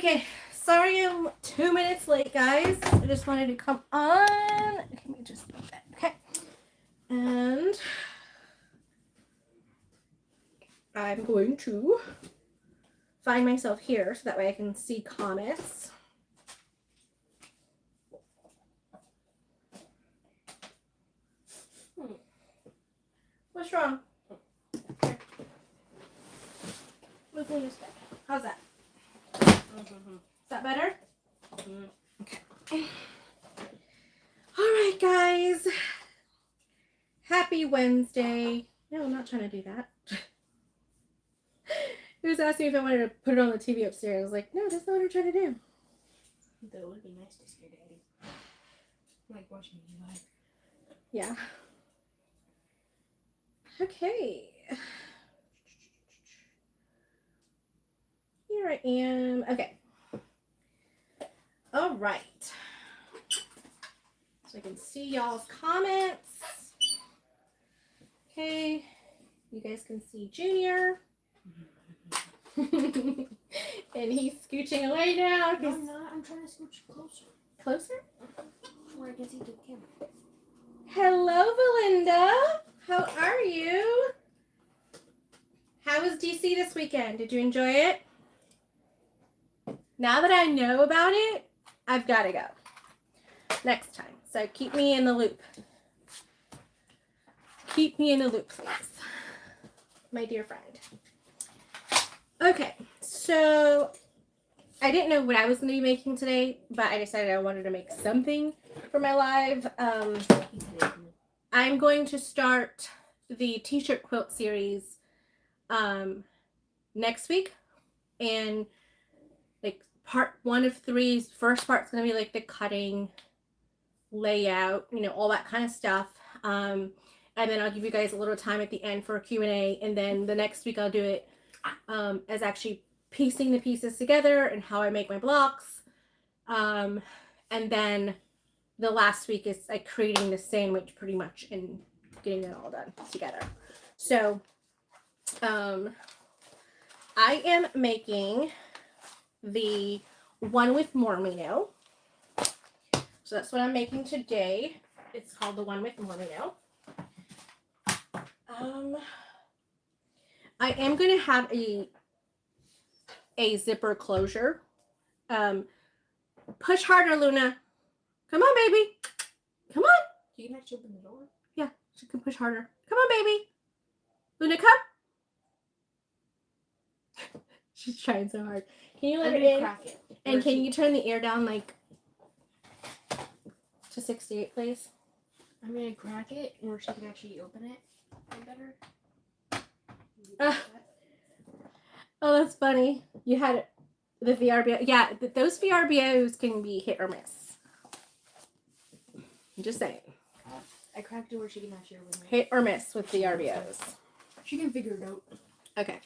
Okay, sorry I'm 2 minutes late, guys. I just wanted to come on. Let me just move that. Okay. And I'm going to find myself here so that way I can see comments. What's wrong? Here. Move me this way. How's that? Is that better? Okay. All right, guys. Happy Wednesday. No, I'm not trying to do that. He was asking if I wanted to put it on the TV upstairs. I was like, no, that's not what I'm trying to do. Though it would be nice to scare Daddy. Like watching you live. Yeah. Okay. Here I am. Okay. All right. So I can see y'all's comments. Okay. You guys can see Junior. And he's scooching away now. No, I'm not. I'm trying to scooch closer. Closer? Where I can see the camera. Hello, Belinda. How are you? How was DC this weekend? Did you enjoy it? Now that I know about it, I've got to go next time. So keep me in the loop. Keep me in the loop, please. My dear friend. Okay, so I didn't know what I was going to be making today, but I decided I wanted to make something for my live. I'm going to start the t-shirt quilt series next week, and like part 1 of 3, first part's going to be like the cutting, layout, you know, all that kind of stuff. And then I'll give you guys a little time at the end for a Q&A, and then the next week I'll do it as actually piecing the pieces together and how I make my blocks. And then the last week is like creating the sandwich pretty much and getting it all done together. So I am making the one with Mormino. So that's what I'm making today. It's called the one with Mormino. I am going to have a zipper closure. Push harder, Luna. Come on, baby. Come on. You can actually open the door. Yeah, she can push harder. Come on, baby. Luna, come. She's trying so hard. Can you let her in? Crack it. And can you turn the air down like to 68, please? I'm gonna crack it, or she can actually open it better. Oh, that's funny. You had the VRBO. Yeah, those VRBOs can be hit or miss. I'm just saying. I cracked it where she can actually open it. Hit or miss with VRBOs. She can figure it out. Okay.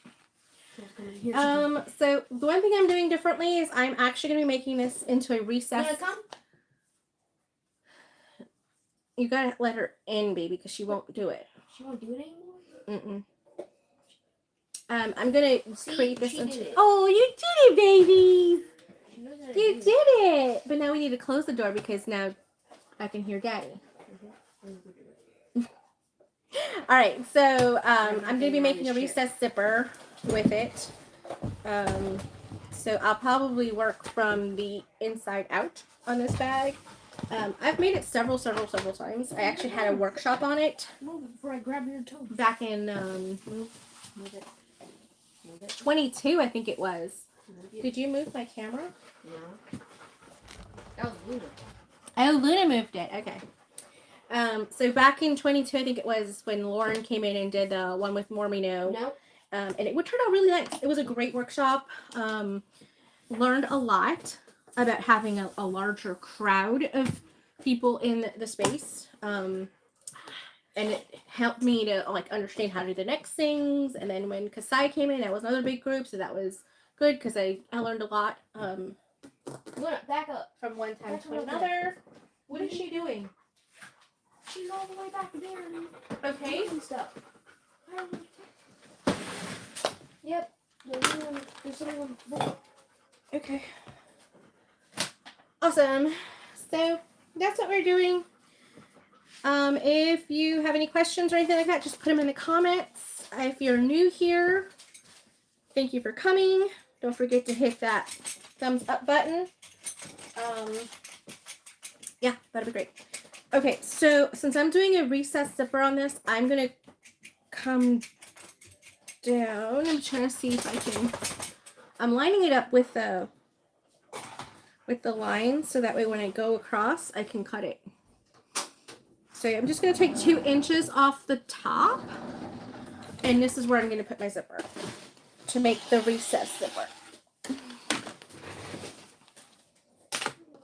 Here So the one thing I'm doing differently is I'm actually going to be making this into a recess. Come? You gotta let her in, baby, because she won't do it. She won't do it anymore? I'm gonna create this she into. did it. Oh, you did it, baby! She knows how to You do did it! But now we need to close the door because now I can hear Daddy. Alright, so I'm gonna be making a recessed zipper with it. So I'll probably work from the inside out on this bag. I've made it several times. I actually had a workshop on it. Move it before I grab your toe. Back in Move it. 22, I think it was. Move it. Did you move my camera? No. That was Luna. Oh, Luna moved it. Okay. So back in 22, I think it was when Lauren came in and did the one with Mormino. No. And it would turn out really nice. It was a great workshop. Learned a lot about having a larger crowd of people in the space. And it helped me to like understand how to do the next things. And then when Kasai came in, that was another big group, so that was good because I learned a lot Luna, back up. from one time Back to up. another. What is she doing? She's all the way back there. Okay. And stuff. Yep. There's something on the floor. Okay. Awesome. So that's what we're doing. If you have any questions or anything like that, just put them in the comments. If you're new here, thank you for coming. Don't forget to hit that thumbs up button. Yeah, that'd be great. Okay, so since I'm doing a recessed zipper on this, I'm gonna come down. I'm trying to see if I can. I'm lining it up with the line so that way when I go across, I can cut it. So I'm just gonna take 2 inches off the top, and this is where I'm gonna put my zipper to make the recessed zipper.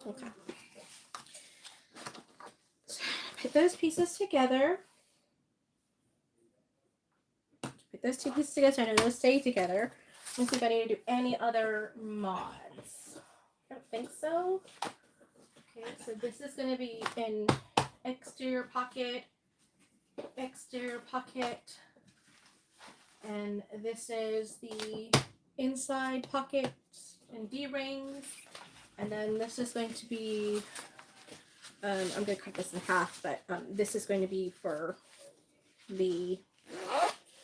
Okay. So put those pieces together. Put those 2 pieces together so I know those stay together. Let's see if I need to do any other mods. I don't think so. Okay, so this is going to be an exterior pocket, and this is the inside pocket and D-rings, and then this is going to be, I'm going to cut this in half, but this is going to be for the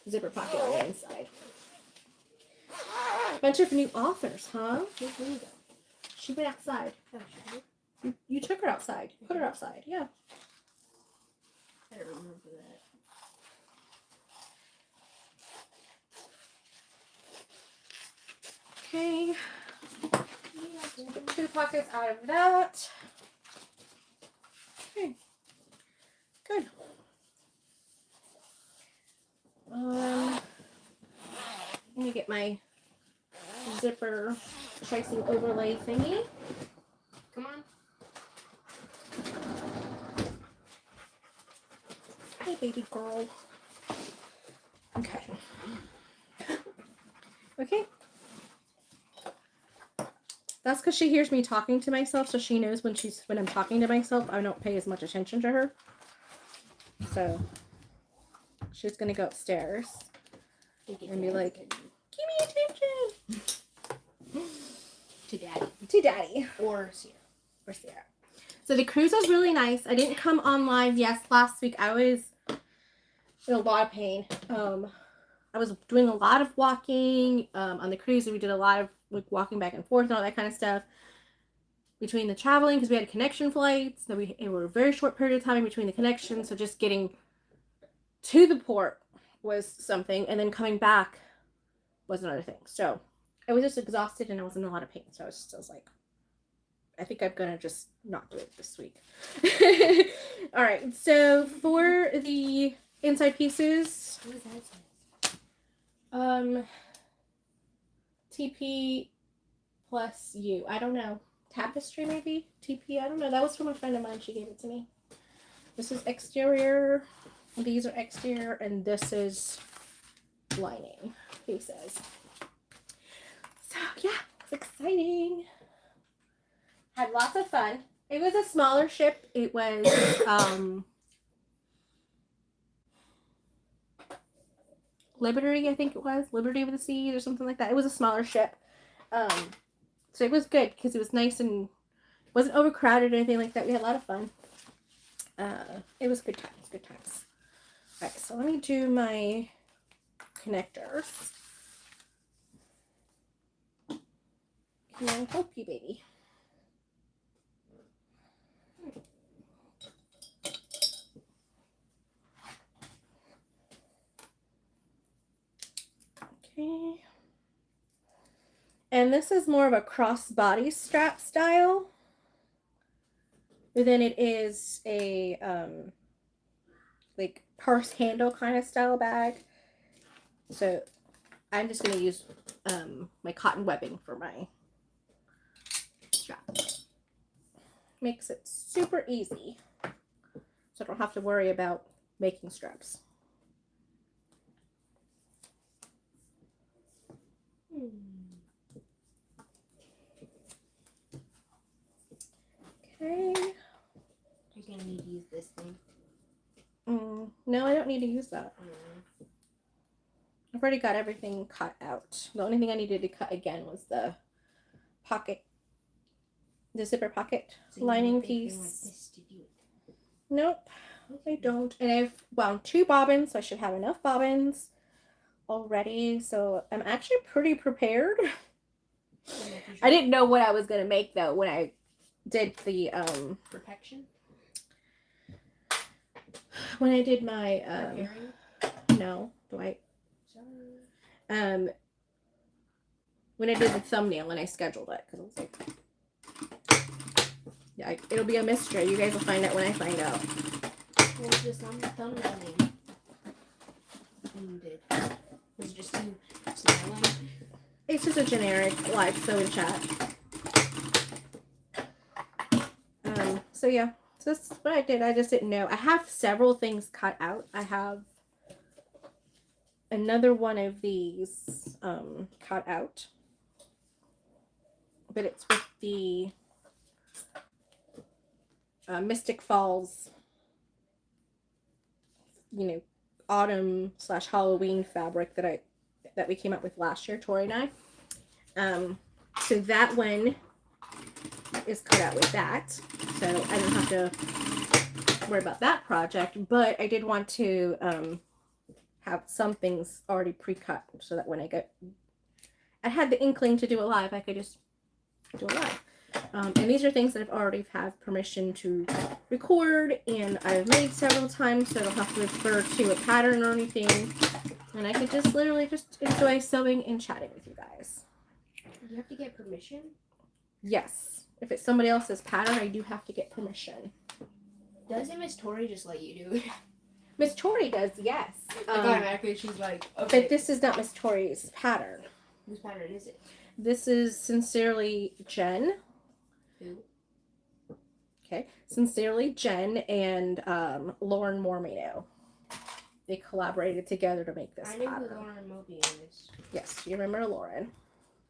zipper pocket on the inside. Bunch of new authors, huh? She went outside. Oh, shit. You took her outside. Put her outside. Yeah. I don't remember that. Okay. Get 2 pockets out of that. Okay. Good. Let me get my zipper tracing overlay thingy. Come on. Hey, baby girl. Okay. Okay. That's because she hears me talking to myself, so she knows when I'm talking to myself, I don't pay as much attention to her. So she's gonna go upstairs and be like, "Give me attention." To Daddy. To Daddy. Or Sierra. Or Sierra. So the cruise was really nice. I didn't come on live. Yes, last week I was in a lot of pain. I was doing a lot of walking on the cruise. We did a lot of like walking back and forth and all that kind of stuff between the traveling because we had connection flights. So it were a very short period of time in between the connections. So just getting to the port was something, and then coming back was another thing. So I was just exhausted and I was in a lot of pain. So I was like, I think I'm gonna just not do it this week. All right. So for the inside pieces, What does that say? TP plus U. I don't know. Tapestry maybe? TP? I don't know. That was from a friend of mine. She gave it to me. This is exterior. These are exterior. And this is lining pieces. So yeah, it's exciting. Had lots of fun. It was a smaller ship. It was Liberty, I think it was. Liberty of the Seas or something like that. It was a smaller ship. So it was good because it was nice and wasn't overcrowded or anything like that. We had a lot of fun. It was good times. Good times. All right, so let me do my connectors. Can I help you, baby? Okay. And this is more of a crossbody strap style. But then it is a like purse handle kind of style bag. So I'm just going to use my cotton webbing for my strap. Makes it super easy. So I don't have to worry about making straps. Okay. You're gonna need to use this thing. No, I don't need to use that. I've already got everything cut out. The only thing I needed to cut again was the pocket, the zipper pocket So you lining need anything piece. like this to do it. Nope, I don't. And I've wound 2 bobbins, so I should have enough bobbins already. So I'm actually pretty prepared. I didn't know what I was gonna make though when I did the Perfection. when I did my Preparing. no, Dwight. Sorry. When I did the thumbnail and I scheduled it because I was like, yeah, it'll be a mystery. You guys will find out when I find out. What was this thumbnail name? You did. Was it just you smiling? It's just a generic live sew and chat. So yeah, so that's what I did. I just didn't know. I have several things cut out. I have another one of these cut out, but it's with the Mystic Falls, autumn / Halloween fabric that we came up with last year, Tori and I. So that one is cut out with that, so I don't have to worry about that project. But I did want to have some things already pre-cut so that when I had the inkling to do a live, I could just do a live. And these are things that I've already have permission to record, and I've made several times, so I don't have to refer to a pattern or anything. And I could just literally just enjoy sewing and chatting with you guys. You have to get permission? Yes. If it's somebody else's pattern, I do have to get permission. Doesn't Miss Tori just let you do it? Miss Tori does, yes. Automatically, she's like, okay. But this is not Miss Tori's pattern. Whose pattern is it? This is Sincerely Jen. Who? Okay. Sincerely Jen and Lauren Mormino. They collaborated together to make this I knew pattern. who Lauren Moby is. Yes, you remember Lauren.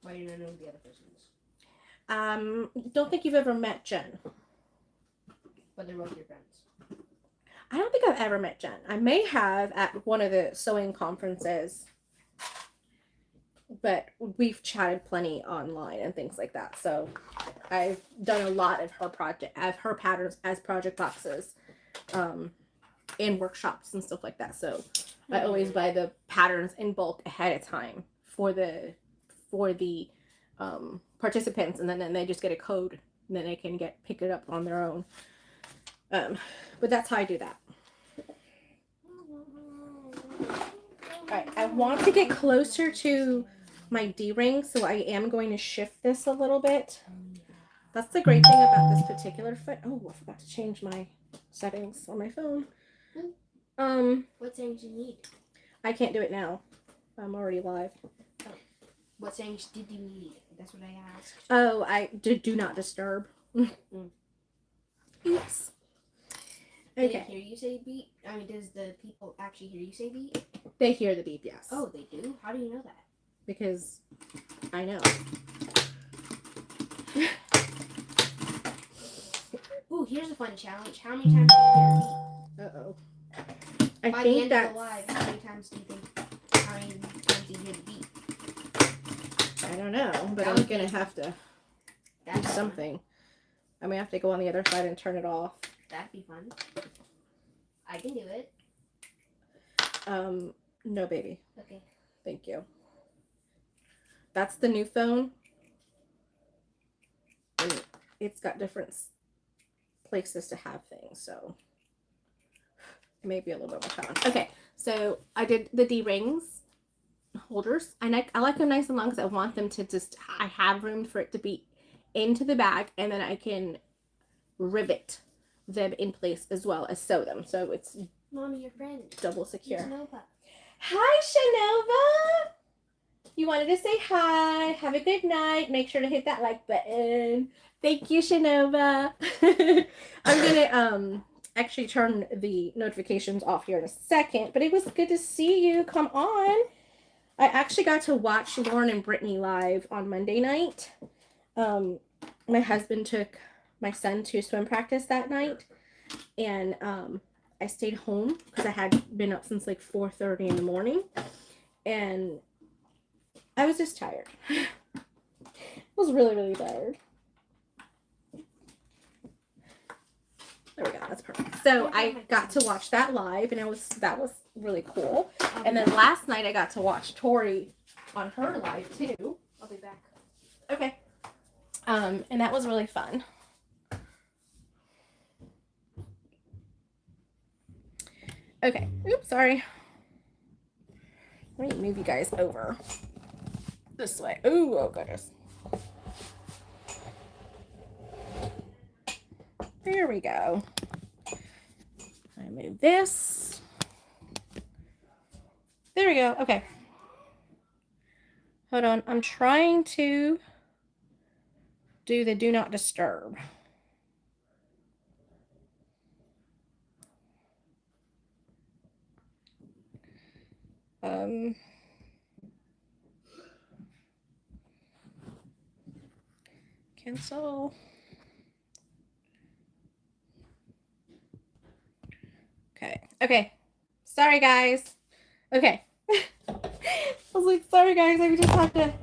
Why didn't I know who the other person is? Don't think you've ever met Jen. But they're both your friends. I don't think I've ever met Jen. I may have at one of the sewing conferences, but we've chatted plenty online and things like that. So I've done a lot of her patterns as project boxes, in workshops and stuff like that. So I always buy the patterns in bulk ahead of time for the participants, and then they just get a code, and then they can pick it up on their own. But that's how I do that. Alright, I want to get closer to my D-ring, so I am going to shift this a little bit. That's the great thing about this particular foot. Oh, I forgot to change my settings on my phone. What settings do you need? I can't do it now. I'm already live. What settings did you need? That's what I asked. Oh, I do not disturb. Oops. Did Okay. they hear you say beep? I mean, does the people actually hear you say beep? They hear the beep, yes. Oh, they do? How do you know that? Because I know. Ooh, here's a fun challenge. How many times do you hear a beep? Uh-oh. I By the think end that's... of the live, how many times do you hear the beep? I don't know, but That I'm would going to be- have to do That'd be fun. something. I may have to go on the other side and turn it off. That'd be fun. I can do it. No, baby. Okay. Thank you. That's the new phone. And it's got different places to have things, so it may be a little bit more challenge. Okay, so I did the D-rings holders. I like them nice and long because I want them to I have room for it to be into the bag, and then I can rivet them in place as well as sew them. So it's Mommy, your friend. double secure. It's Nova. Hi, Shanova. You wanted to say hi. Have a good night. Make sure to hit that like button. Thank you, Shanova. I'm gonna actually turn the notifications off here in a second, but it was good to see you. Come on. I actually got to watch Lauren and Brittany live on Monday night. My husband took my son to swim practice that night, and I stayed home because I had been up since like 4:30 in the morning, and I was just tired. was really, really tired. There we go. That's perfect. So I got to watch that live, and that was really cool. And then last night I got to watch Tori on her live too. I'll be back. Okay. And that was really fun. Okay. Oops, sorry. Let me move you guys over this way. Ooh, oh goodness. There we go. I move this. There we go. Okay. Hold on. I'm trying to do the do not disturb. Cancel. Okay. Okay. Sorry, guys. Okay. I was like, sorry, guys. I just have to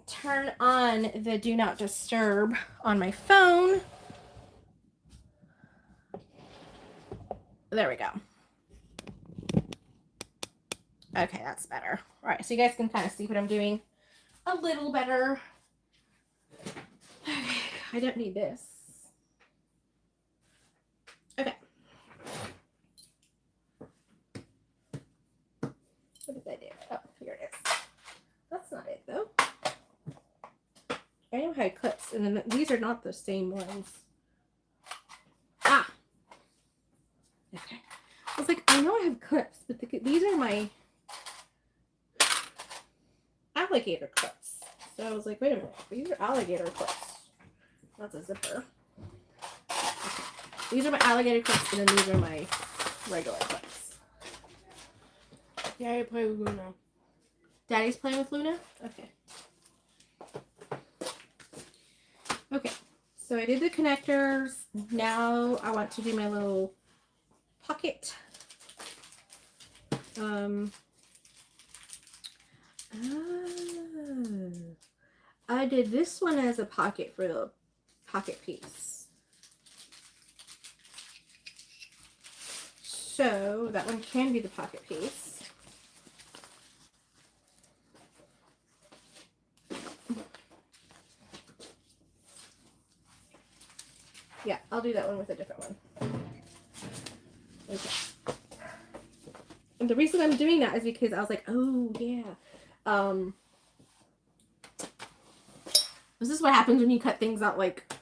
turn on the do not disturb on my phone. There we go. Okay, that's better. All right, so you guys can kind of see what I'm doing a little better. Okay, I don't need this. Okay. What did I do? Oh, here it is. That's not it, though. I know how it clips, and then these are not the same ones. Ah! Okay. I was like, I know I have clips, but these are my alligator clips. So I was like, wait a minute. These are alligator clips. That's a zipper. Okay. These are my alligator clips, and then these are my regular clips. Yeah, I play with Luna. Daddy's playing with Luna? Okay. Okay. So I did the connectors. Now I want to do my little pocket. I did this one as a pocket for the pocket piece. So that one can be the pocket piece. Yeah, I'll do that one with a different one. Okay. And the reason I'm doing that is because I was like, oh yeah. This is what happens when you cut things out like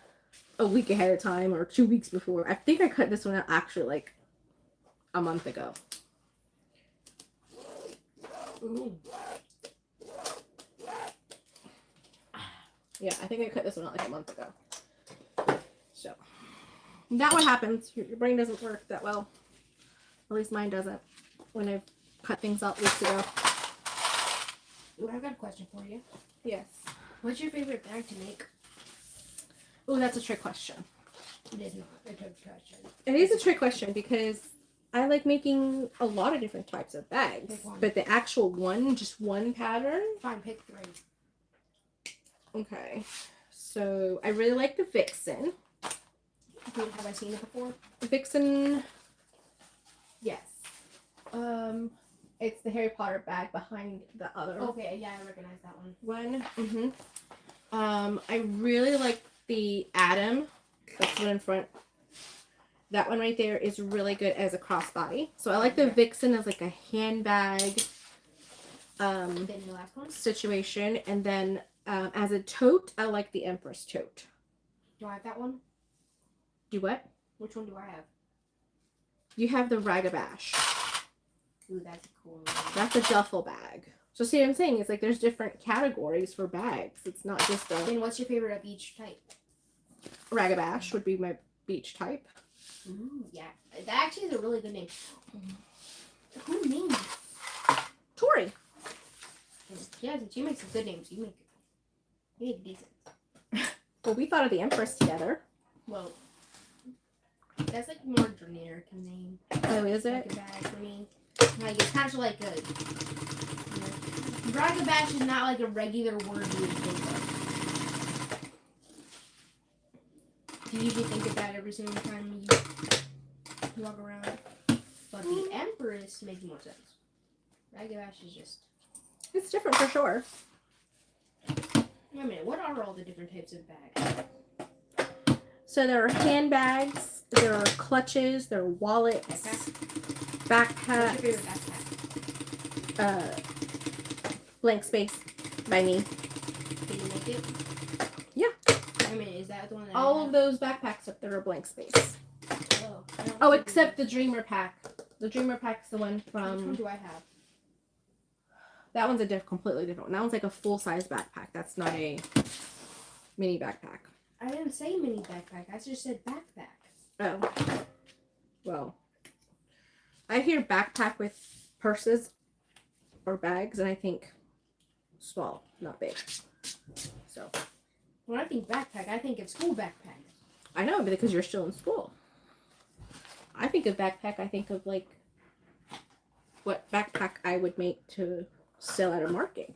a week ahead of time or 2 weeks before. I think I cut this one out actually like a month ago. Ooh. Yeah, I think I cut this one out like a month ago. So that one happens. Your brain doesn't work that well. At least mine doesn't when I've cut things out weeks ago. Ooh, I've got a question for you. Yes. What's your favorite bag to make? Oh, that's a trick question. It is not a trick question. It is a trick question because I like making a lot of different types of bags. Pick one. But the actual just one pattern. Fine, pick 3. Okay. So I really like the Vixen. Have I seen it before? The Vixen. Yes. It's the Harry Potter bag behind the other Okay, yeah, I recognize that one. I really like the Adam. That's the one in front. That one right there is really good as a crossbody. So I like the Vixen as like a handbag Then the last one. situation. And then as a tote, I like the Empress tote. Do I have that one? Do what? Which one do I have? You have the Ragabash. Ooh, that's a cool one. That's a duffel bag. So see what I'm saying? It's like there's different categories for bags. It's not just a Then what's your favorite of each type? Ragabash would be my beach type. Ooh, yeah. That actually is a really good name. Who named it? Tori. Yeah, she makes some good names. You make decent. Well, we thought of the Empress together. Well, that's like more generic name. Oh, is Like it? a bag for me. Like it's kind of like a Bragabash is not like a regular word you would think of. Do you usually think of that every single time you walk around? But the Empress makes more sense. Bragabash is just... It's different for sure. Wait a minute, what are all the different types of bags? So there are handbags, there are clutches, there are wallets, Backpack? What's your backpacks, favorite backpack? blank space by me. Can you make it? Yeah. I mean, is that the one that All I of those backpacks up there are blank space. have? I don't Oh, think except the Dreamer pack. The Dreamer pack's the one Which one from... do I have? That one's a completely different one. That one's like a full-size backpack. That's not a mini backpack. I didn't say mini backpack. I just said backpack. Oh. Well. I hear backpack with purses or bags, and I think small, not big. So. When I think backpack, I think of school backpack. I know, because you're still in school. I think of backpack, I think of like what backpack I would make to sell at a market.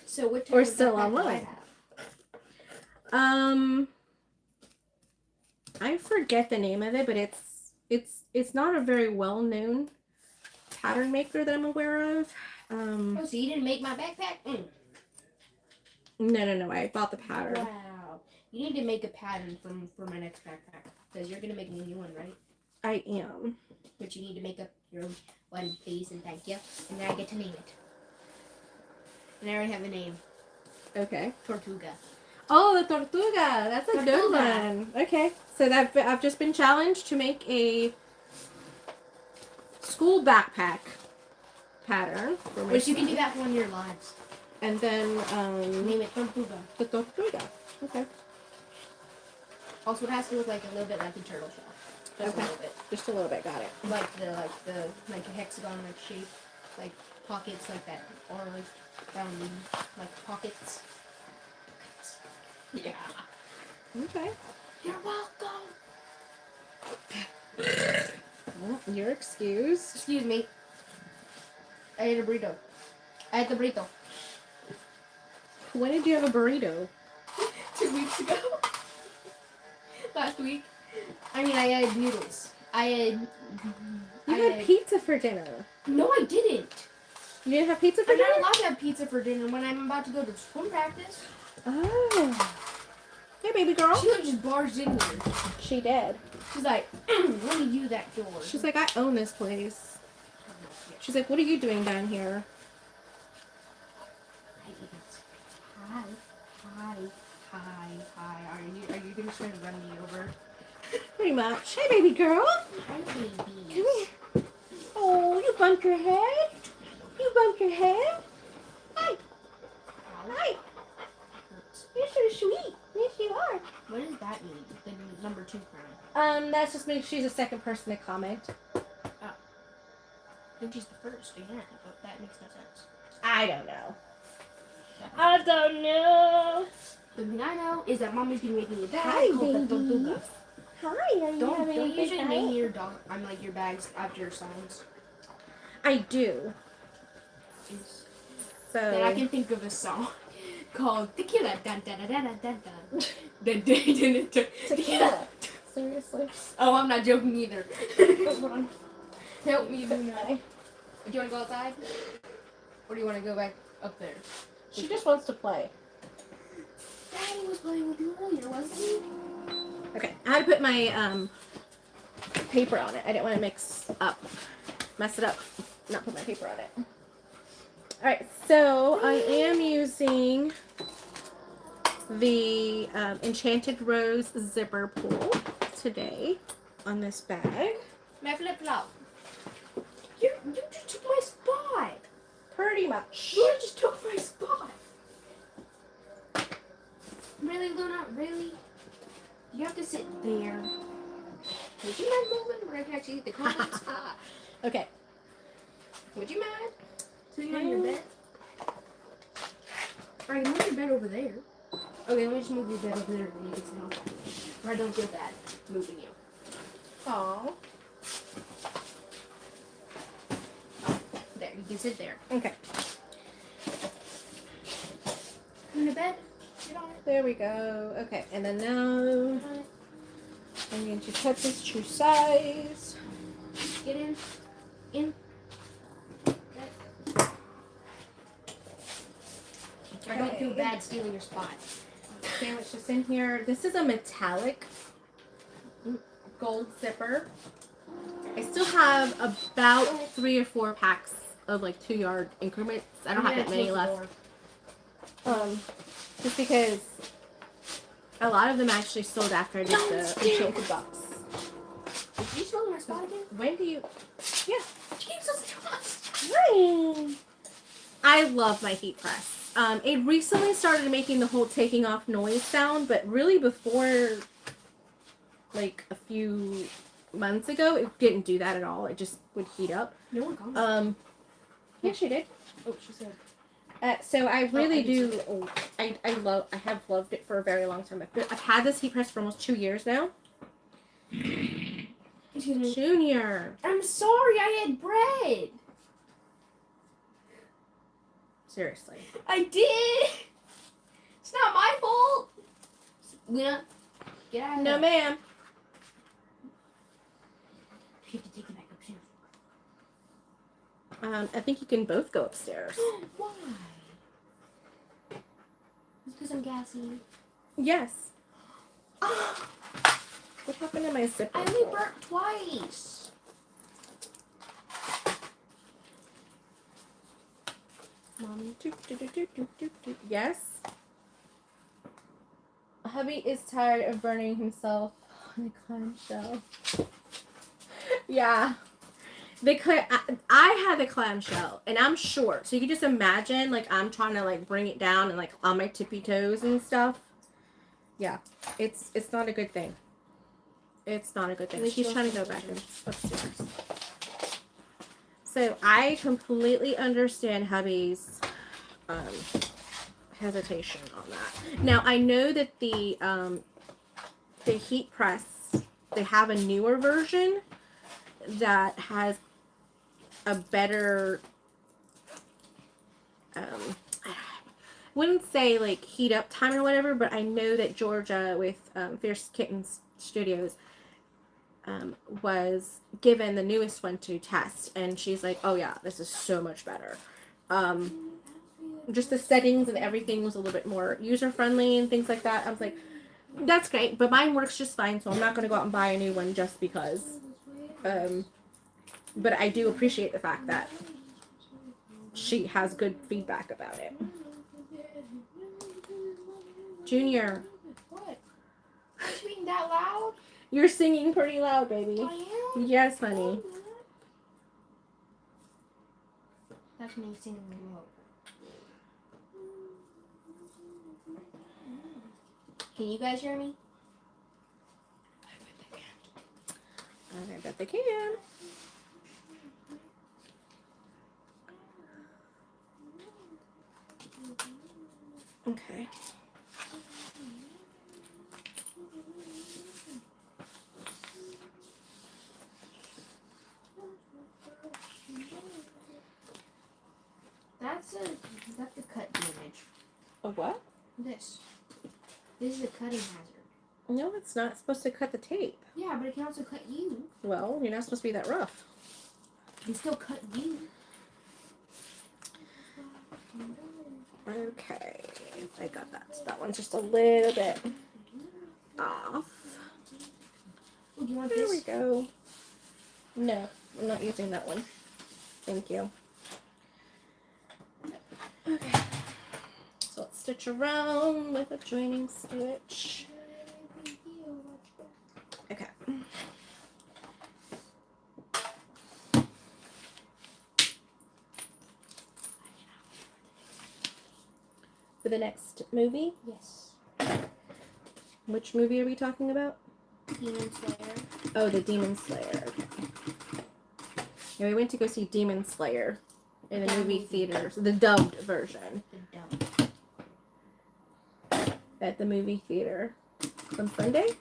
So what type Or of still backpack do I online. have? I forget the name of it, but it's not a very well-known pattern maker that I'm aware of. Oh, so you didn't make my backpack? No, I bought the pattern. Wow. You need to make a pattern for my next backpack. Because you're going to make me a new one, right? I am. But you need to make up your own one, please, and thank you. And then I get to name it. And I already have a name. Okay. Tortuga. Oh, the Tortuga. That's a good Tortuga. one. Okay. So I've just been challenged to make a school backpack pattern. For my Which you can son. do that for one of your lives. And then Name it Tortuga. the Tortuga. Okay. Also, it has to look like a little bit like a turtle shell. Just Okay. a little bit. Just a little bit. Got it. Like a hexagon like shape. Like pockets like that. Or like like pockets. Yeah. Okay. You're welcome. Well, you're excused. Excuse me. I ate a burrito. I ate the burrito. When did you have a burrito? 2 weeks ago. Last week. I mean, I had noodles. You had pizza for dinner. No, I didn't. You didn't have pizza for I'm not dinner? allowed to have pizza for dinner when I'm about to go to swim practice. Oh. Hey, baby girl. She just barged in here. She did. She's like, let me use that door. She's like, I own this place. She's like, what are you doing down here? Hi. Are you gonna try to run me over? Pretty much. Hey, baby girl. Hi, baby. Come here. Oh, you bumped your head? You bumped your head? Hi. Hi. You're so sweet. Yes, you are. What does that mean? The number 2 crown. That's just means she's the second person to comment. Then she's the first again, but that makes no sense. I don't know. I don't know. The thing I know is that mommy's gonna make me a bag Hi, called the baby. Tortuga. Hi, are you Don't having a you good should time? name your dog. I'm like your bags after your songs. I do. So Then I can think of a song called Tequila. Dun dun dun dun dun dun dun. Dun dun dun dun dun. Tequila. Seriously. Oh, I'm not joking either. Hold on. Help me do that. Okay. Do you want to go outside? Or do you want to go back up there? She just wants to play. Daddy was playing with you earlier, wasn't he? Okay, I had to put my paper on it. I didn't want to mess it up, not put my paper on it. All right, so I am using the Enchanted Rose zipper pull today on this bag. My flip flop. You just took my spot. Pretty much. You just took my spot. Really, Luna? Really? You have to sit there. Would you mind moving where I can actually see the comments? Okay. Would you mind sitting on your bed? Alright, move your bed over there. Okay, let me just move your bed over there and you can sit on top. Or I don't feel bad moving you. Aww. There, you can sit there. Okay. Come to bed. Get on it. There we go. Okay, and then now I'm going to cut this to size. Get in. In. I don't feel bad stealing your spot. Sandwich this in here. This is a metallic gold zipper. I still have about 3 or 4 packs of like 2-yard increments. I don't have that many left. Just because a lot of them actually sold after I did the enchanted box. Did you steal my spot again? When do you? Yeah. She gave us a trust. I love my heat press. It recently started making the whole taking off noise sound, but really before, like a few months ago, it didn't do that at all. It just would heat up. No one comes. Yeah, she did. Oh, she said. So I really I did do. I have loved it for a very long time. I've had this heat press for almost 2 years now. Excuse me. Junior. I'm sorry, I had bread. Seriously. I did. It's not my fault. Lena, get out of No, there. ma'am. You have to take it back upstairs. I think you can both go upstairs. Why? It's because I'm gassy. Yes. What happened to my zipper? I only burnt twice. Mommy. Yes. Hubby is tired of burning himself on the clamshell. Yeah. I had the clamshell, and I'm short, so you can just imagine, like, I'm trying to, like, bring it down and, like, on my tippy toes and stuff. Yeah. It's not a good thing. It's not a good thing. She's trying to go back upstairs. So I completely understand hubby's hesitation on that. Now I know that the heat press, they have a newer version that has a better I wouldn't say like heat up time or whatever, but I know that Georgia with Fierce Kittens Studios was given the newest one to test, and she's like, oh yeah, this is so much better. Just the settings and everything was a little bit more user friendly and things like that. I was like, that's great, but mine works just fine, so I'm not going to go out and buy a new one just because. But I do appreciate the fact that she has good feedback about it. Junior. What? Are you being that loud? You're singing pretty loud, baby. I am? Yes, honey. That's me singing low. Can you guys hear me? I bet they can. Okay. That's a cut damage. A what? This is a cutting hazard. No, it's not supposed to cut the tape. Yeah, but it can also cut you. Well, you're not supposed to be that rough. It can still cut you. Okay, I got that. So that one's just a little bit off. Oh, do you want There this? we go. No, I'm not using that one. Thank you. Okay. So let's stitch around with a joining stitch. Okay. For the next movie? Yes. Which movie are we talking about? Demon Slayer. Oh, the Demon Slayer. Okay. Yeah, we went to go see Demon Slayer in the movie theaters, the dubbed version. The dumb. At the movie theater on Sunday.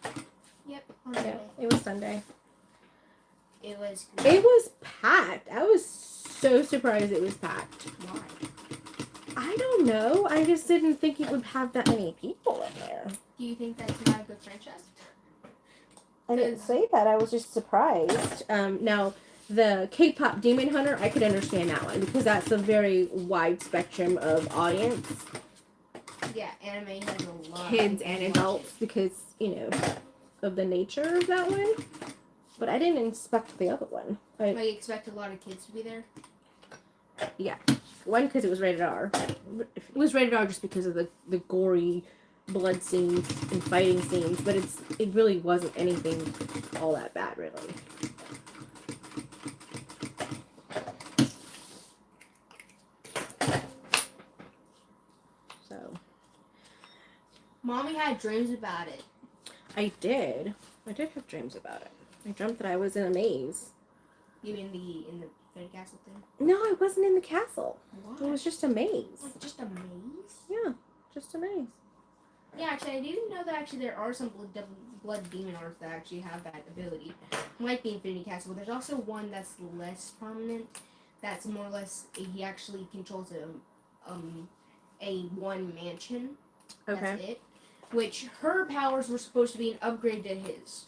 Yep. On Yeah, Monday. it was Sunday. It was. It was packed. I was so surprised it was packed. Why? I don't know. I just didn't think it would have that many people in there. Do you think that's not a good franchise? I didn't say that. I was just surprised. Now, the K-pop Demon Hunter, I could understand that one because that's a very wide spectrum of audience, Yeah, anime has a lot. kids of and people adults, because of the nature of that one. But I didn't expect the other one. watch it. I expect a lot of kids to be there. One, because it was rated R. It was rated R just because of the gory blood scenes and fighting scenes, but it really wasn't anything all that bad, really. So Mommy had dreams about it. I did have dreams about it. I dreamt that I was in a maze. You in the fairy castle thing? No, I wasn't in the castle. Why? It was just a maze. Like just a maze? Yeah, just a maze. Yeah, actually, I didn't know that actually there are some blood demon arts that actually have that ability. Like the Infinity Castle, there's also one that's less prominent. That's more or less he actually controls a one mansion. That's Okay. it. Which her powers were supposed to be an upgrade to his.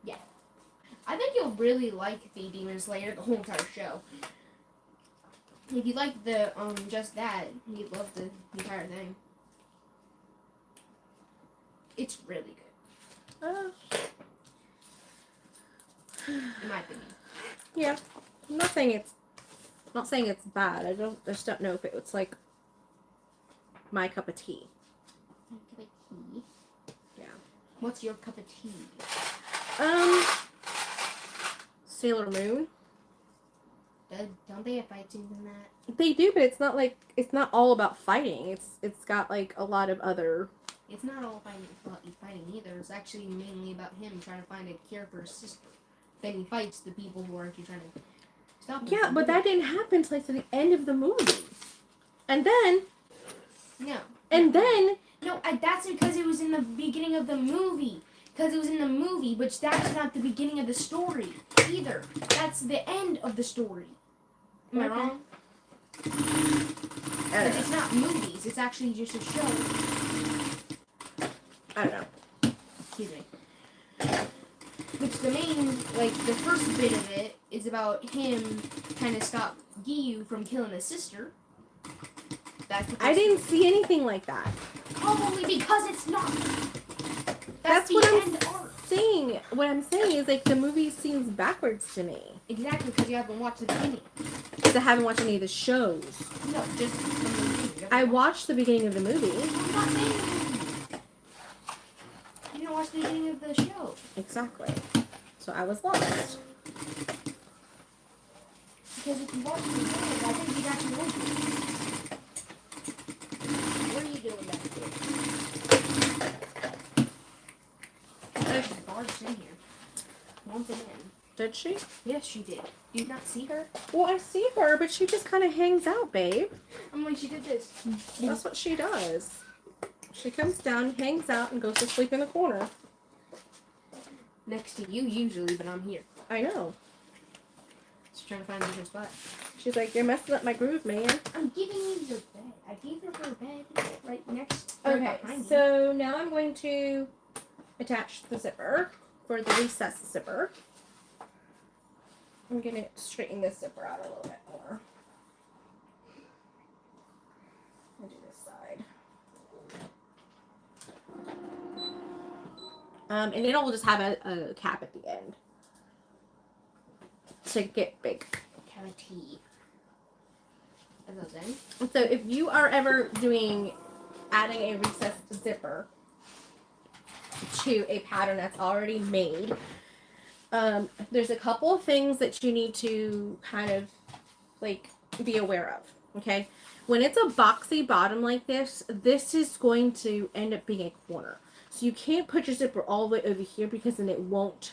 Yeah, I think you'll really like the Demon Slayer, the whole entire show. If you like the just that, you'd love the entire thing. It's really good, in my opinion. Yeah. I'm not saying it's bad. I just don't know if it's like my cup of tea. Cup of tea. Yeah. What's your cup of tea? Sailor Moon. Don't they have fight scenes in that? They do, but it's not all about fighting. It's got like a lot of other. It's not all fighting either. It's actually mainly about him trying to find a cure for his sister. Then he fights the people who are actually trying to stop him. Yeah, from but doing that didn't happen till like to the end of the movie. And then No. then That's because it was in the beginning of the movie. Because it was in the movie, which that's not the beginning of the story either. That's the end of the story. Am I Okay. wrong? I don't Because it's know. not movies. It's actually just a show. I don't know. Excuse me. Which the main, like, the first bit of it is about him trying to stop Giyu from killing his sister. That's the I first didn't see anything like that. Probably because it's not. That's the what I'm end arc. saying. What I'm saying is like the movie seems backwards to me. Exactly, because you haven't watched the beginning. Because I haven't watched any of the shows. No, just from the beginning. You I haven't watched the beginning of the movie. I'm not saying the movie. You didn't watch the beginning of the show. Exactly. So I was lost. Because if you watch the beginning, I think you'd actually like it. What are you doing back there? Oh, she's barged in here. Once again. Did she? Yes, she did. Do you not see her? Well, I see her, but she just kind of hangs out, babe. I'm like, she did this. That's what she does. She comes down, hangs out, and goes to sleep in the corner. Next to you, usually, but I'm here. I know. Just trying to find a different spot. She's like, you're messing up my groove, man. I'm giving you your bed. I gave her her bed right next. Okay, behind me. so now I'm going to attach the zipper for the recess zipper. I'm going to straighten this zipper out a little bit more. I'll do this side. And it'll just have a cap at the end to get big. Have a tea. As I was saying. So if you are ever adding a recessed zipper to a pattern that's already made, there's a couple of things that you need to kind of like be aware of. Okay, when it's a boxy bottom like this is going to end up being a corner. So you can't put your zipper all the way over here because then it won't.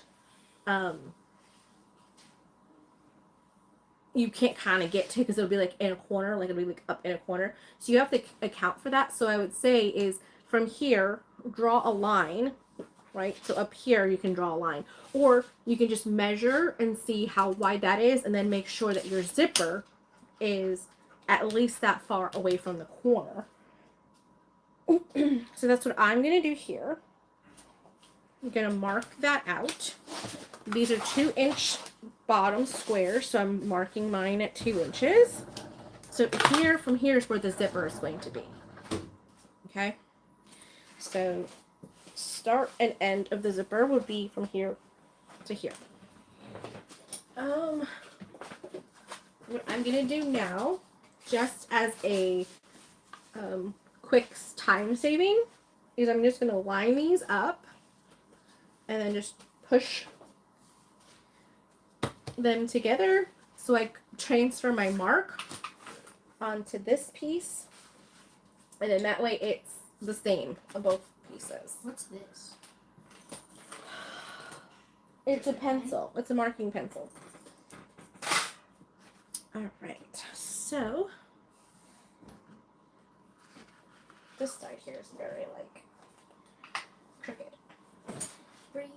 You can't kind of get to because it'll be like in a corner, like it'll be like up in a corner. So you have to account for that. So I would say is from here, draw a line right? So up here you can draw a line, or you can just measure and see how wide that is, and then make sure that your zipper is at least that far away from the corner. So that's what I'm gonna do here. I'm gonna mark that out. These are 2-inch bottom squares, so I'm marking mine at 2 inches. So here, from here is where the zipper is going to be. Okay, so start and end of the zipper would be from here to here. What I'm gonna do now, just as a quick time saving, is I'm just gonna line these up and then just push them together so I transfer my mark onto this piece, and then that way it's the same of both pieces. What's this? It's a pencil. It's a marking pencil. All right. So this side here is very like crooked. Free.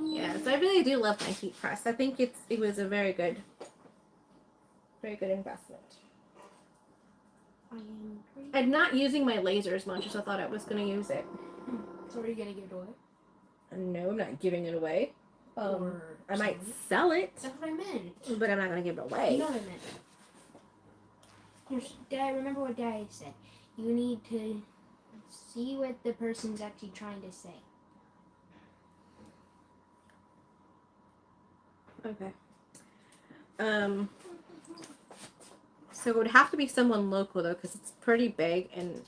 Yeah, so I really do love my heat press. I think it was a very good investment. I'm not using my laser as much as I thought I was going to use it. So are you gonna give it away? No, I'm not giving it away. Or I might something? sell it, That's what I meant. but I'm not going to give it away. You know what I meant. Dad, remember what Dad said. You need to see what the person's actually trying to say. Okay. So it would have to be someone local though, because it's pretty big, and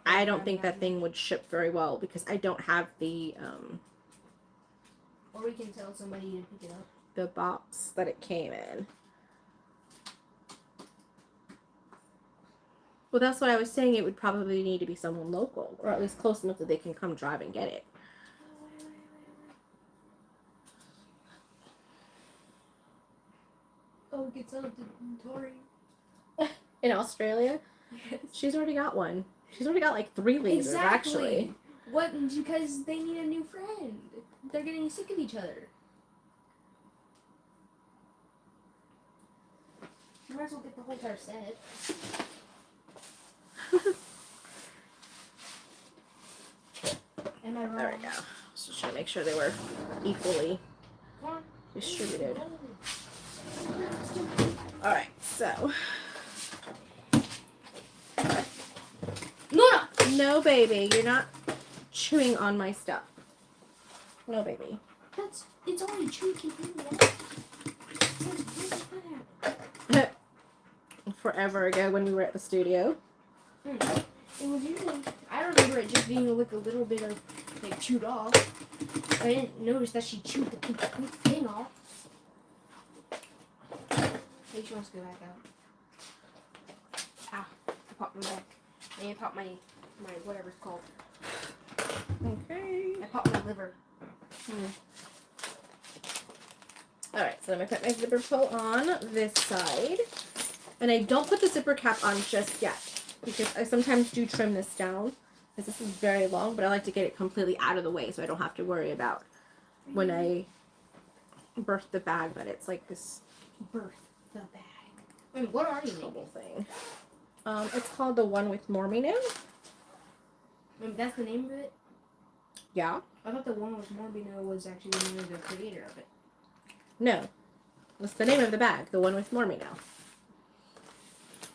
I don't think that thing would ship very well because I don't have the Or we can tell somebody to pick it up. the box that it came in. Well, that's what I was saying. It would probably need to be someone local, or at least close enough that they can come drive and get it. Oh, we can sell it to Tori. In Australia, Yes. she's already got one. She's already got like 3 lasers, actually. What? Because they need a new friend. They're getting sick of each other. You might as well get the whole entire set. Am I wrong? There we go. Just trying to make sure they were equally Come on. distributed. Alright, so. No, no! No, baby, you're not chewing on my stuff. No, baby. It's already chewed completely out. Forever ago when we were at the studio. It was usually, I remember it just being like a little bit of like chewed off. I didn't notice that she chewed the complete thing off. Maybe she wants to go back out. Ah, I popped my back. And I popped my whatever it's called. Okay. I popped my liver. Alright, so I'm going to put my zipper pull on this side. And I don't put the zipper cap on just yet, because I sometimes do trim this down, because this is very long, but I like to get it completely out of the way so I don't have to worry about when I birth the bag that it's like this Birth the bag. Wait, what are you trouble making? thing. It's called the One with More Me Now. That's the name of it? Yeah. I thought the one with Morbino was actually the name of the creator of it. No. That's the name of the bag, the One with More Me Now.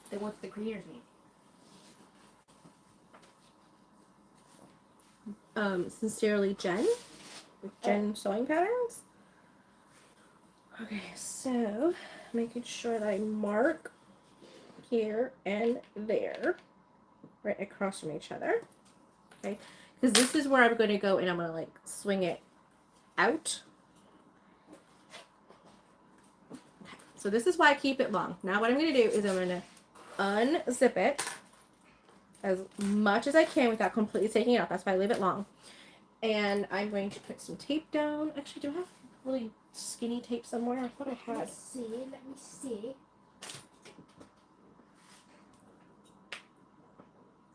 Then what's the creator's name? Sincerely Jen. With Jen Sewing Patterns. Okay, so making sure that I mark here and there, right across from each other. Okay, because this is where I'm going to go and I'm going to like swing it out. So this is why I keep it long. Now what I'm going to do is I'm going to unzip it as much as I can without completely taking it off. That's why I leave it long. And I'm going to put some tape down. Actually, do I have really skinny tape somewhere? I thought I had. Let me see.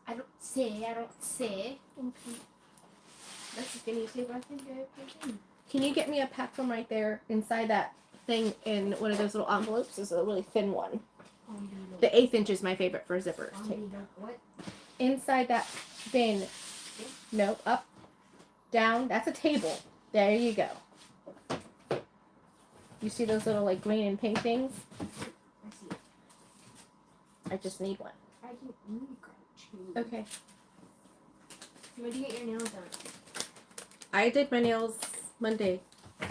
I don't say. Okay. That's just gonna say what I think I put in. Can you get me a pack from right there inside that thing in one of those little envelopes? It's a really thin one. The 1/8 inch is my favorite for zippers. What? Inside that bin. No, up, down. That's a table. There you go. You see those little like green and pink things? I see it. I just need one. I can too. Okay. When do you get your nails done? I did my nails Monday. I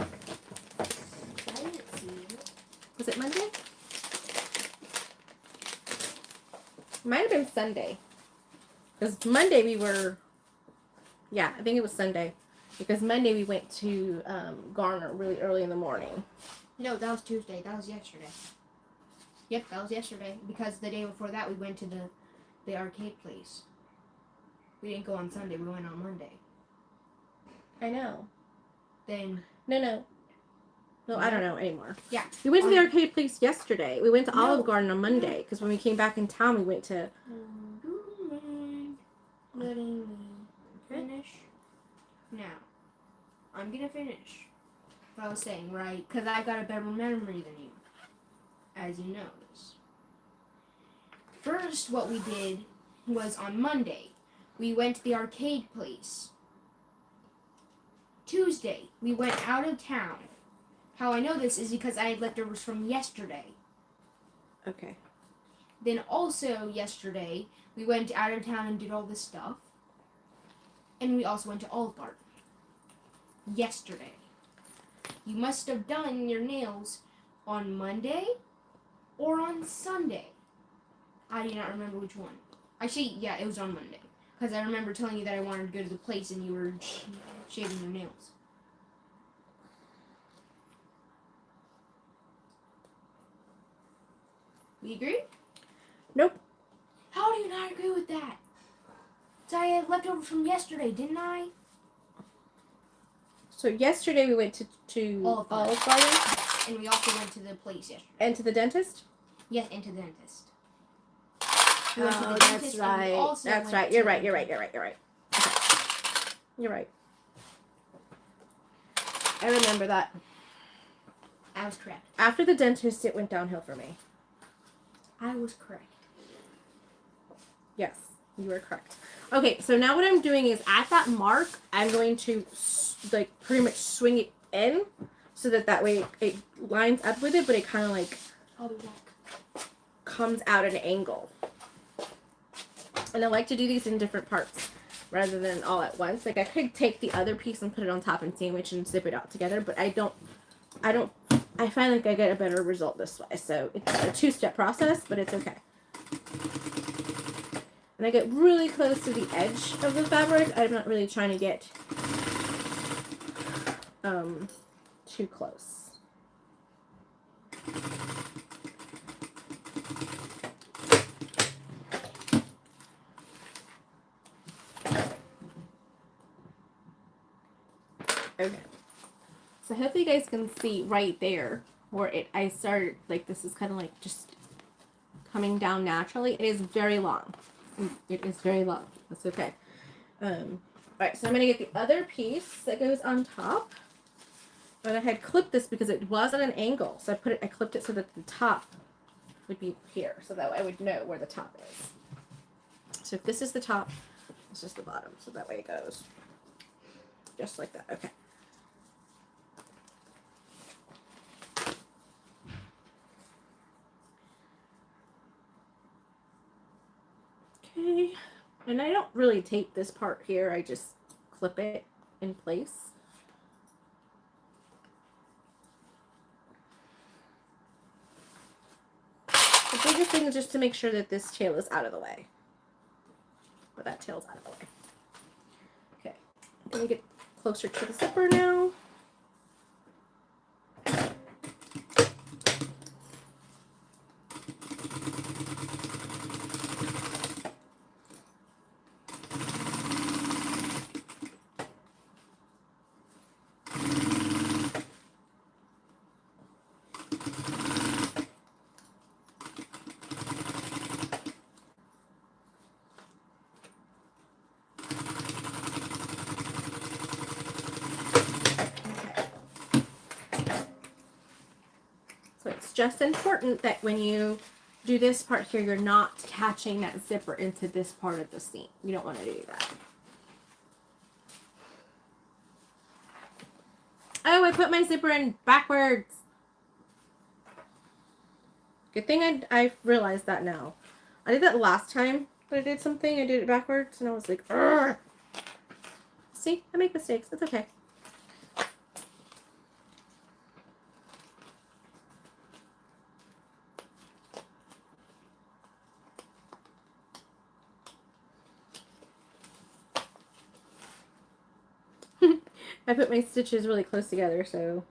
didn't see it. Was it Monday? Might have been Sunday. Because Monday we were... Yeah, I think it was Sunday. Because Monday we went to Garner really early in the morning. No, that was Tuesday. That was yesterday. Yep, that was yesterday. Because the day before that we went to the arcade place. We didn't go on Sunday. We went on Monday. I know. Then... No, I don't know anymore. Yeah. We went to the arcade place yesterday. We went to No. Olive Garden on Monday. Because when we came back in town, we went to... Letting me finish. Now, I'm gonna finish what I was saying, right? Because I got a better memory than you, as you notice. First, what we did was on Monday, we went to the arcade place. Tuesday, we went out of town. How I know this is because I had leftovers from yesterday. Okay. Then also yesterday, we went out of town and did all this stuff. And we also went to Olive Garden. Yesterday. You must have done your nails on Monday or on Sunday. I do not remember which one. Actually, yeah, it was on Monday. Because I remember telling you that I wanted to go to the place and you were shaving your nails. We agree? Nope. How do you not agree with that? So I had leftovers from yesterday, didn't I? So yesterday we went to Olive Garden. Olive Garden. And we also went to the place yesterday. And to the dentist? Yes, and to the dentist. Oh, that's right. That's right. You're right. Okay. You're right. I remember that. I was correct. After the dentist, it went downhill for me. I was correct. Yes, you were correct. Okay, so now what I'm doing is at that mark, I'm going to like pretty much swing it in so that way it lines up with it, but it kind of like I'll be back. comes out at an angle. And I like to do these in different parts rather than all at once. Like I could take the other piece and put it on top and sandwich and zip it out together, but I find like I get a better result this way. So it's a 2-step process, but it's okay. And I get really close to the edge of the fabric. I'm not really trying to get too close. Okay. So hopefully you guys can see right there where I started, like this is kind of like just coming down naturally. It is very long. It is very long. That's okay. Alright, so I'm going to get the other piece that goes on top. But I had clipped this because it was at an angle. So I clipped it so that the top would be here. So that way I would know where the top is. So if this is the top, this is the bottom. So that way it goes just like that. Okay. Okay, and I don't really tape this part here, I just clip it in place. The biggest thing is just to make sure that this tail is out of the way. Or that tail's out of the way. Okay, I'm going to get closer to the zipper now. it's just important that when you do this part here, you're not catching that zipper into this part of the seam. You don't want to do that. Oh, I put my zipper in backwards. Good thing I realized that now. I did that last time that I did something. I did it backwards and I was like, "Urgh." See, I make mistakes. It's okay. I put my stitches really close together, so.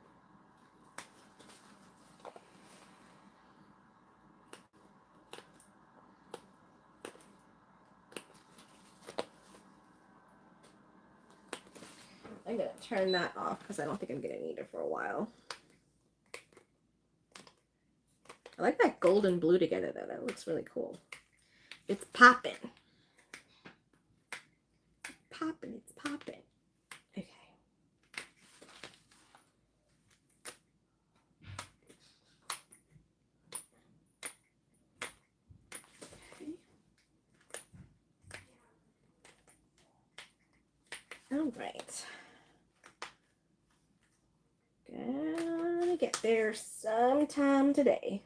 I'm going to turn that off because I don't think I'm going to need it for a while. I like that gold and blue together though. That looks really cool. It's popping. Popping, it's popping. Okay. All right. Gonna get there sometime today.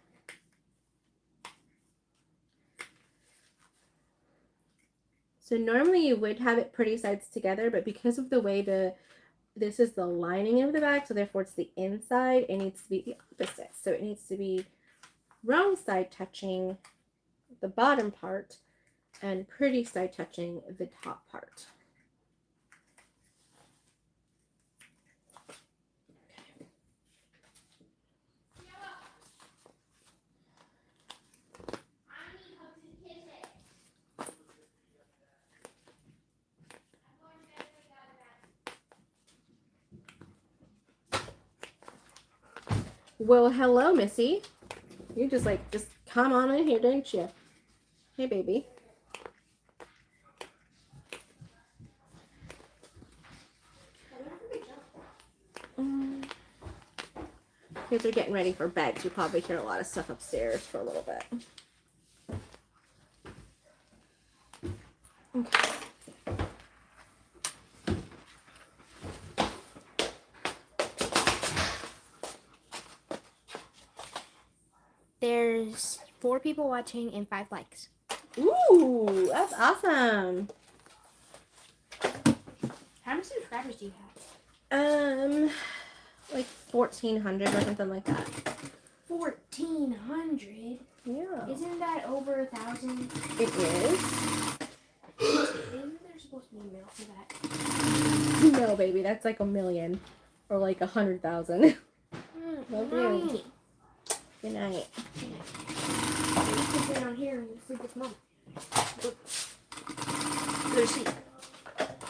So normally you would have it pretty sides together, but because of the way this is the lining of the bag, so therefore it's the inside, it needs to be the opposite. So it needs to be wrong side touching the bottom part and pretty side touching the top part. Well, hello, Missy. You just come on in here, don't you? Hey, baby. Kids are getting ready for bed. You probably hear a lot of stuff upstairs for a little bit. Okay. There's 4 people watching and 5 likes. Ooh, that's awesome. How many subscribers do you have? Like 1,400 or something like that. 1,400? Yeah. Isn't that over 1,000? It is. Isn't there supposed to be a mail for that? No, baby, that's like 1 million or like 100,000. Love you. Good night. You can sit on here and sleep with mom. Go to sleep.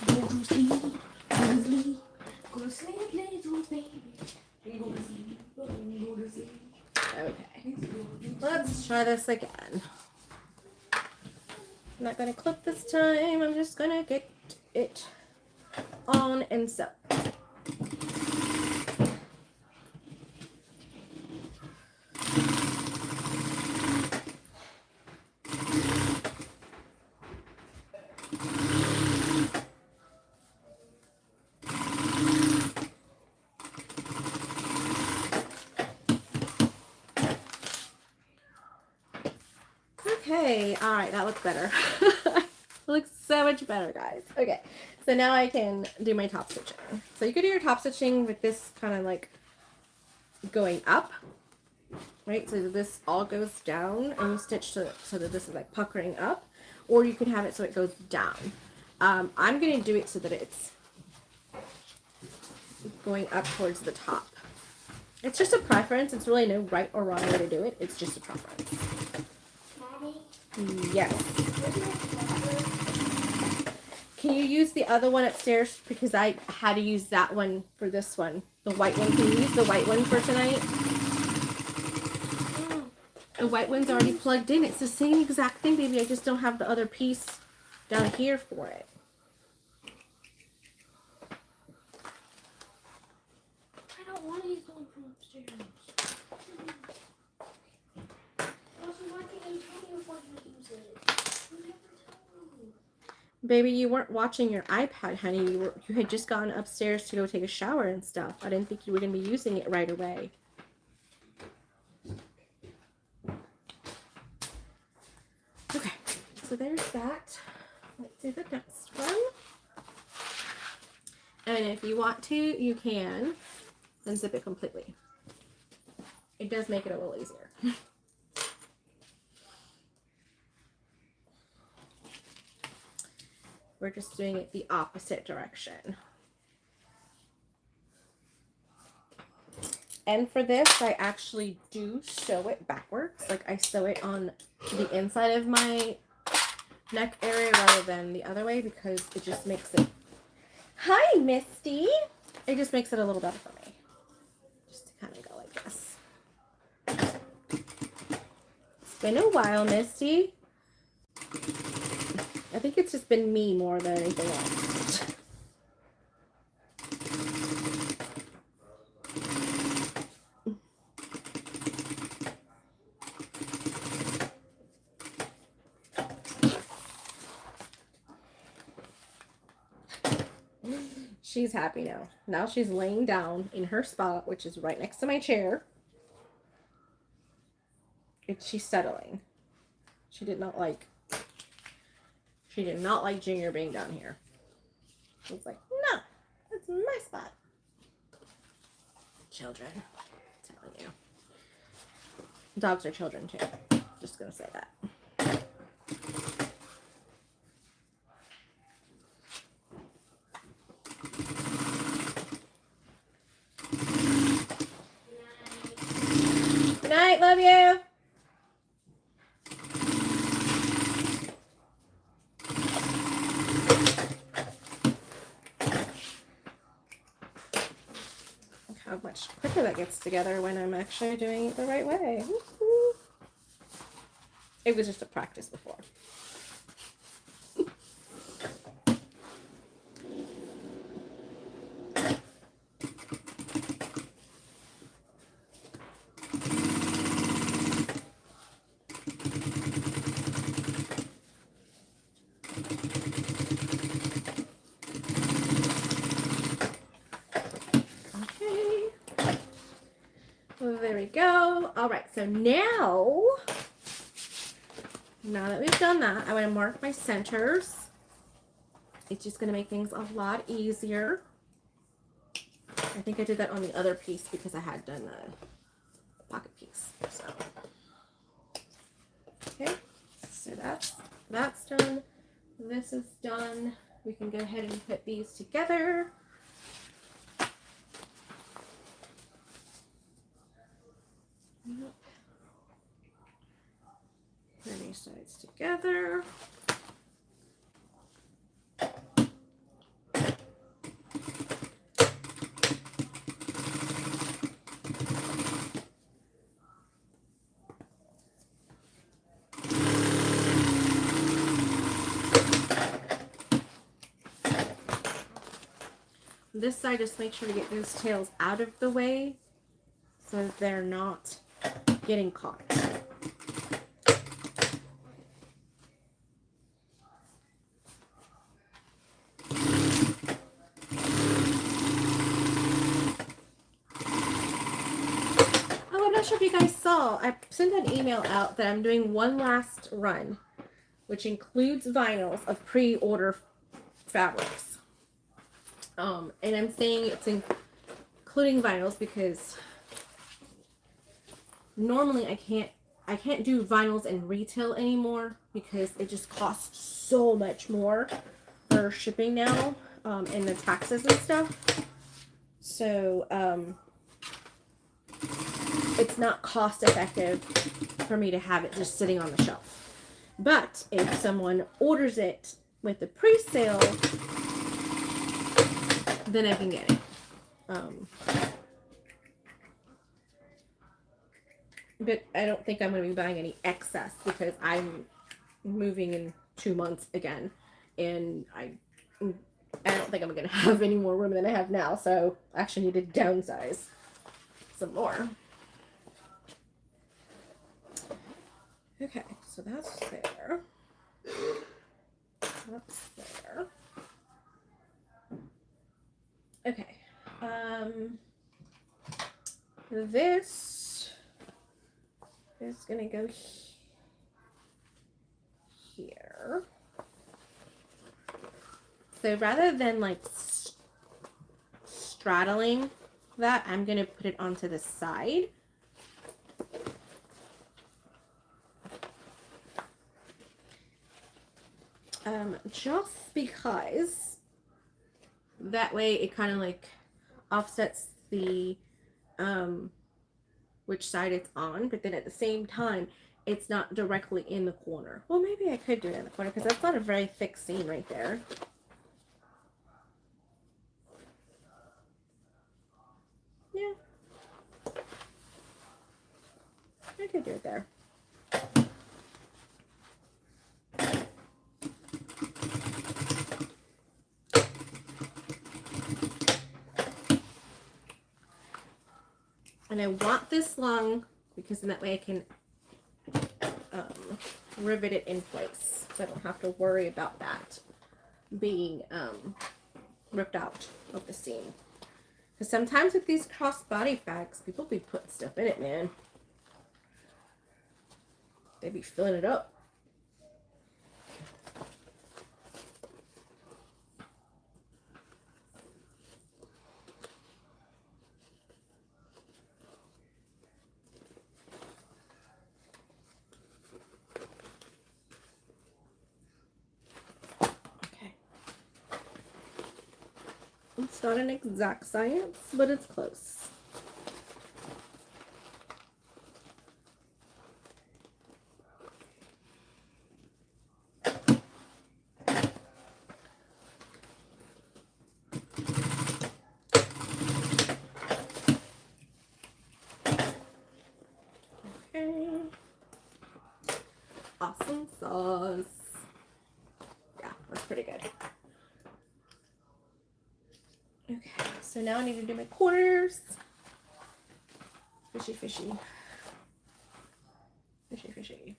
Go to sleep. Go to sleep. Go to sleep, little baby. Go to sleep. Go to sleep. Okay. Let's try this again. I'm not going to clip this time. I'm just going to get it on and sew. Okay, all right, that looks better. Looks so much better, guys. Okay, so now I can do my top stitching. So you could do your top stitching with this kind of like going up, right? So this all goes down and you stitch so that this is like puckering up, or you could have it so it goes down. I'm going to do it so that it's going up towards the top. It's just a preference. It's really no right or wrong way to do it. It's just a preference. Yes. Can you use the other one upstairs? Because I had to use that one for this one. The white one. Can you use the white one for tonight? The white one's already plugged in. It's the same exact thing, baby. I just don't have the other piece down here for it. I don't want to use the one from upstairs. Baby, you weren't watching your iPad, honey. You had just gone upstairs to go take a shower and stuff. I didn't think you were going to be using it right away. Okay, so there's that. Let's do the next one. And if you want to, you can unzip it completely. It does make it a little easier. We're just doing it the opposite direction. And for this, I actually do sew it backwards. Like I sew it on the inside of my neck area rather than the other way because it just makes it... Hi, Misty! It just makes it a little better for me. Just to kind of go like this. It's been a while, Misty. I think it's just been me more than anything else. She's happy now. Now she's laying down in her spot, which is right next to my chair. She's settling. She did not like Junior being down here. She was like, no, it's my spot. Children, I'm telling you. Dogs are children too. Just gonna say that. Good night, love you. Look how much quicker that gets together when I'm actually doing it the right way. Woo-hoo. It was just a practice before. There we go. All right, so now that we've done that, I'm going to mark my centers. It's just going to make things a lot easier. I think I did that on the other piece because I had done the pocket piece. So, okay, so that's done. This is done. We can go ahead and put these together. Put these sides together. This side, just make sure to get those tails out of the way so they're not getting caught. Oh, I'm not sure if you guys saw, I sent an email out that I'm doing one last run, which includes vinyls of pre-order fabrics. And I'm saying it's including vinyls because normally I can't do vinyls in retail anymore because it just costs so much more for shipping now, and the taxes and stuff. So it's not cost effective for me to have it just sitting on the shelf. But if someone orders it with the pre-sale, then I can get it. But I don't think I'm going to be buying any excess because I'm moving in 2 months again, and I don't think I'm going to have any more room than I have now, so I actually need to downsize some more. Okay, so that's there. That's there. Okay. This is gonna go here. So rather than like straddling that, I'm gonna put it onto the side. Just because that way it kind of like offsets the which side it's on, but then at the same time it's not directly in the corner. Well, maybe I could do it in the corner because that's not a very thick seam right there. Yeah, I could do it there. And I want this long because in that way I can rivet it in place, so I don't have to worry about that being ripped out of the seam. Because sometimes with these crossbody bags, people be putting stuff in it, man. They be filling it up. It's not an exact science, but it's close. Okay. Awesome sauce. Yeah, that's pretty good. Okay, so now I need to do my corners. Fishy, fishy. Fishy, fishy.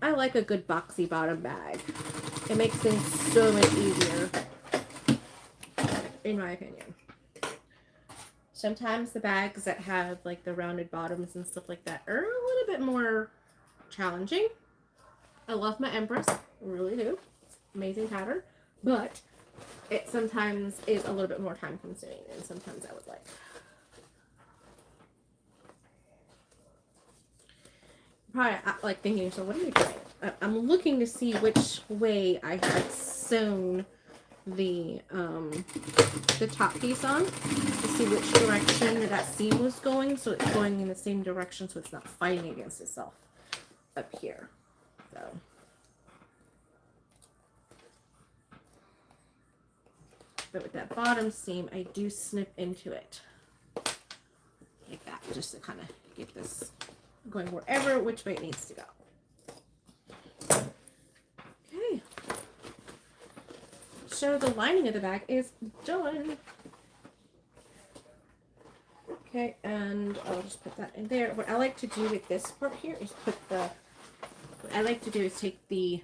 I like a good boxy bottom bag. It makes things so much easier, in my opinion. Sometimes the bags that have like the rounded bottoms and stuff like that are a little bit more challenging. I love my Empress, I really do. It's an amazing pattern, but it sometimes is a little bit more time consuming than sometimes I would like. Probably like thinking, so what are you doing? I'm looking to see which way I had sewn the top piece on, to see which direction that seam was going, so it's going in the same direction, so it's not fighting against itself up here. So but with that bottom seam, I do snip into it like that, just to kind of get this going wherever, which way it needs to go. Okay. So the lining of the bag is done. Okay, and I'll just put that in there. What I like to do with this part here is take the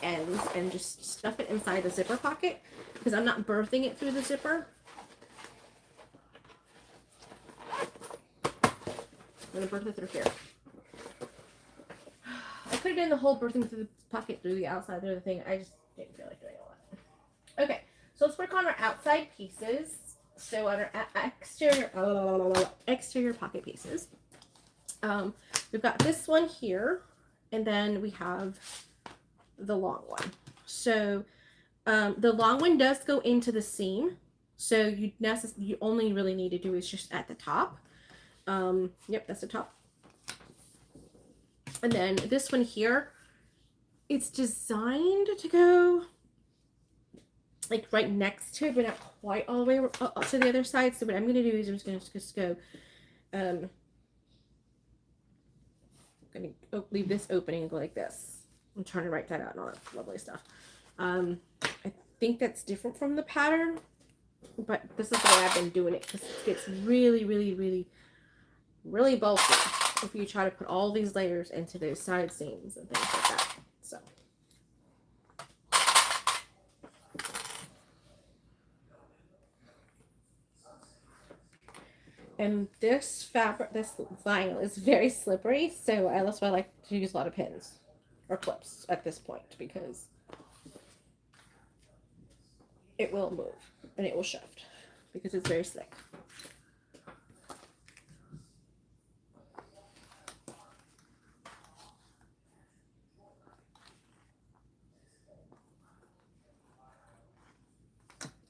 ends and just stuff it inside the zipper pocket, because I'm not birthing it through the zipper. I'm going to birth it through here. I could have done the whole birthing through the pocket through the outside of the thing. I just didn't feel like doing all that. Okay, so let's work on our outside pieces. So on our exterior pocket pieces, we've got this one here, and then we have the long one. So the long one does go into the seam, so you only really need to do is just at the top. Yep, that's the top. And then this one here, it's designed to go like right next to it, but not quite all the way up to the other side. So what I'm going to do is I'm just going to just go, I'm going to leave this opening and go like this. I'm trying to write that out and all that lovely stuff. I think that's different from the pattern, but this is the way I've been doing it because it gets really, really, really, really bulky if you try to put all these layers into those side seams and things like that. So. And this fabric, this vinyl is very slippery, so that's why I like to use a lot of pins or clips at this point because it will move and it will shift because it's very slick.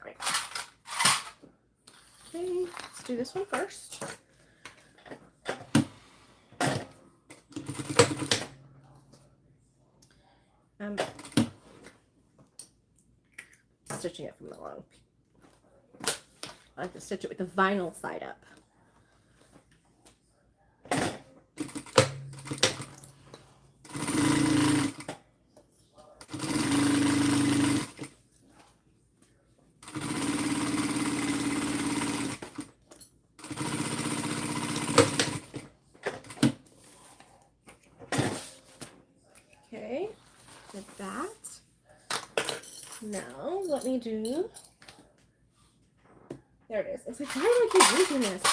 All right. Okay, let's do this one first. Stitching it from the wrong. I like to stitch it with the vinyl side up. Okay, did that. Now let me do. There it is. It's like, why do I keep using this?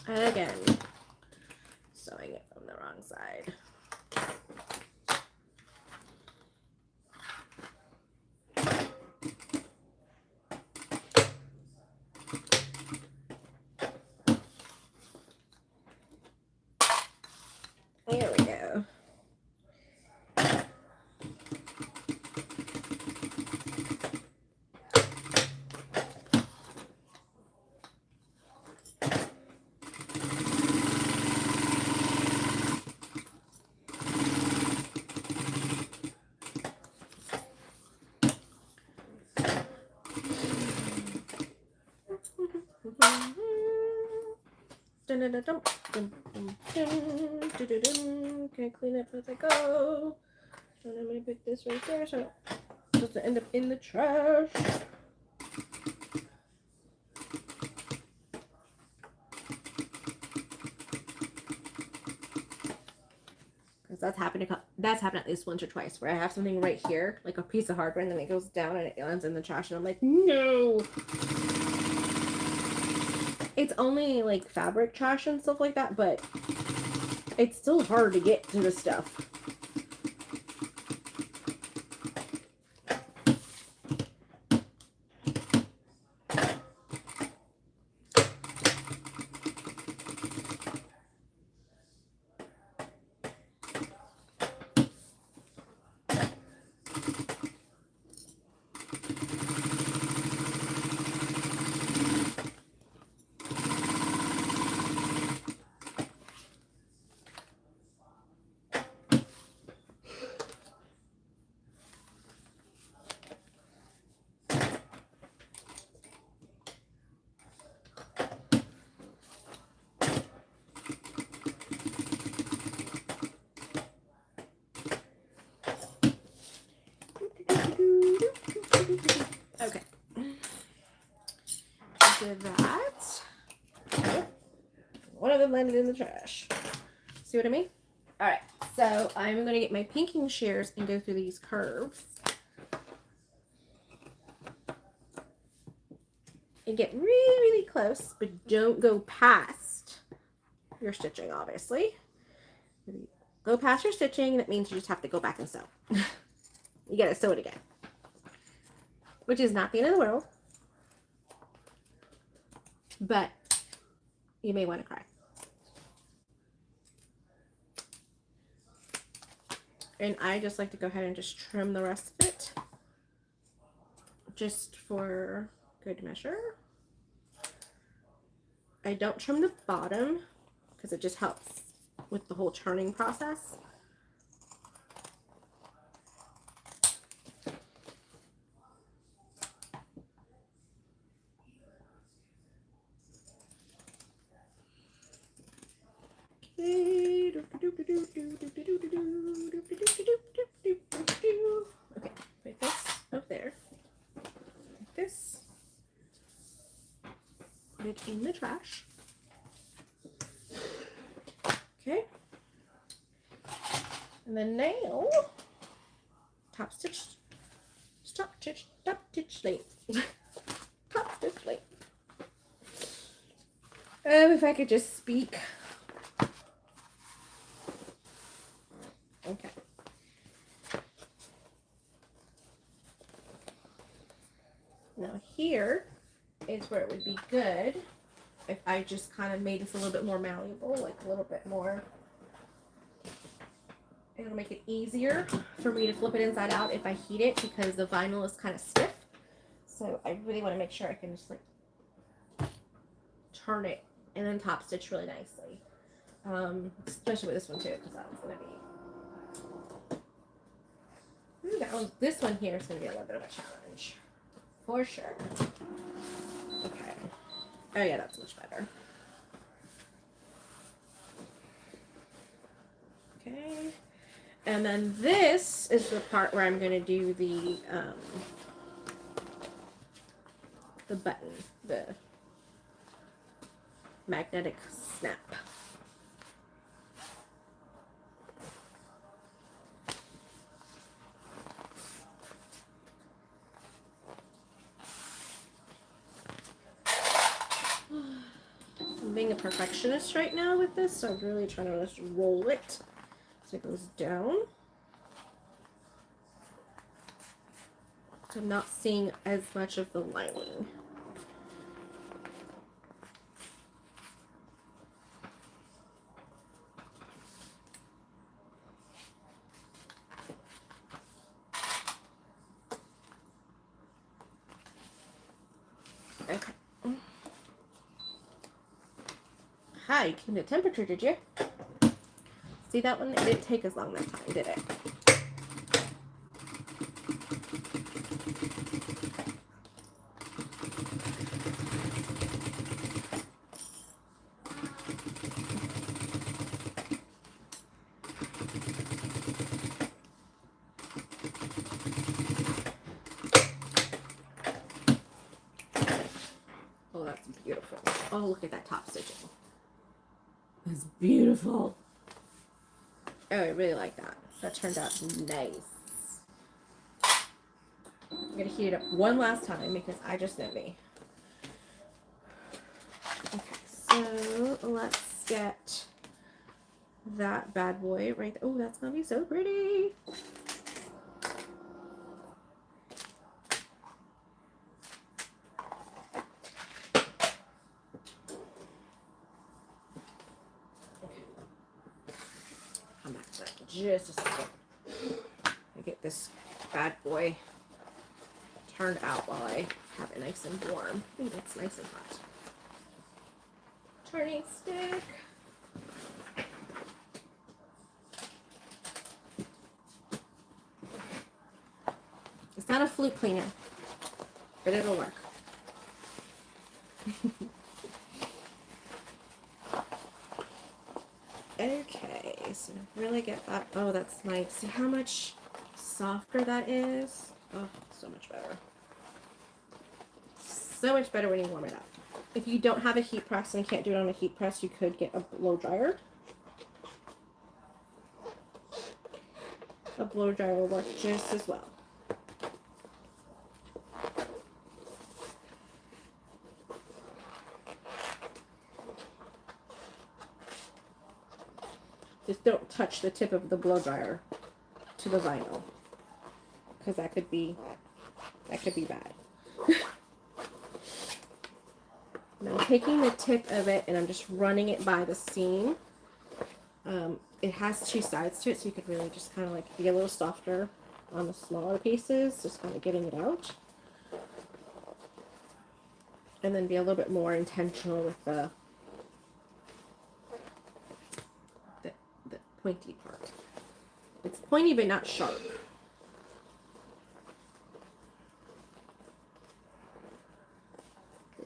And again, sewing it from the wrong side. There we go. Can I clean up as I go? And I'm gonna put this right there so it doesn't end up in the trash. Because that's happened at least once or twice where I have something right here, like a piece of hardware, and then it goes down and it lands in the trash, and I'm like, no. It's only like fabric trash and stuff like that, but it's still hard to get to the stuff. Okay. Did that. Oh, one of them landed in the trash. See what I mean? All right. So I'm going to get my pinking shears and go through these curves. And get really, really close, but don't go past your stitching, obviously. If you go past your stitching, that means you just have to go back and sew. You gotta sew it again. Which is not the end of the world. But you may want to cry. And I just like to go ahead and just trim the rest of it. Just for good measure. I don't trim the bottom because it just helps with the whole churning process. Okay, put this up there. Like this. Put it in the trash. Okay. And then now, top stitch late. Top stitch late. If I could just speak. Okay. Now here is where it would be good if I just kind of made this a little bit more malleable, like a little bit more. It'll make it easier for me to flip it inside out if I heat it because the vinyl is kind of stiff. So I really want to make sure I can just like turn it and then top stitch really nicely. Especially with this one too, because that one's going to be... this one here is going to be a little bit of a challenge. For sure. Okay. Oh yeah, that's much better. Okay. And then this is the part where I'm going to do the button, the magnetic snap. I'm being a perfectionist right now with this, so I'm really trying to just roll it so it goes down. So I'm not seeing as much of the lining. Okay. Hi, came to temperature, did you? See that one? It didn't take as long that time, did it? Oh, that's beautiful. Oh, look at that top stitching. That's beautiful. Oh, I really like that. That turned out nice. I'm going to heat it up one last time because I just know me. Okay, so let's get that bad boy right there. Oh, that's going to be so pretty. Come back to that just a second. I get this bad boy turned out while I have it nice and warm. Ooh, that's nice and hot. Turning stick. It's not a flute cleaner, but it'll work. Okay, so really get that. Oh, that's nice. See how much softer that is? Oh, so much better. So much better when you warm it up. If you don't have a heat press and can't do it on a heat press, you could get a blow dryer. A blow dryer will work just as well. Just don't touch the tip of the blow dryer to the vinyl, because that could be bad. And I'm taking the tip of it and I'm just running it by the seam. It has two sides to it, so you could really just kind of like be a little softer on the smaller pieces, just kind of getting it out. And then be a little bit more intentional with the pointy part. It's pointy but not sharp.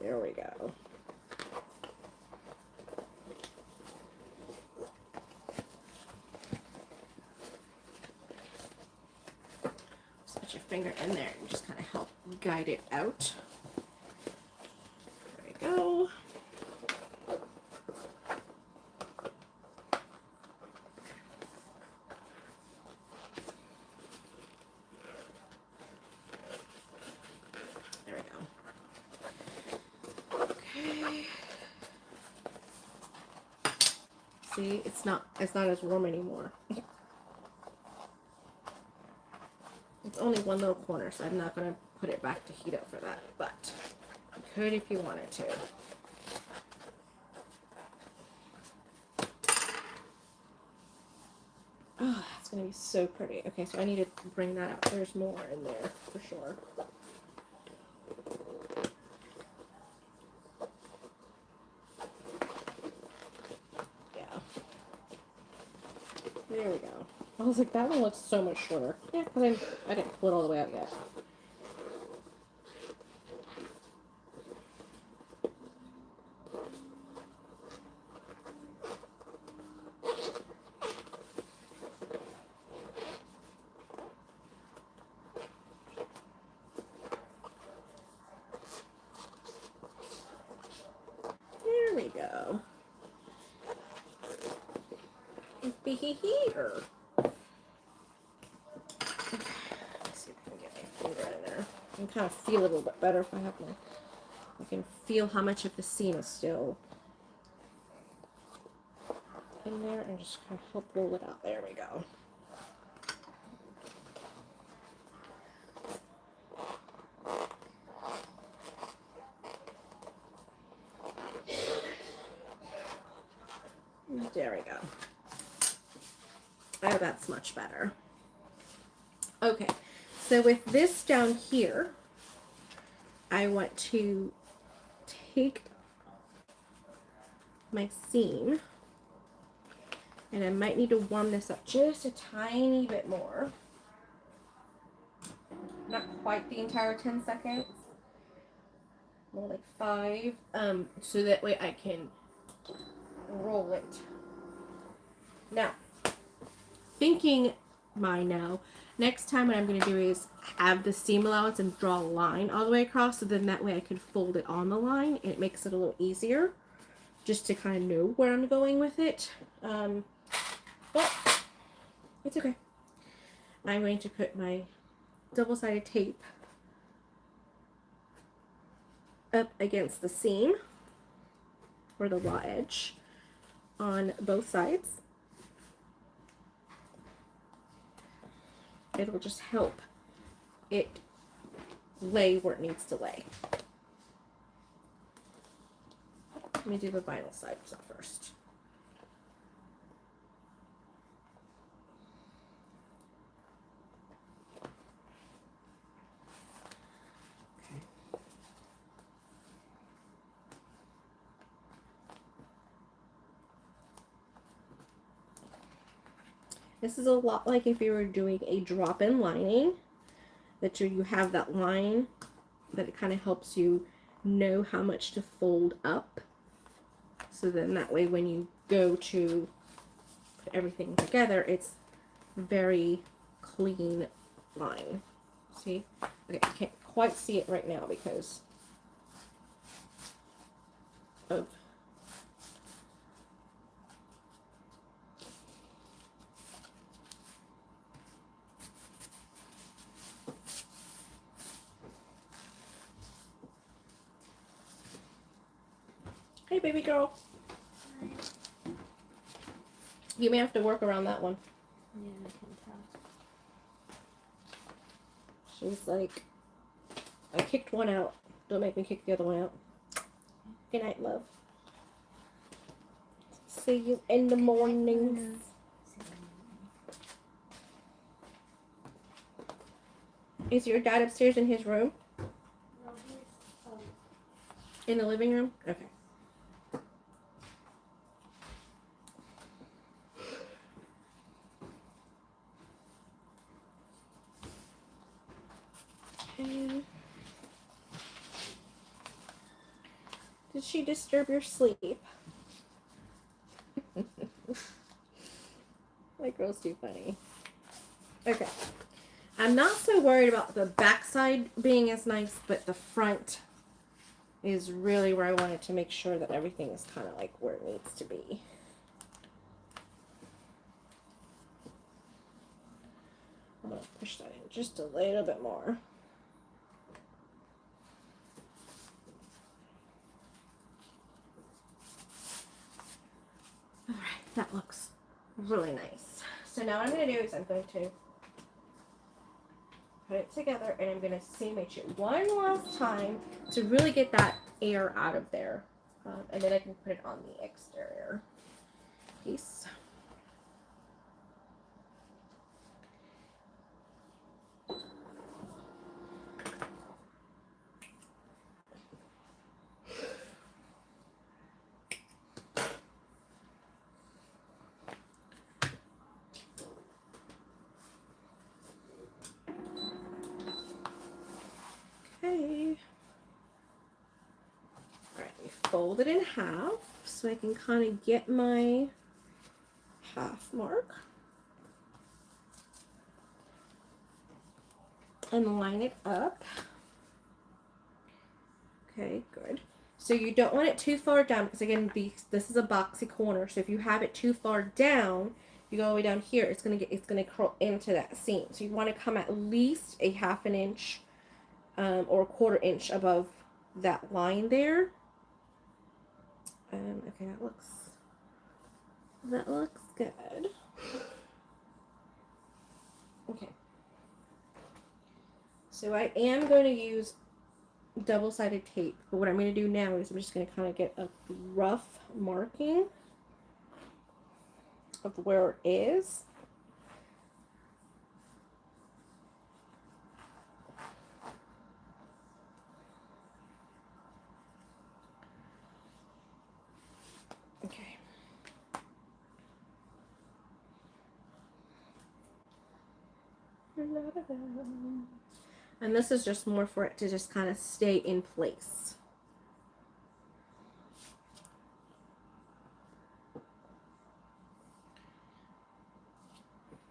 There we go. finger in there and just kind of help guide it out. There we go. There we go. Okay. See, it's not as warm anymore. It's only one little corner, so I'm not going to put it back to heat up for that, but you could if you wanted to. Oh, it's going to be so pretty. Okay, so I need to bring that out. There's more in there for sure. Yeah. There we go. I was like, that one looks so much shorter. Yeah, because I didn't pull it all the way out yet. There we go. Be here. Let's see if I can get my finger in there. I can kind of feel it a little bit better if I have my. I can feel how much of the seam is still in there, and just kind of help roll it out. There we go. There we go. Oh, that's much better. Okay, so with this down here, I want to take my seam, and I might need to warm this up just a tiny bit more. Not quite the entire 10 seconds, more like 5, so that way I can roll it. Now, thinking mine now, next time what I'm going to do is have the seam allowance and draw a line all the way across, so then that way I could fold it on the line, and it makes it a little easier just to kind of know where I'm going with it. But it's okay. I'm going to put my double-sided tape up against the seam or the raw edge on both sides. It'll just help it lay where it needs to lay. Let me do the vinyl side first. This is a lot like if you were doing a drop-in lining, that you have that line, that it kind of helps you know how much to fold up. So then that way when you go to put everything together, it's very clean line. See? Okay, I can't quite see it right now because of Hey, baby girl. You may have to work around that one. Yeah, I can tell. She's like, I kicked one out. Don't make me kick the other one out. Good night, love. See you in the morning. Is your dad upstairs in his room? No, In the living room? Okay. Did she disturb your sleep? That girl's too funny. Okay. I'm not so worried about the backside being as nice, but the front is really where I wanted to make sure that everything is kind of like where it needs to be. I'm going to push that in just a little bit more. All right, that looks really nice. So now what I'm going to do is I'm going to put it together and I'm going to sandwich it one last time to really get that air out of there. And then I can put it on the exterior piece. Okay. Alright, we fold it in half so I can kind of get my half mark. And line it up. Okay, good. So you don't want it too far down because again, this is a boxy corner. So if you have it too far down, you go all the way down here, it's gonna curl into that seam. So you want to come at least a half an inch or a quarter inch above that line there. Okay, that looks good. Okay. So I am going to use double-sided tape, but what I'm going to do now is I'm just going to kind of get a rough marking of where it is. Okay. And this is just more for it to just kind of stay in place.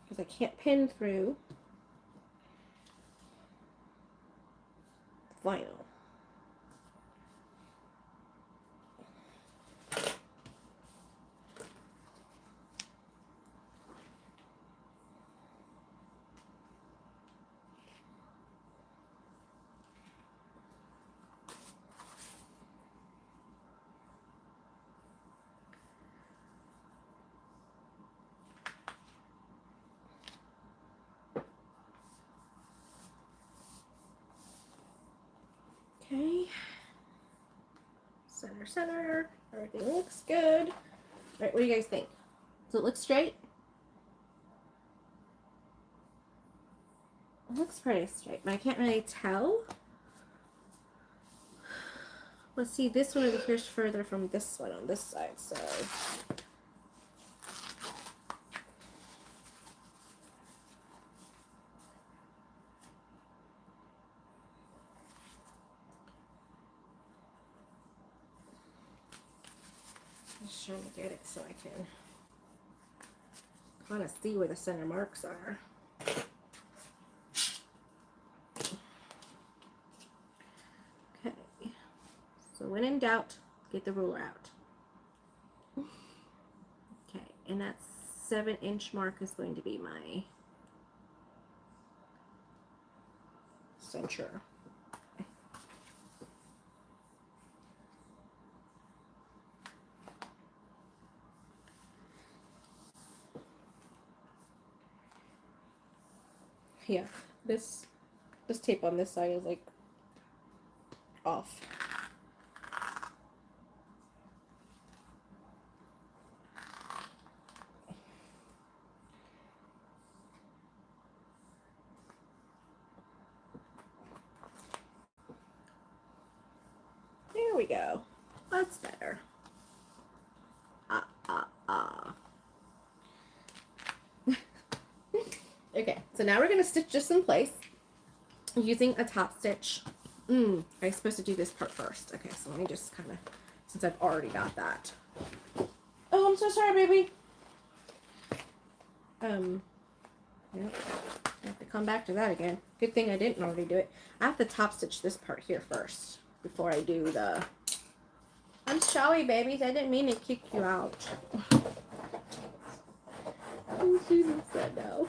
Because I can't pin through vinyl. Okay, center, everything looks good. All right, what do you guys think? Does it look straight? It looks pretty straight, but I can't really tell. Let's see, this one over here is further from this one on this side, so. Just trying to get it so I can kind of see where the center marks are. Okay, so when in doubt, get the ruler out. Okay, and that 7-inch mark is going to be my center. Yeah, this tape on this side is like off. There we go. That's better. Okay, so now we're going to stitch this in place using a top stitch. I'm supposed to do this part first. Okay, so let me just kind of, since I've already got that. Oh, I'm so sorry, baby. Yep. I have to come back to that again. Good thing I didn't already do it. I have to top stitch this part here first before I do the... I'm sorry, babies. I didn't mean to kick you out. She said no.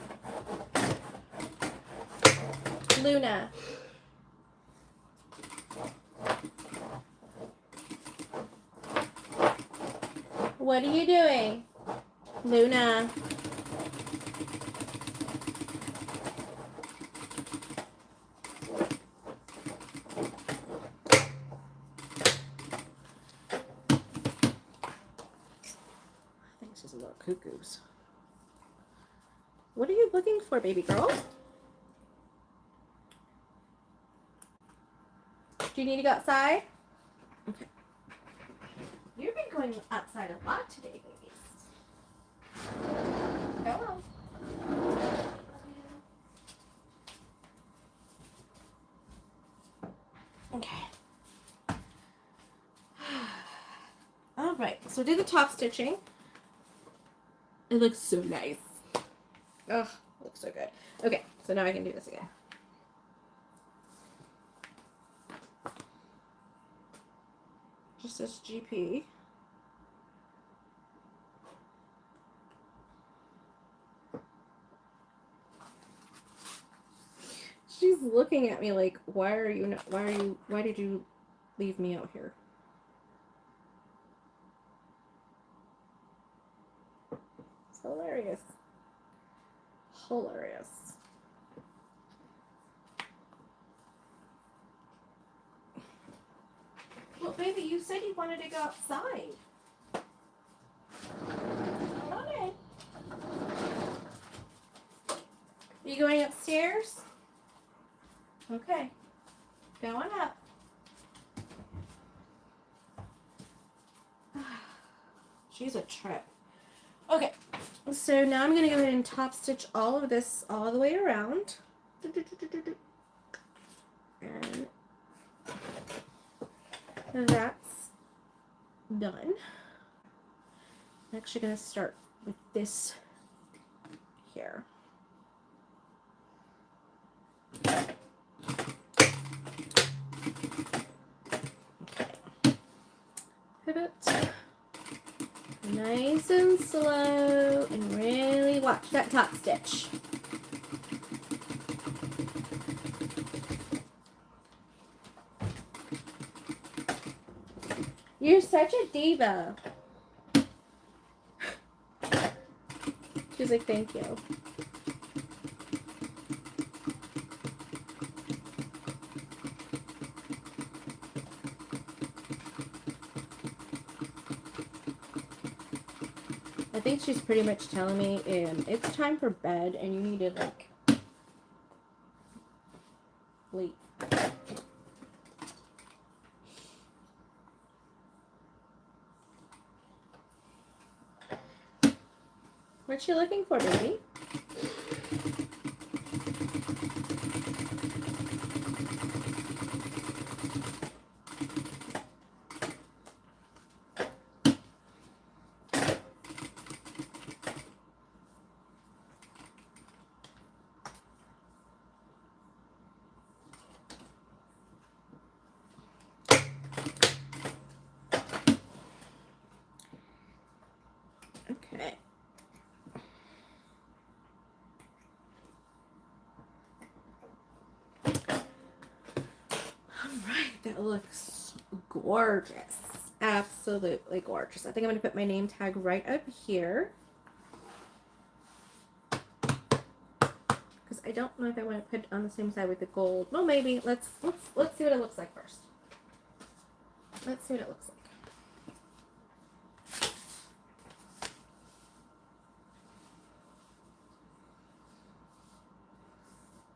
Luna. What are you doing? Luna. I think she's a little cuckoos. What are you looking for, baby girl? Do you need to go outside? Okay. You've been going outside a lot today, babies. Go on. Okay. All right, so do the top stitching. It looks so nice. Oh, looks so good. Okay, so now I can do this again. Just this GP. She's looking at me like, why did you leave me out here? It's hilarious. Hilarious. Well, baby, you said you wanted to go outside. Come on in. Are you going upstairs? Okay. Going up. She's a trip. Okay. So now I'm going to go ahead and top stitch all of this all the way around. And that's done. I'm actually going to start with this here. Okay. Pivot. Nice and slow, and really watch that top stitch. You're such a diva. She's like, thank you. I think she's pretty much telling me it's time for bed and you need to like leave. What you looking for, baby? Okay. Alright, that looks gorgeous. Absolutely gorgeous. I think I'm going to put my name tag right up here. Because I don't know if I want to put it on the same side with the gold. Well, maybe. Let's see what it looks like first. Let's see what it looks like.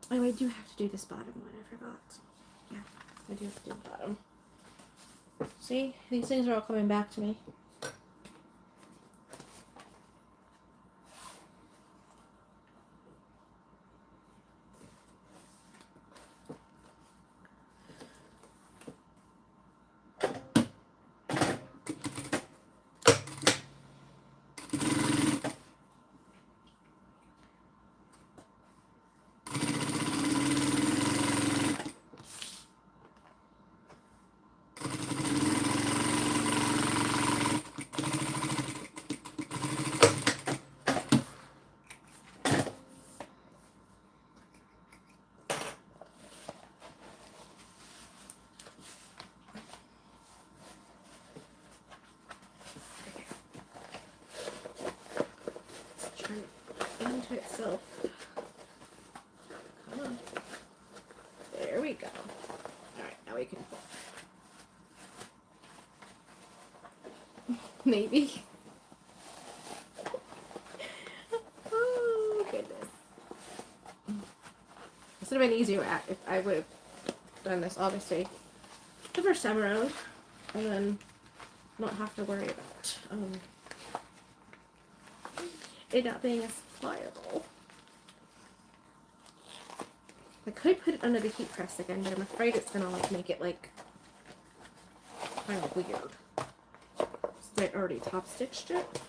Oh, I do have to do this bottom one. I forgot. Yeah, I do have to do the bottom. See? These things are all coming back to me. we can maybe. Oh goodness. This would have been easier if I would have done this obviously the first time around and then not have to worry about it not being as pliable. I could put it under the heat press again, but I'm afraid it's gonna like make it like kind of weird. So I already top stitched it.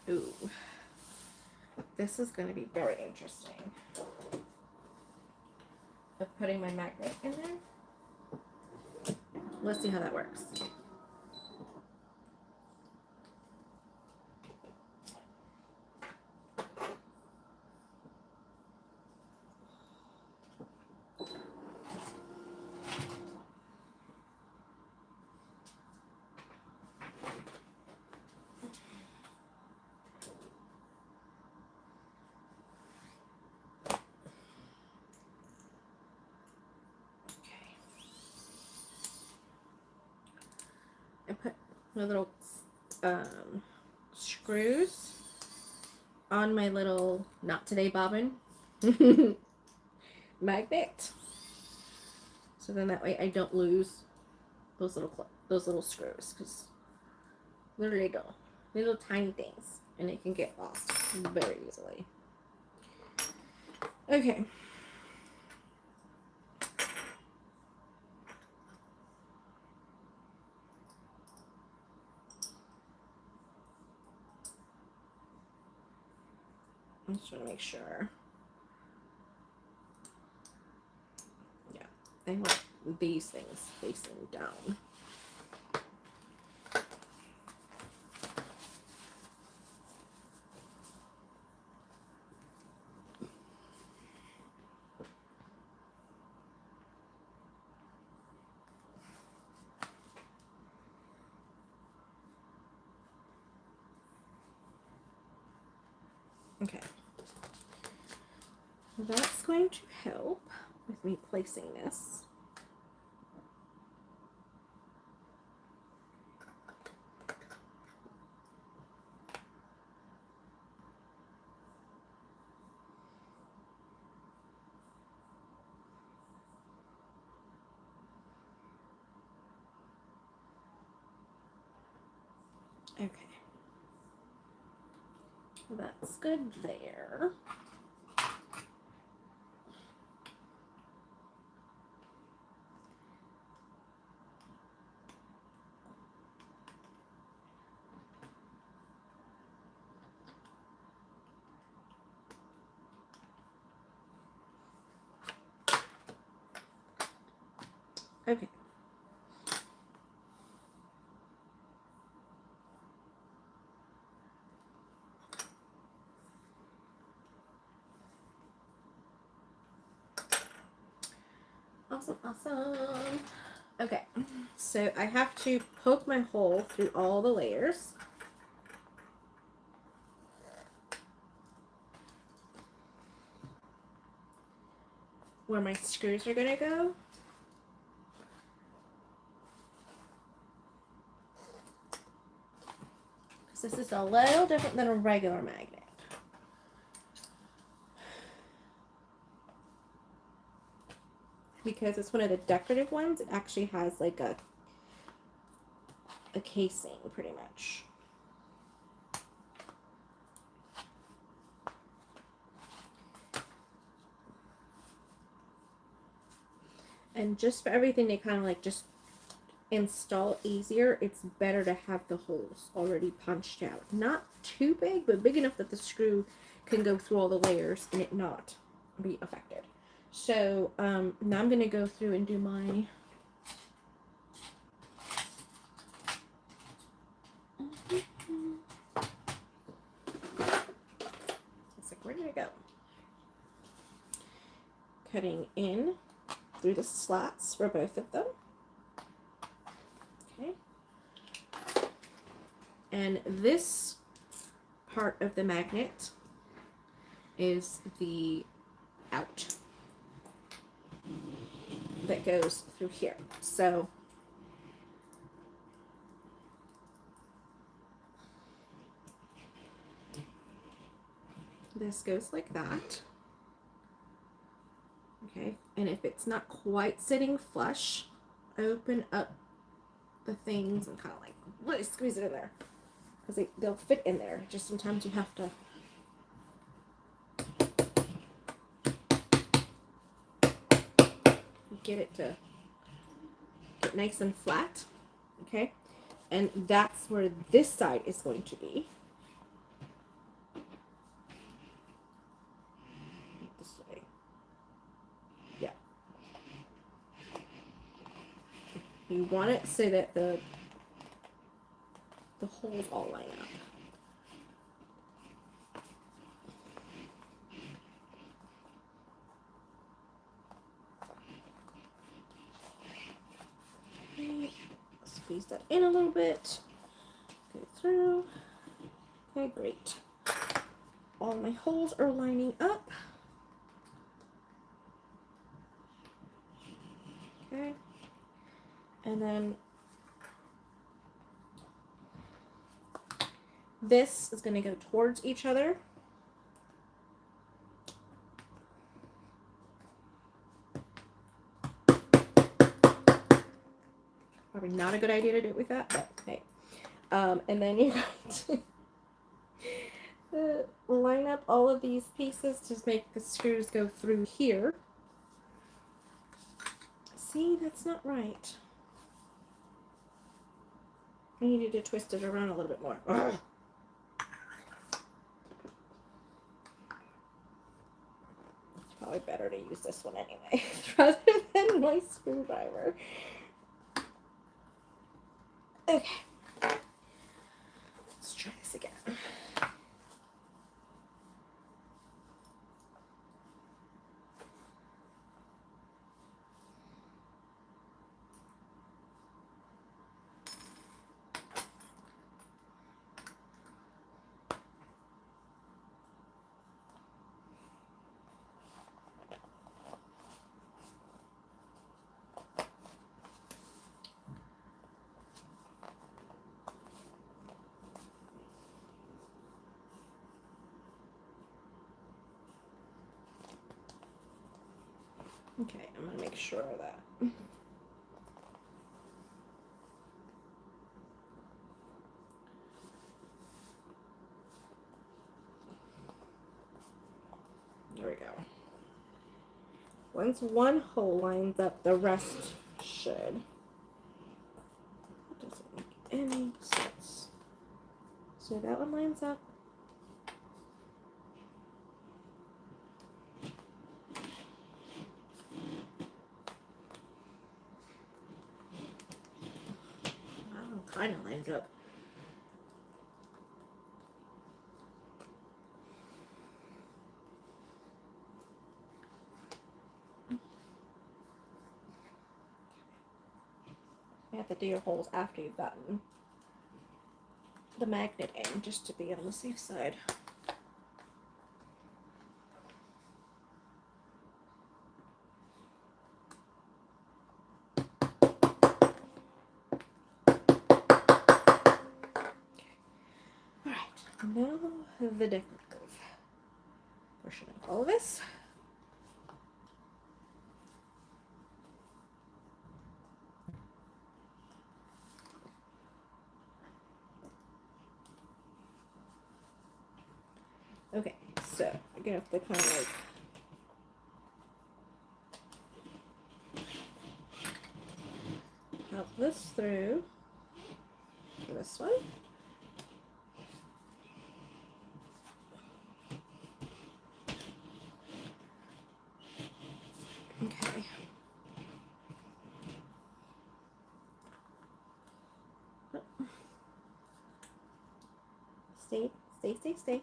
Ooh, this is going to be very interesting. Of putting my magnet in there. Let's see how that works. I put my little screws on my little Not Today bobbin magnet, so then that way I don't lose those little screws, because there they go, little tiny things, and it can get lost very easily. Okay. I'm just trying to make sure. Yeah, I want these things facing down. Okay. That's going to help with me placing this. Okay. That's good there. Okay. Awesome, awesome. Okay, so I have to poke my hole through all the layers. Where my screws are gonna go. Because this is a little different than a regular magnet. Because it's one of the decorative ones, it actually has like a casing pretty much. And just for everything to kind of like just install easier, it's better to have the holes already punched out. Not too big, but big enough that the screw can go through all the layers and it not be affected. So now I'm going to go through and do my it's like, where did it go? Cutting in through the slats for both of them. Okay. And this part of the magnet is the out that goes through here. So this goes like that. Okay, and if it's not quite sitting flush, open up the things and kind of like really squeeze it in there, because they'll fit in there. Just sometimes you have to get it to get nice and flat. Okay, and that's where this side is going to be. This way. Yeah. You want it so that the holes all line up. Okay. Squeeze that in a little bit. Go through. Okay, great. All my holes are lining up. Okay. And then this is going to go towards each other. Probably not a good idea to do it with that, but hey. And then you're going to line up all of these pieces to make the screws go through here. See, that's not right. I need you to twist it around a little bit more. Ugh. It's probably better to use this one anyway, rather than my screwdriver. Okay. Let's try this again. Okay, I'm gonna make sure of that. There we go. Once one hole lines up, the rest should. That doesn't make any sense. So that one lines up. Kind of lines up. You have to do your holes after you've gotten the magnet in, just to be on the safe side. Now the decorative portion of all of this. Okay, so I'm gonna have to kind of like help this through this one. Okay. Stay, stay, stay, stay.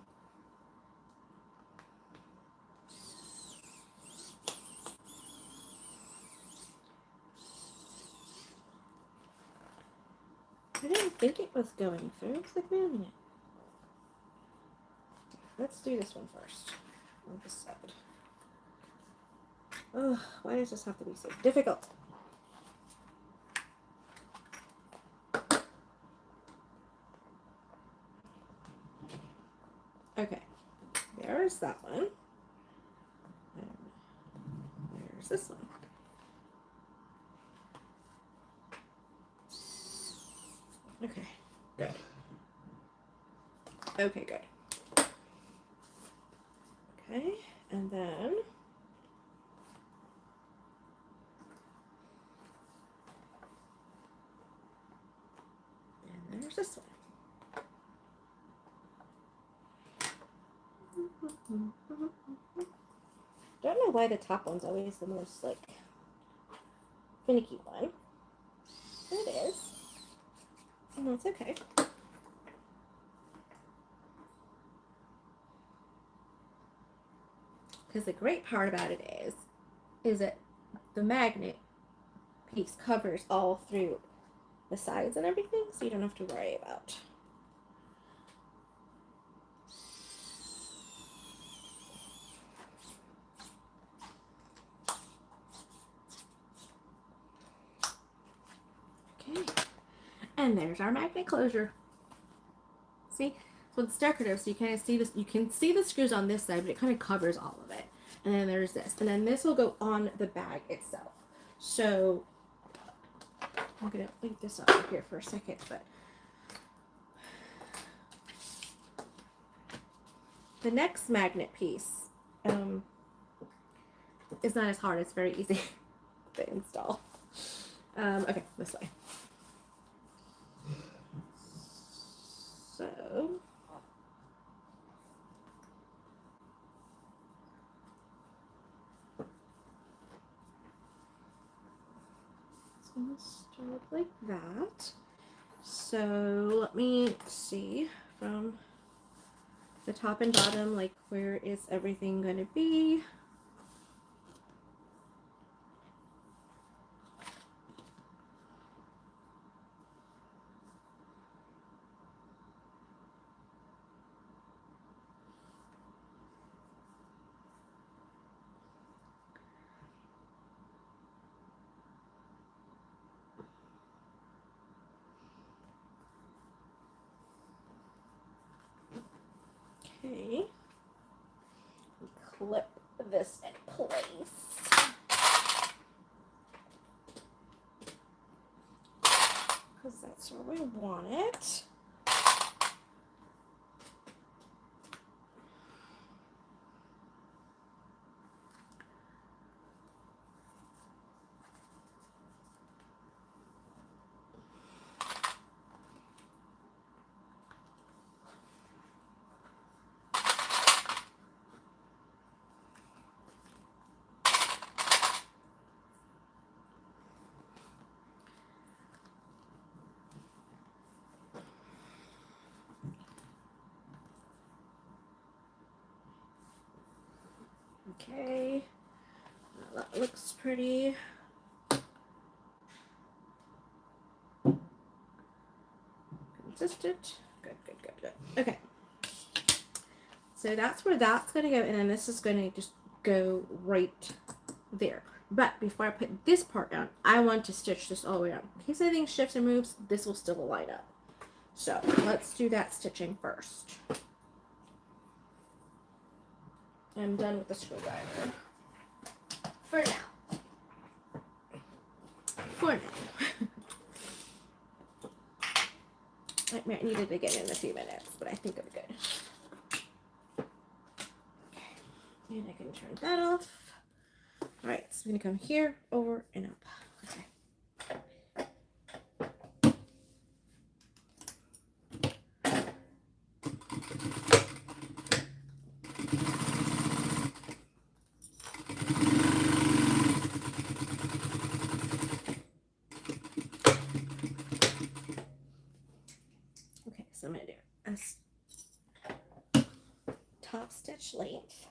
I didn't think it was going through. It's like moving it. Let's do this one first. On this side. Oh, why does this have to be so difficult? Okay, there's that one. And there's this one. Okay, good. Okay, good. Okay, and then there's this one. Don't know why the top one's always the most like finicky one. There it is. Oh, it's okay. Because the great part about it is that the magnet piece covers all through the sides and everything, so you don't have to worry about. Okay, and there's our magnet closure. See, so it's decorative, so you kind of see this. You can see the screws on this side, but it kind of covers all of it. And then there's this, and then this will go on the bag itself. So I'm gonna leave this up here for a second, but the next magnet piece is not as hard. It's very easy to install. Okay, this way. So it's gonna start like that. So let me see from the top and bottom, like where is everything gonna be? Okay, clip this in place. Because that's where we want it. Okay, that looks pretty. Consistent. Good, good, good, good. Okay. So that's where that's going to go, and then this is going to just go right there. But before I put this part down, I want to stitch this all the way down. In case anything shifts and moves, this will still line up. So let's do that stitching first. I'm done with the screwdriver. For now. For now. I might need it again in a few minutes, but I think it'll be good. Okay. And I can turn that off. Alright, so I'm going to come here, over, and up. Okay. Okay, so I'm going to do a top stitch length.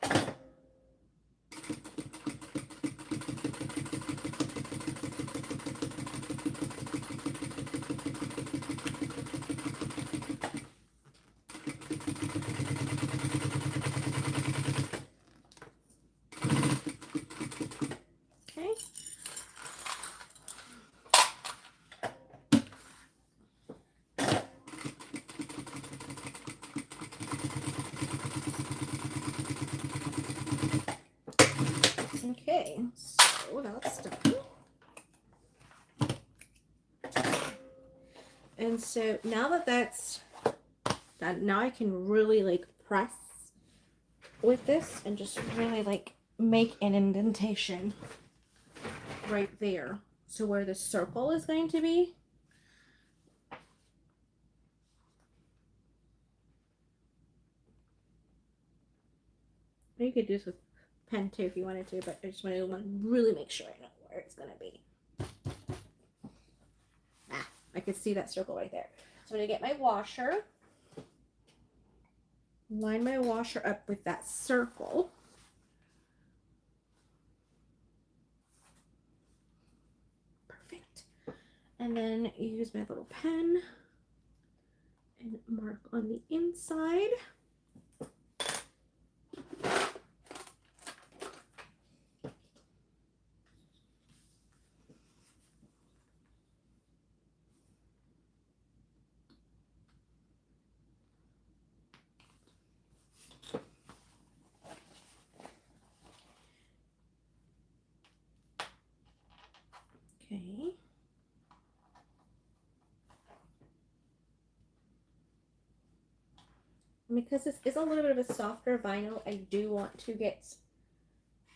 And so now that that's done, now I can really like press with this and just really like make an indentation right there. So where the circle is going to be. You could do this with pen too if you wanted to, but I just want to really make sure I know where it's going to be. I could see that circle right there. So I'm going to get my washer, line my washer up with that circle. Perfect. And then use my little pen and mark on the inside. Okay. Because this is a little bit of a softer vinyl, I do want to get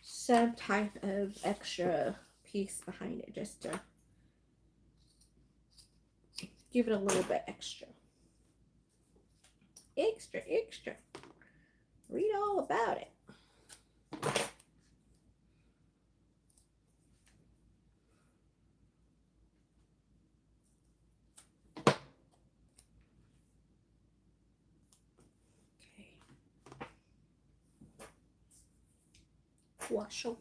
some type of extra piece behind it just to give it a little bit extra. Extra. Read all about it. Washa.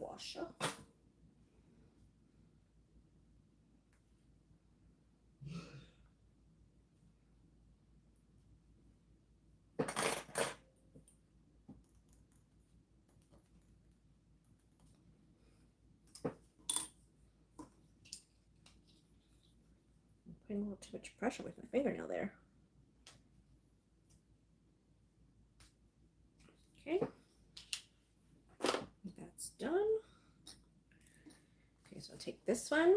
Putting a little too much pressure with my fingernail there. Okay. That's done. Okay, so I'll take this one,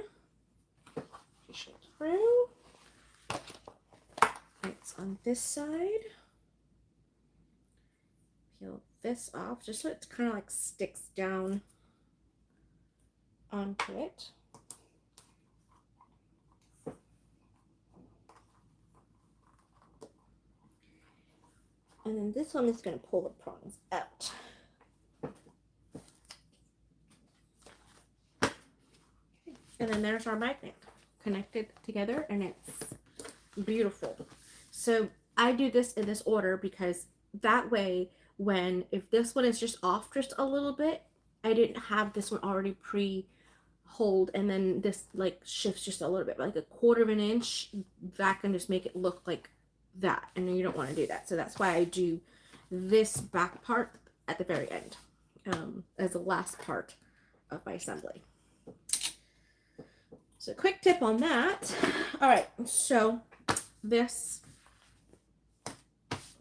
push it through. It's on this side. Peel this off just so it kind of like sticks down onto it. And then this one is going to pull the prongs out. And then there's our magnet connected together, and it's beautiful. So I do this in this order because that way, if this one is just off just a little bit, I didn't have this one already pre-hold, and then this like shifts just a little bit, like a 1/4 of an inch, that can just make it look like that, and you don't want to do that. So that's why I do this back part at the very end, as the last part of my assembly. So quick tip on that. All right, so this,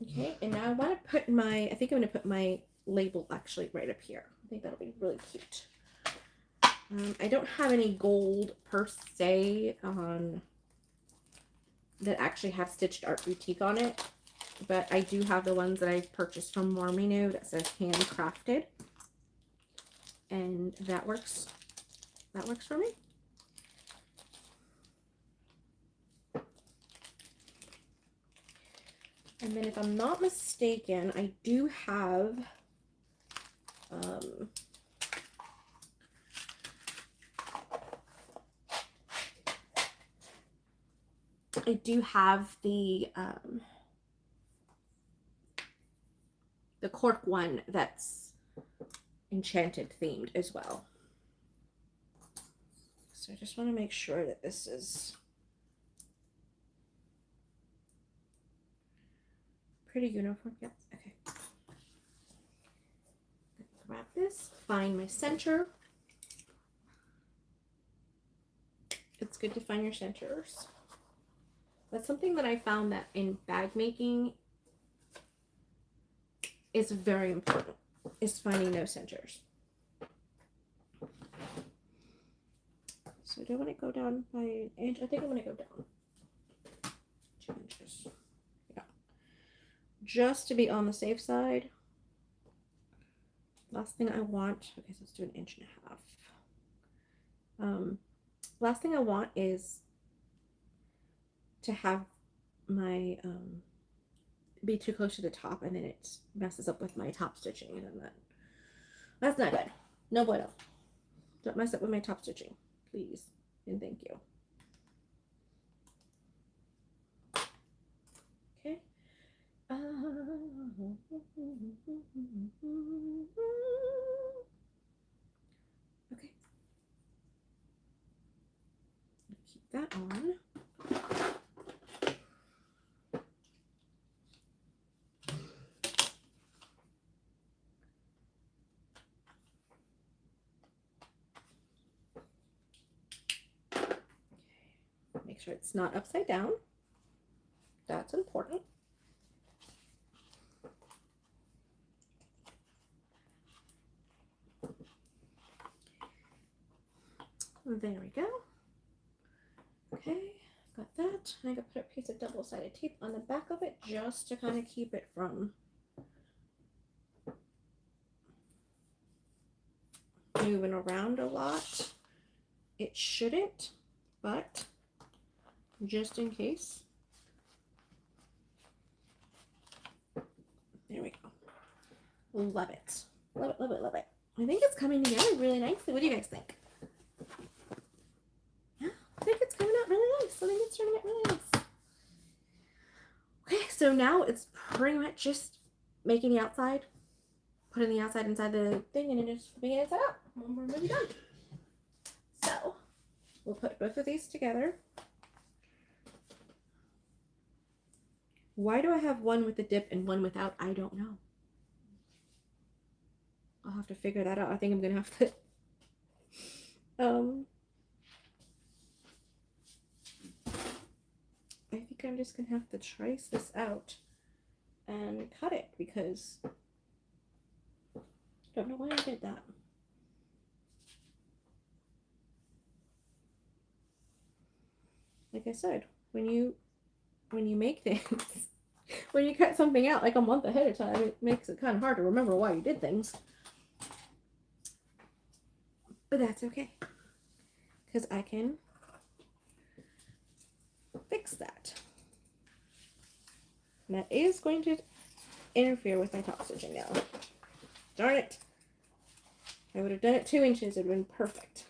okay, and now I want to put I think I'm going to put my label actually right up here. I think that'll be really cute. I don't have any gold per se that actually have Stitched Art Boutique on it, but I do have the ones that I've purchased from Marmino that says handcrafted, and that works for me. And then if I'm not mistaken, I do have the cork one that's enchanted themed as well. So I just want to make sure that this is pretty uniform. Yep. Okay. Grab this, find my center. It's good to find your centers. That's something that I found that in bag making is very important, is finding those centers. So do I want to go down by an inch? I think I'm going to go down. just to be on the safe side. Last thing I want, okay, so let's do 1.5 inches. Last thing I want is to have my be too close to the top and then it messes up with my top stitching, and then that's not good. No bueno. Don't mess up with my top stitching, please, and thank you. Okay. Okay. Keep that on. Make sure it's not upside down. That's important. There we go. Okay, got that. I gotta put a piece of double-sided tape on the back of it just to kind of keep it from moving around a lot. It shouldn't, but just in case. There we go. Love it. Love it, love it, love it. I think it's coming together really nicely. What do you guys think? Yeah, I think it's coming out really nice. I think it's turning out really nice. Okay, so now it's pretty much just making the outside, putting the outside inside the thing, and then just flipping it inside out when we're really done. So we'll put both of these together. Why do I have one with a dip and one without? I don't know. I'll have to figure that out. I think I'm gonna have to I think I'm just gonna have to trace this out and cut it, because I don't know why I did that. Like I said, when you make things, when you cut something out like a month ahead of time, it makes it kind of hard to remember why you did things. But that's okay, because I can fix that. And that is going to interfere with my top stitching now. Darn it. I would have done it 2 inches, it would have been perfect.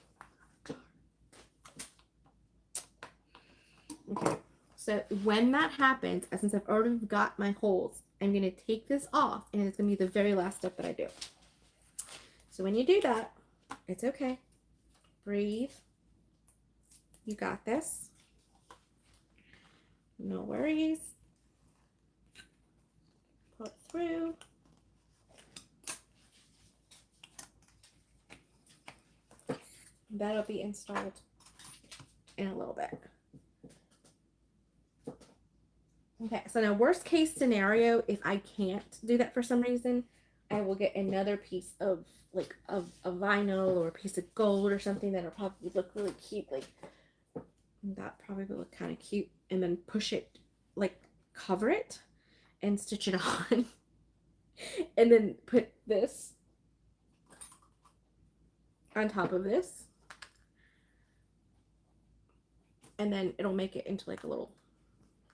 Okay, so when that happens, since I've already got my holes, I'm going to take this off, and it's going to be the very last step that I do. So when you do that, it's okay. Breathe. You got this. No worries. Pull it through. That'll be installed in a little bit. Okay, so now worst case scenario, if I can't do that for some reason, I will get another piece of like a vinyl or a piece of gold or something that'll probably look really cute. Like that probably will look kind of cute, and then push it, like cover it and stitch it on. And then put this on top of this, and then it'll make it into like a little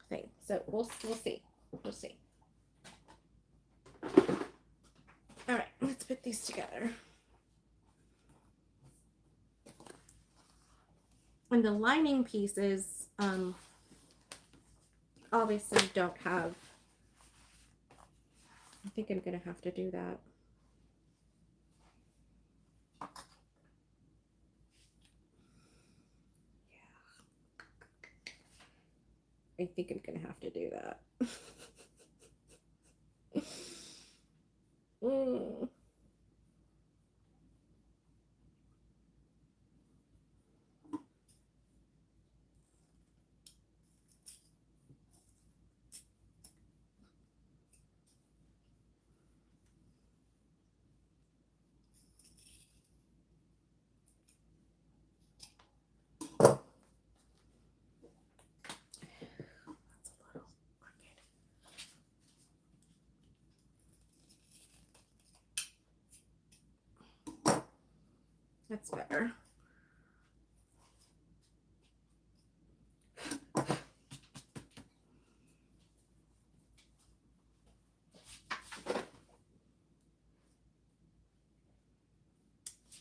thing. So we'll see. We'll see. All right, let's put these together. And the lining pieces obviously don't have, I think I'm gonna have to do that. I think I'm gonna have to do that. That's better.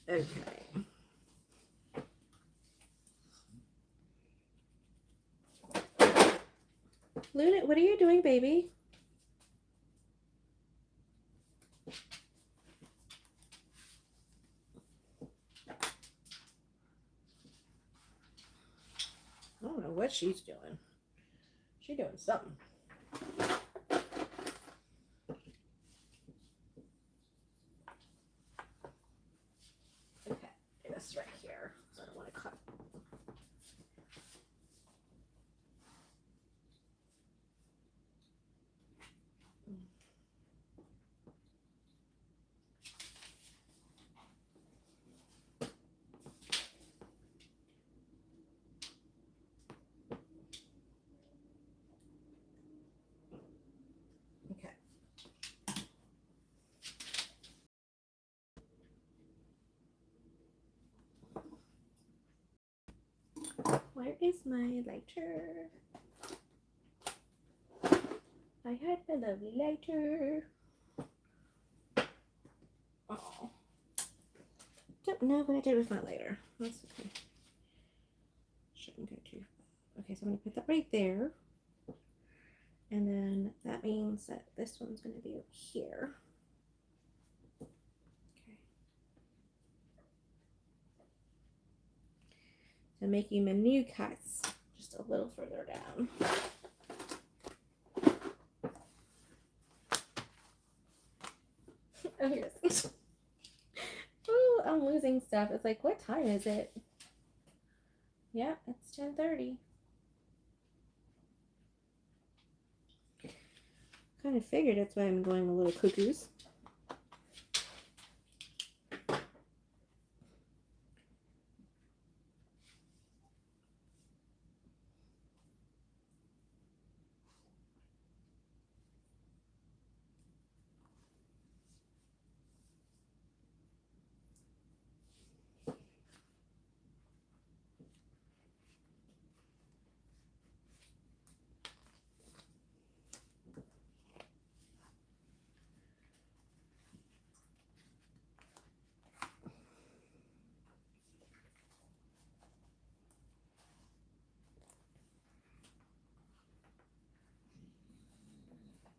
Okay. Luna, what are you doing, baby? I don't know what she's doing. She's doing something. Okay, this right here. So I don't want to cut. Okay. Where is my lighter? I had a lovely lighter. Oh. Don't know what I did with my lighter. That's okay. Shouldn't go too far. Okay, so I'm going to put that right there. And then that means that this one's going to be over here. Okay. So making my new cuts just a little further down. Oh, here it is. Oh, I'm losing stuff. It's like, what time is it? Yeah, it's 10:30. Kind of figured that's why I'm going a little cuckoos.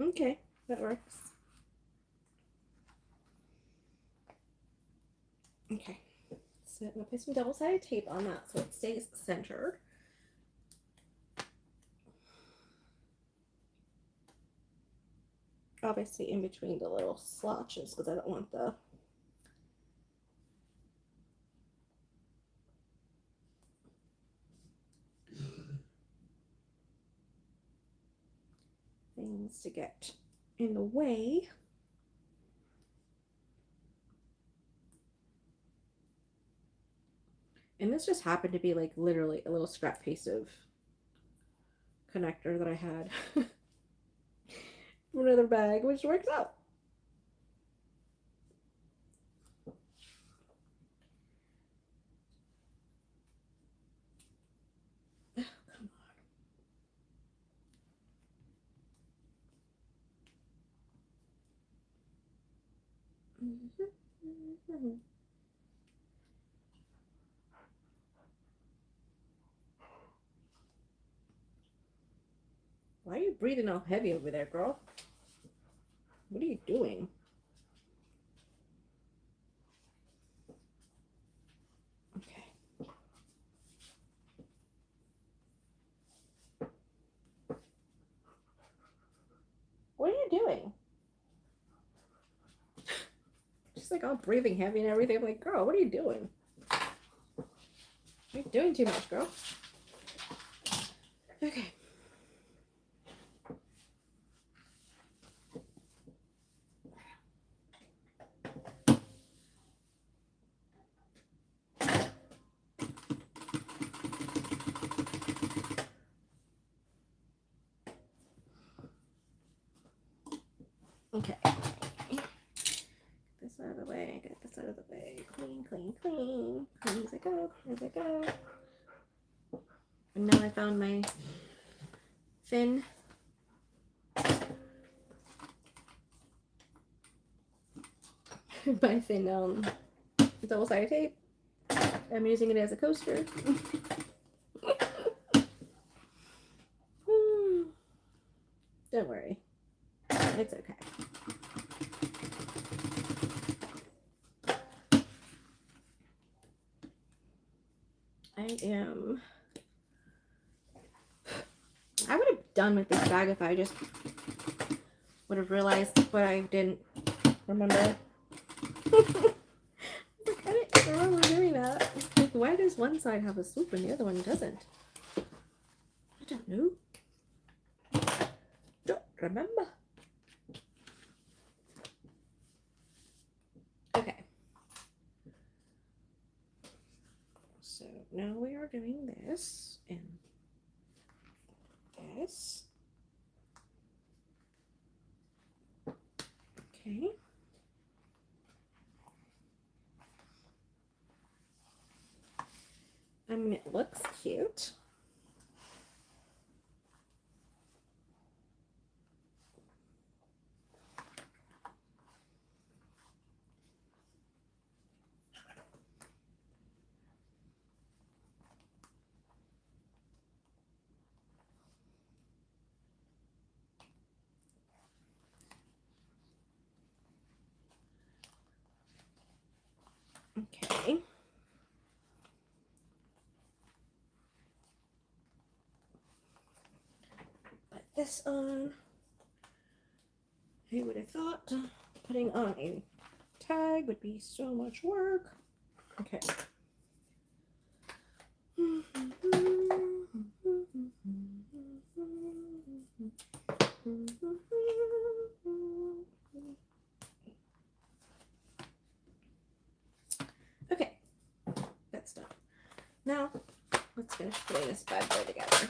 Okay, that works. Okay, so I'm gonna put some double-sided tape on that so it stays centered. Obviously in between the little slotches because I don't want the things to get in the way. And this just happened to be like literally a little scrap piece of connector that I had from another bag, which works out. Oh, come on. Why are you breathing all heavy over there, girl? What are you doing? Okay. What are you doing? She's like all breathing heavy and everything. I'm like, girl, what are you doing? You're doing too much, girl. Okay. Okay. Get this out of the way. Get this out of the way. Clean, clean, clean. Clean as I go, clean as I go. And now I found my thin my thin double-sided tape. I'm using it as a coaster. Don't worry. It's okay. I would have done with this bag if I just would have realized what I didn't remember. I didn't remember doing that. Like, why does one side have a swoop and the other one doesn't? I don't know. Don't remember. Okay. So now we are doing this and this. Okay. I mean, it looks cute. Okay. Put this on. Who would have thought putting on a tag would be so much work? Okay. Okay, that's done. Now, let's finish putting this bad boy together.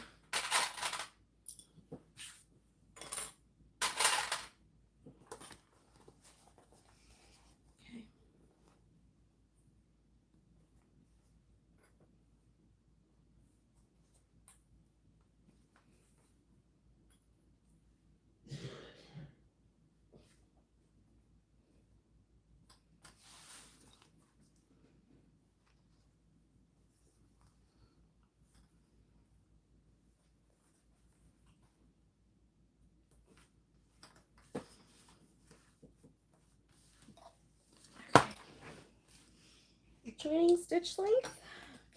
Okay. Joining stitch length.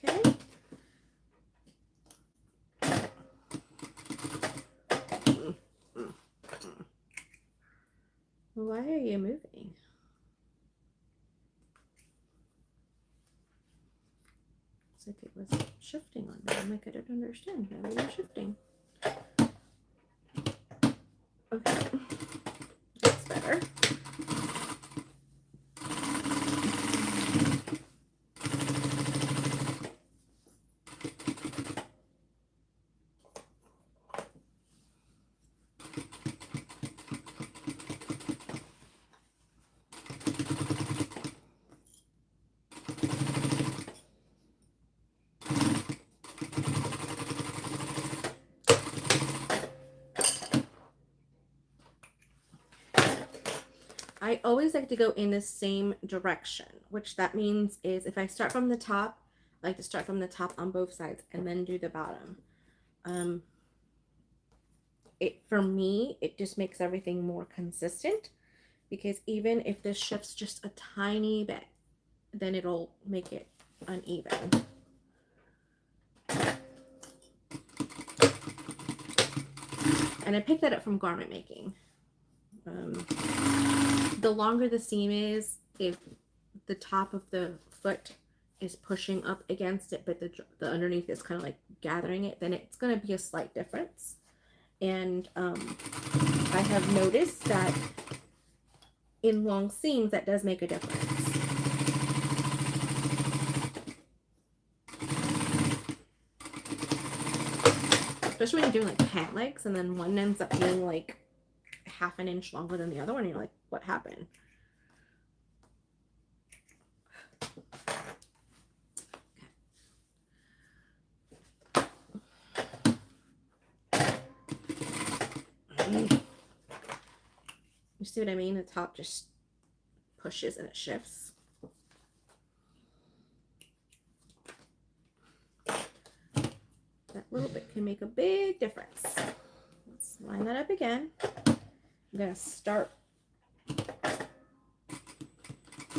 Okay. Why are you moving? It's like it was shifting on me. I'm like, I don't understand. Why are you shifting? Okay. That's better. I always like to go in the same direction, which that means is if I start from the top, I like to start from the top on both sides and then do the bottom. For me, it just makes everything more consistent, because even if this shifts just a tiny bit, then it'll make it uneven. And I picked that up from garment making. The longer the seam is, if the top of the foot is pushing up against it, but the underneath is kind of like gathering it, then it's going to be a slight difference. And I have noticed that in long seams, that does make a difference. Especially when you're doing like pant legs and then one ends up being like half an inch longer than the other one, and you're like, what happened? You see what I mean? The top just pushes and it shifts. That little bit can make a big difference. Let's line that up again. I'm going to start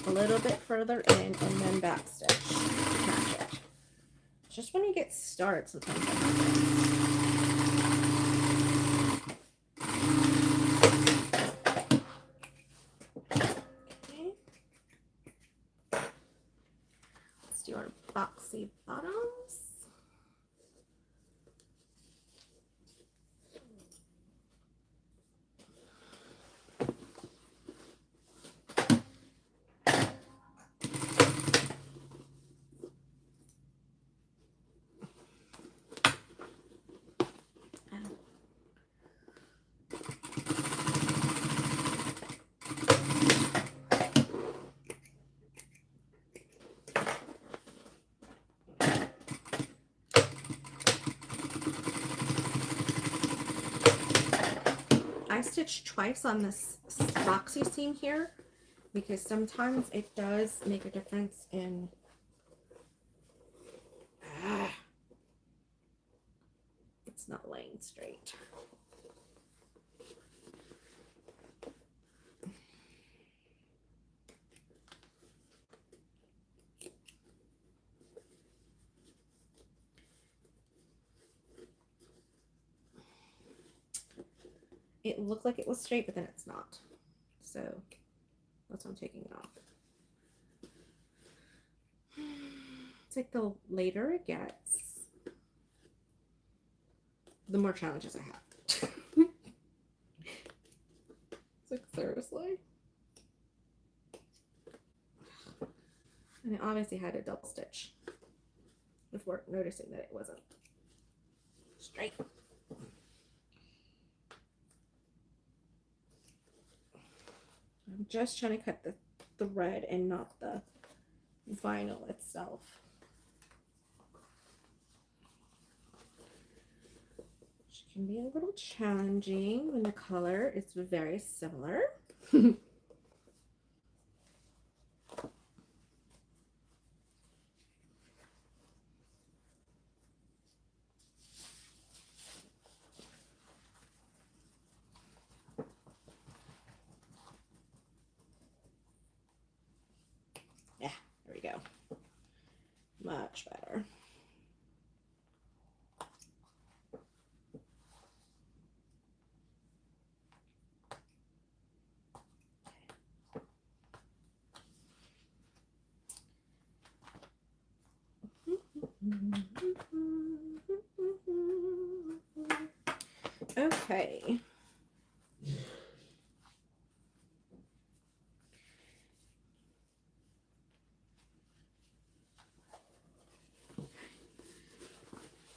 a little bit further in and then backstitch to match it. Just when you get started, sometimes that happens. Okay. Let's do our boxy bottoms. I stitched twice on this boxy seam here because sometimes it does make a difference in it's not laying straight. It looked like it was straight, but then it's not. So that's why I'm taking it off. It's like the later it gets, the more challenges I have. It's like, seriously? And I obviously had a double stitch before noticing that it wasn't straight. I'm just trying to cut the thread and not the vinyl itself. Which can be a little challenging when the color is very similar. Yeah, there we go. Much better. Okay.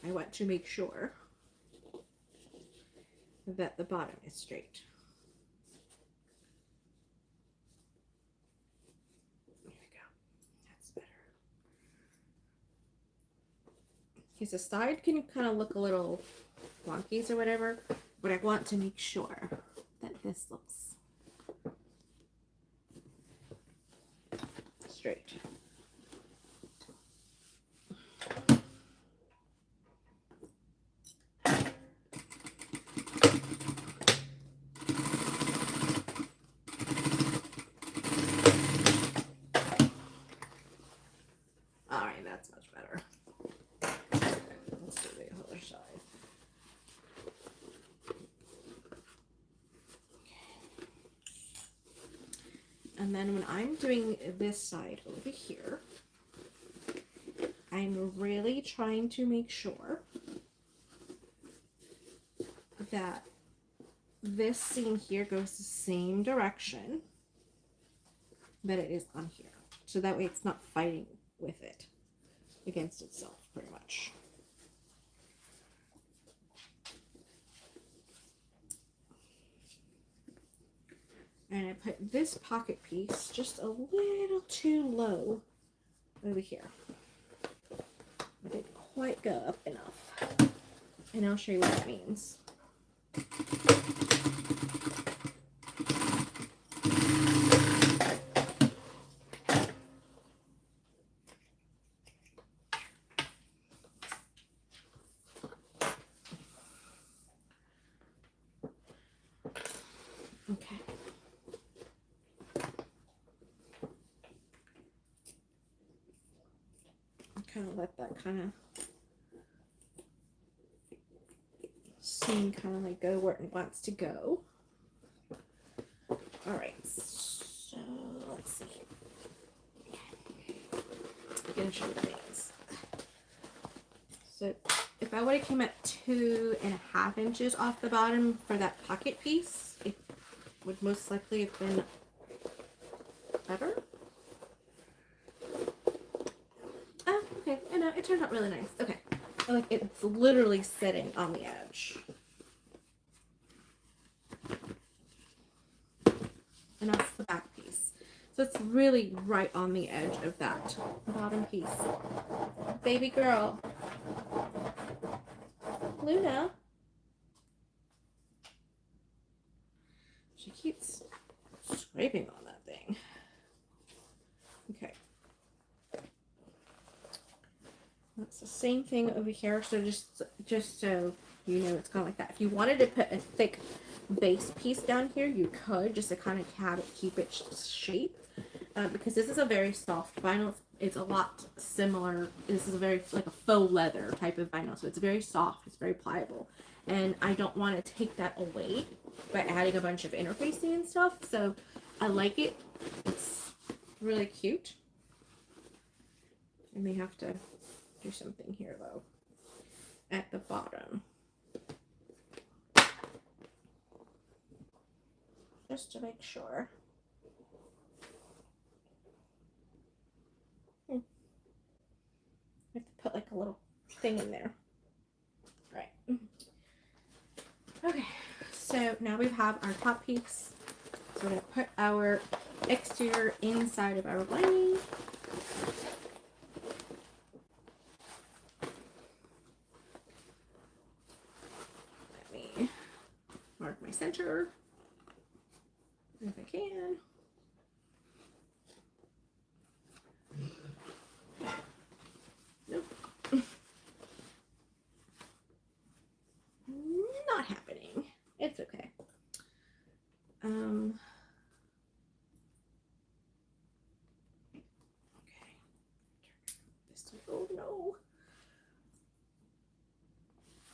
I want to make sure that the bottom is straight. There we go. That's better. Because the side can kind of look a little wonky or whatever, but I want to make sure that this looks straight. Alright, that's much better. Let's do the other side. And then when I'm doing this side over here, I'm really trying to make sure that this seam here goes the same direction that it is on here. So that way it's not fighting with it against itself, pretty much. And I put this pocket piece just a little too low over here. I didn't quite go up enough. And I'll show you what that means. Okay. Kind of let that kind of seam kind of like go where it wants to go. All right, so let's see. I'm gonna show you the things. So if I would have came at 2.5 inches off the bottom for that pocket piece, it would most likely have been better. Oh, okay. I know, it turned out really nice. Okay. Like it's literally sitting on the edge. And that's the back piece. So it's really right on the edge of that bottom piece. Baby girl. Luna. She keeps scraping on that thing. Okay. That's the same thing over here. So just so you know, it's kind of like that. If you wanted to put a thick base piece down here, you could, just to kind of have it keep its shape. Because this is a very soft vinyl. It's a lot similar. This is a very like a faux leather type of vinyl, so it's very soft. It's very pliable, and I don't want to take that away by adding a bunch of interfacing and stuff. So I like it. It's really cute. I may have to do something here though at the bottom, just to make sure. I have to put like a little thing in there. Right. Okay, so now we have our top piece. So we're going to put our exterior inside of our lining. Let me mark my center if I can. Nope. Not happening. It's okay. Okay. This way. Oh no.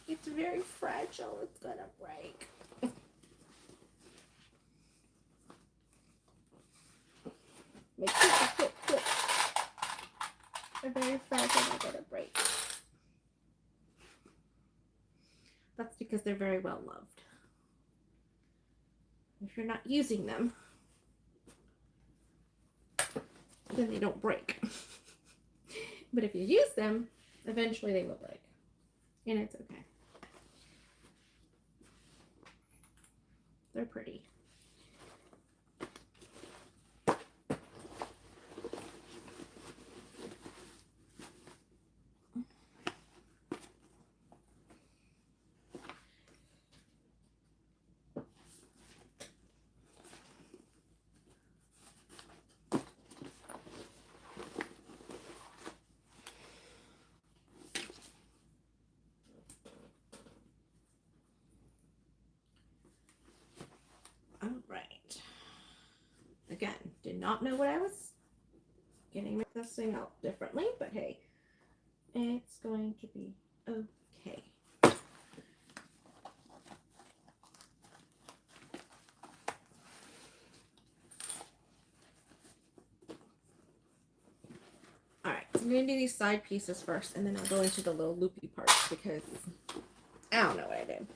It's very fragile. It's gonna break. Make it quick. They're very fragile. They're gonna break. That's because they're very well loved. If you're not using them, then they don't break. But if you use them, eventually they will break. And it's okay. They're pretty. All right. Again, did not know what I was getting this thing out differently, but hey, it's going to be okay. All right, so I'm going to do these side pieces first, and then I'll go into the little loopy parts because I don't know what I did.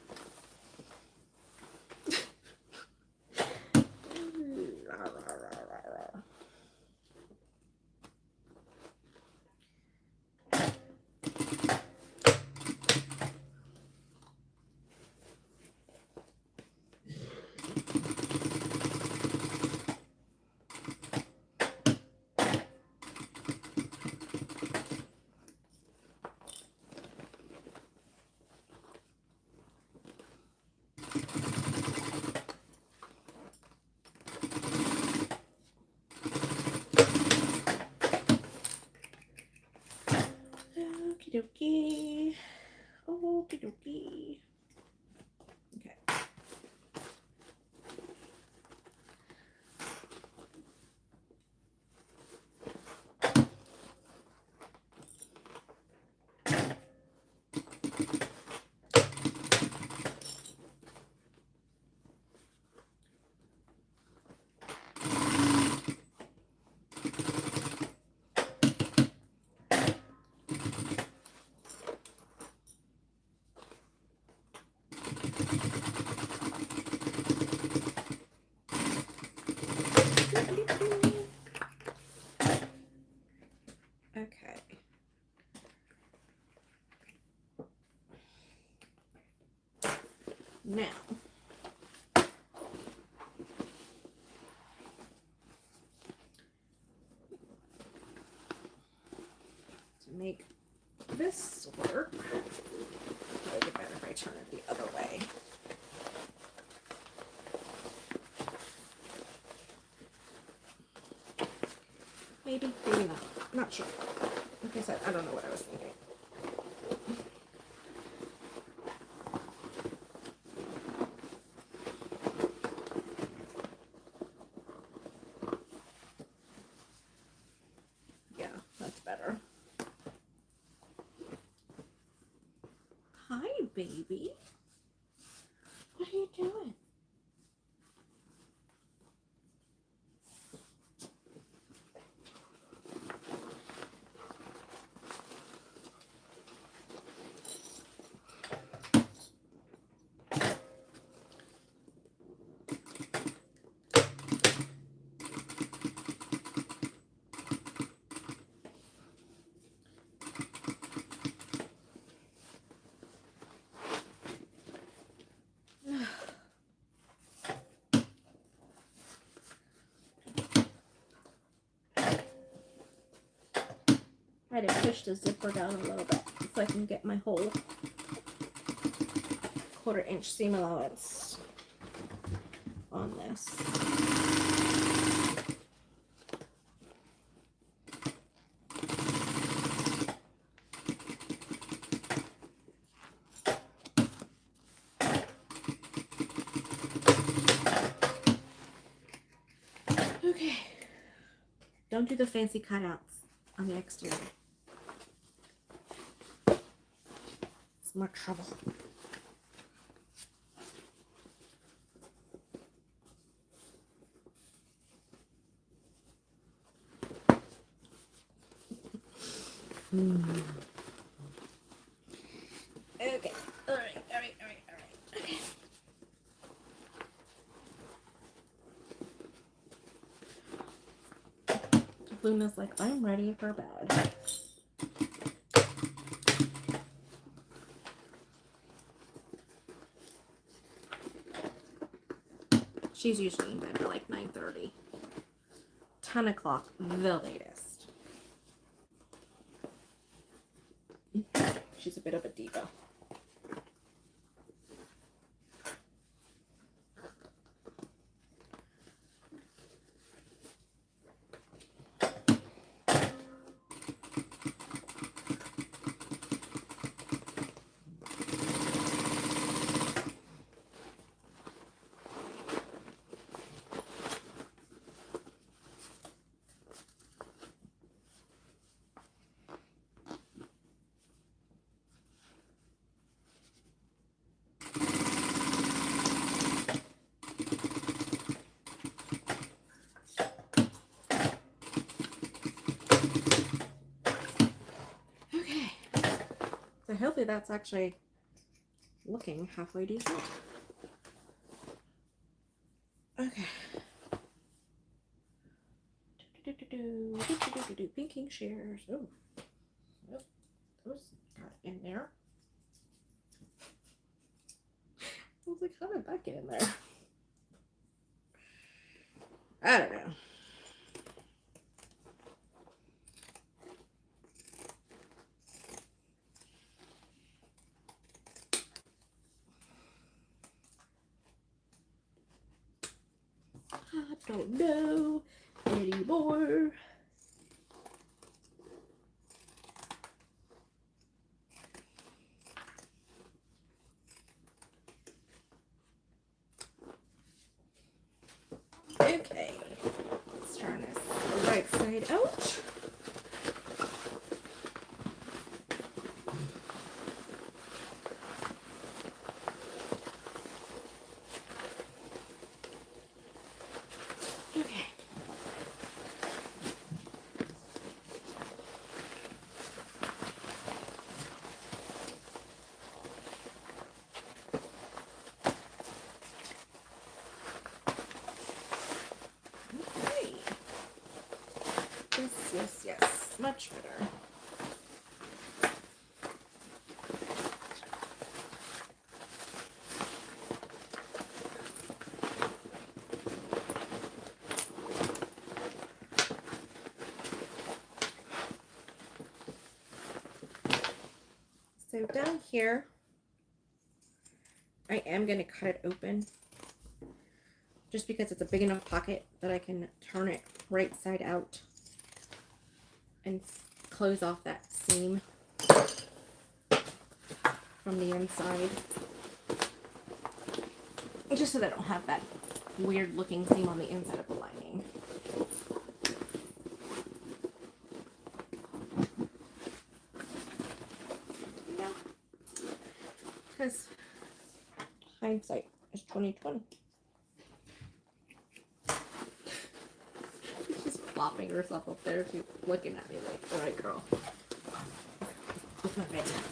this work? It'd be better if I turn it the other way. Maybe, maybe not. Not sure. Like I said, I don't know what I was thinking. Yeah, that's better. Hi, baby. What are you doing? I had to push the zipper down a little bit so I can get my whole 1/4 inch seam allowance on this. Okay. Don't do the fancy cutouts on the exterior. It's more trouble. Okay. All right. Okay. Luna's like, I'm ready for bed. She's usually in bed by like 9:30. 10 o'clock, the latest. She's a bit of a diva. So hopefully that's actually looking halfway decent. Okay. Pinking shears. Oh, nope. Those got in there. I was like, how did that get in there? I don't know. I don't know anymore. Okay, let's turn this right side out. Okay. Okay. Yes. Much better. So down here, I am going to cut it open just because it's a big enough pocket that I can turn it right side out and close off that seam from the inside. Just so that I don't have that weird looking seam on the inside of the lining. Yeah. Because hindsight is 2020. She's flopping herself up there. She's looking at me like, all right, girl. It's my bedtime.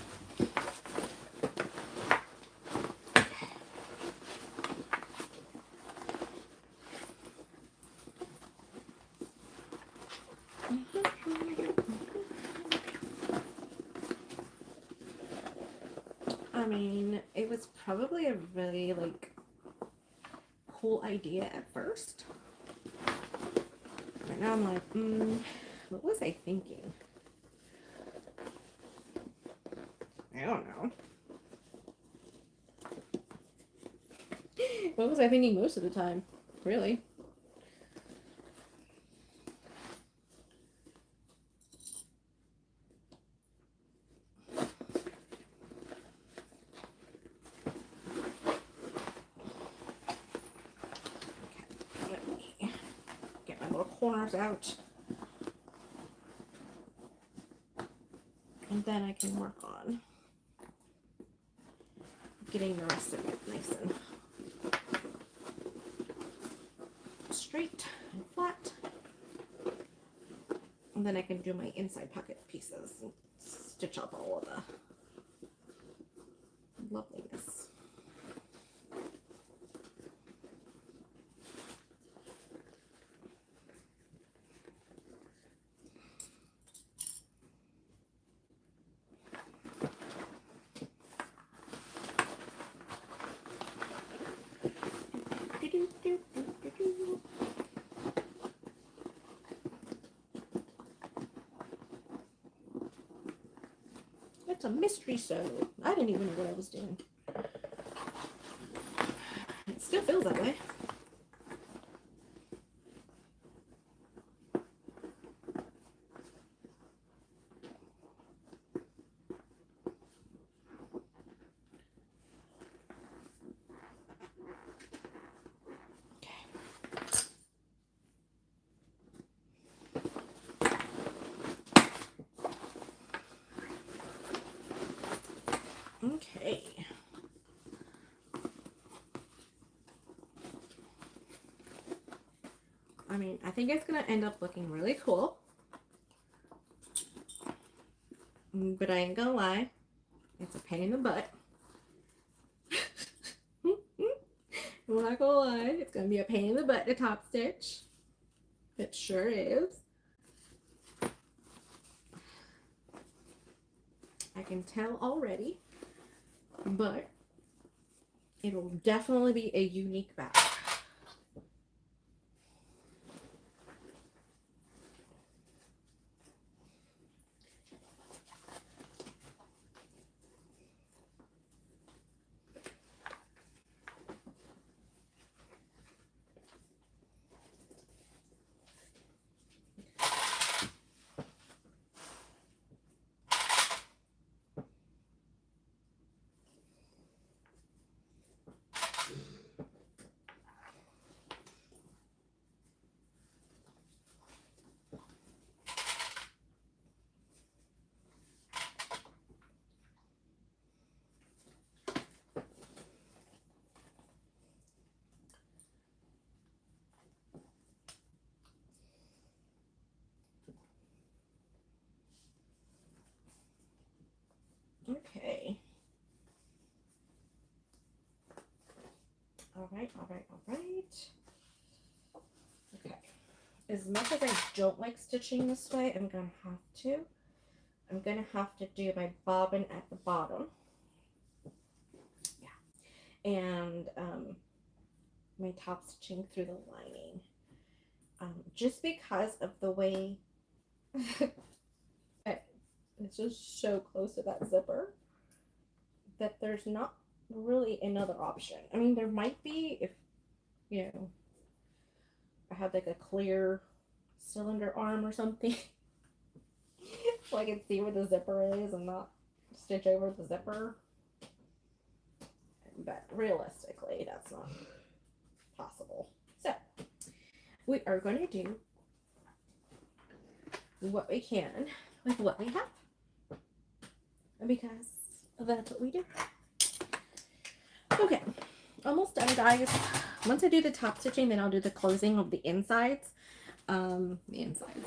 I mean, it was probably a really, like, cool idea at first. Right now I'm like, what was I thinking? I don't know. What was I thinking most of the time? Really? Corners out, and then I can work on getting the rest of it nice and straight and flat, and then I can do my inside pocket pieces and stitch up all of the loveliness. It's a mystery sew. I didn't even know what I was doing. It still feels that way. Okay. I mean, I think it's going to end up looking really cool. But I ain't gonna lie, it's a pain in the butt. I'm not gonna lie, it's gonna be a pain in the butt to top stitch. It sure is. I can tell already, but it'll definitely be a unique bag. Okay. All right. Okay. As much as I don't like stitching this way, I'm gonna have to do my bobbin at the bottom. Yeah. And my top stitching through the lining. Just because of the way it's just so close to that zipper. that there's not really another option. I mean, there might be if, you know, I had like a clear cylinder arm or something. So I can see where the zipper is and not stitch over the zipper. But realistically, that's not possible. So we are going to do what we can with what we have, because that's what we do. Okay, almost done, guys. Once I do the top stitching, then I'll do the closing of the insides. The insides.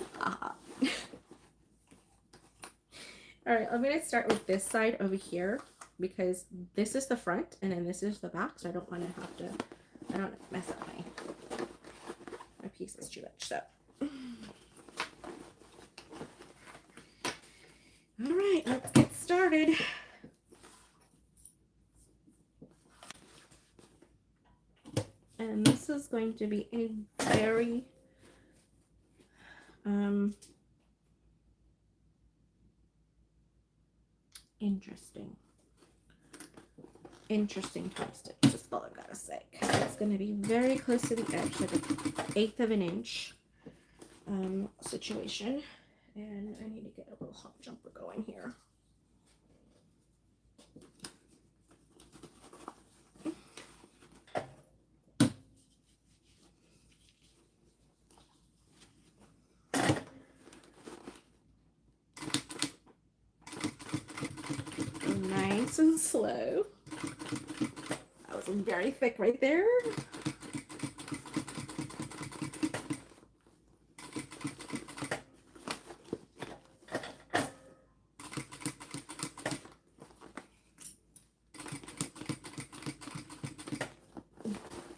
All right, I'm gonna start with this side over here because this is the front and then this is the back, so I don't want to have to. I don't mess up my pieces too much. So, all right, let's get started. And this is going to be a very interesting top stitch, just all I gotta say. It's going to be very close to the edge, like an 1/8 of an inch situation. And I need to get a little hop jumper going here. Nice and slow. That was very thick right there.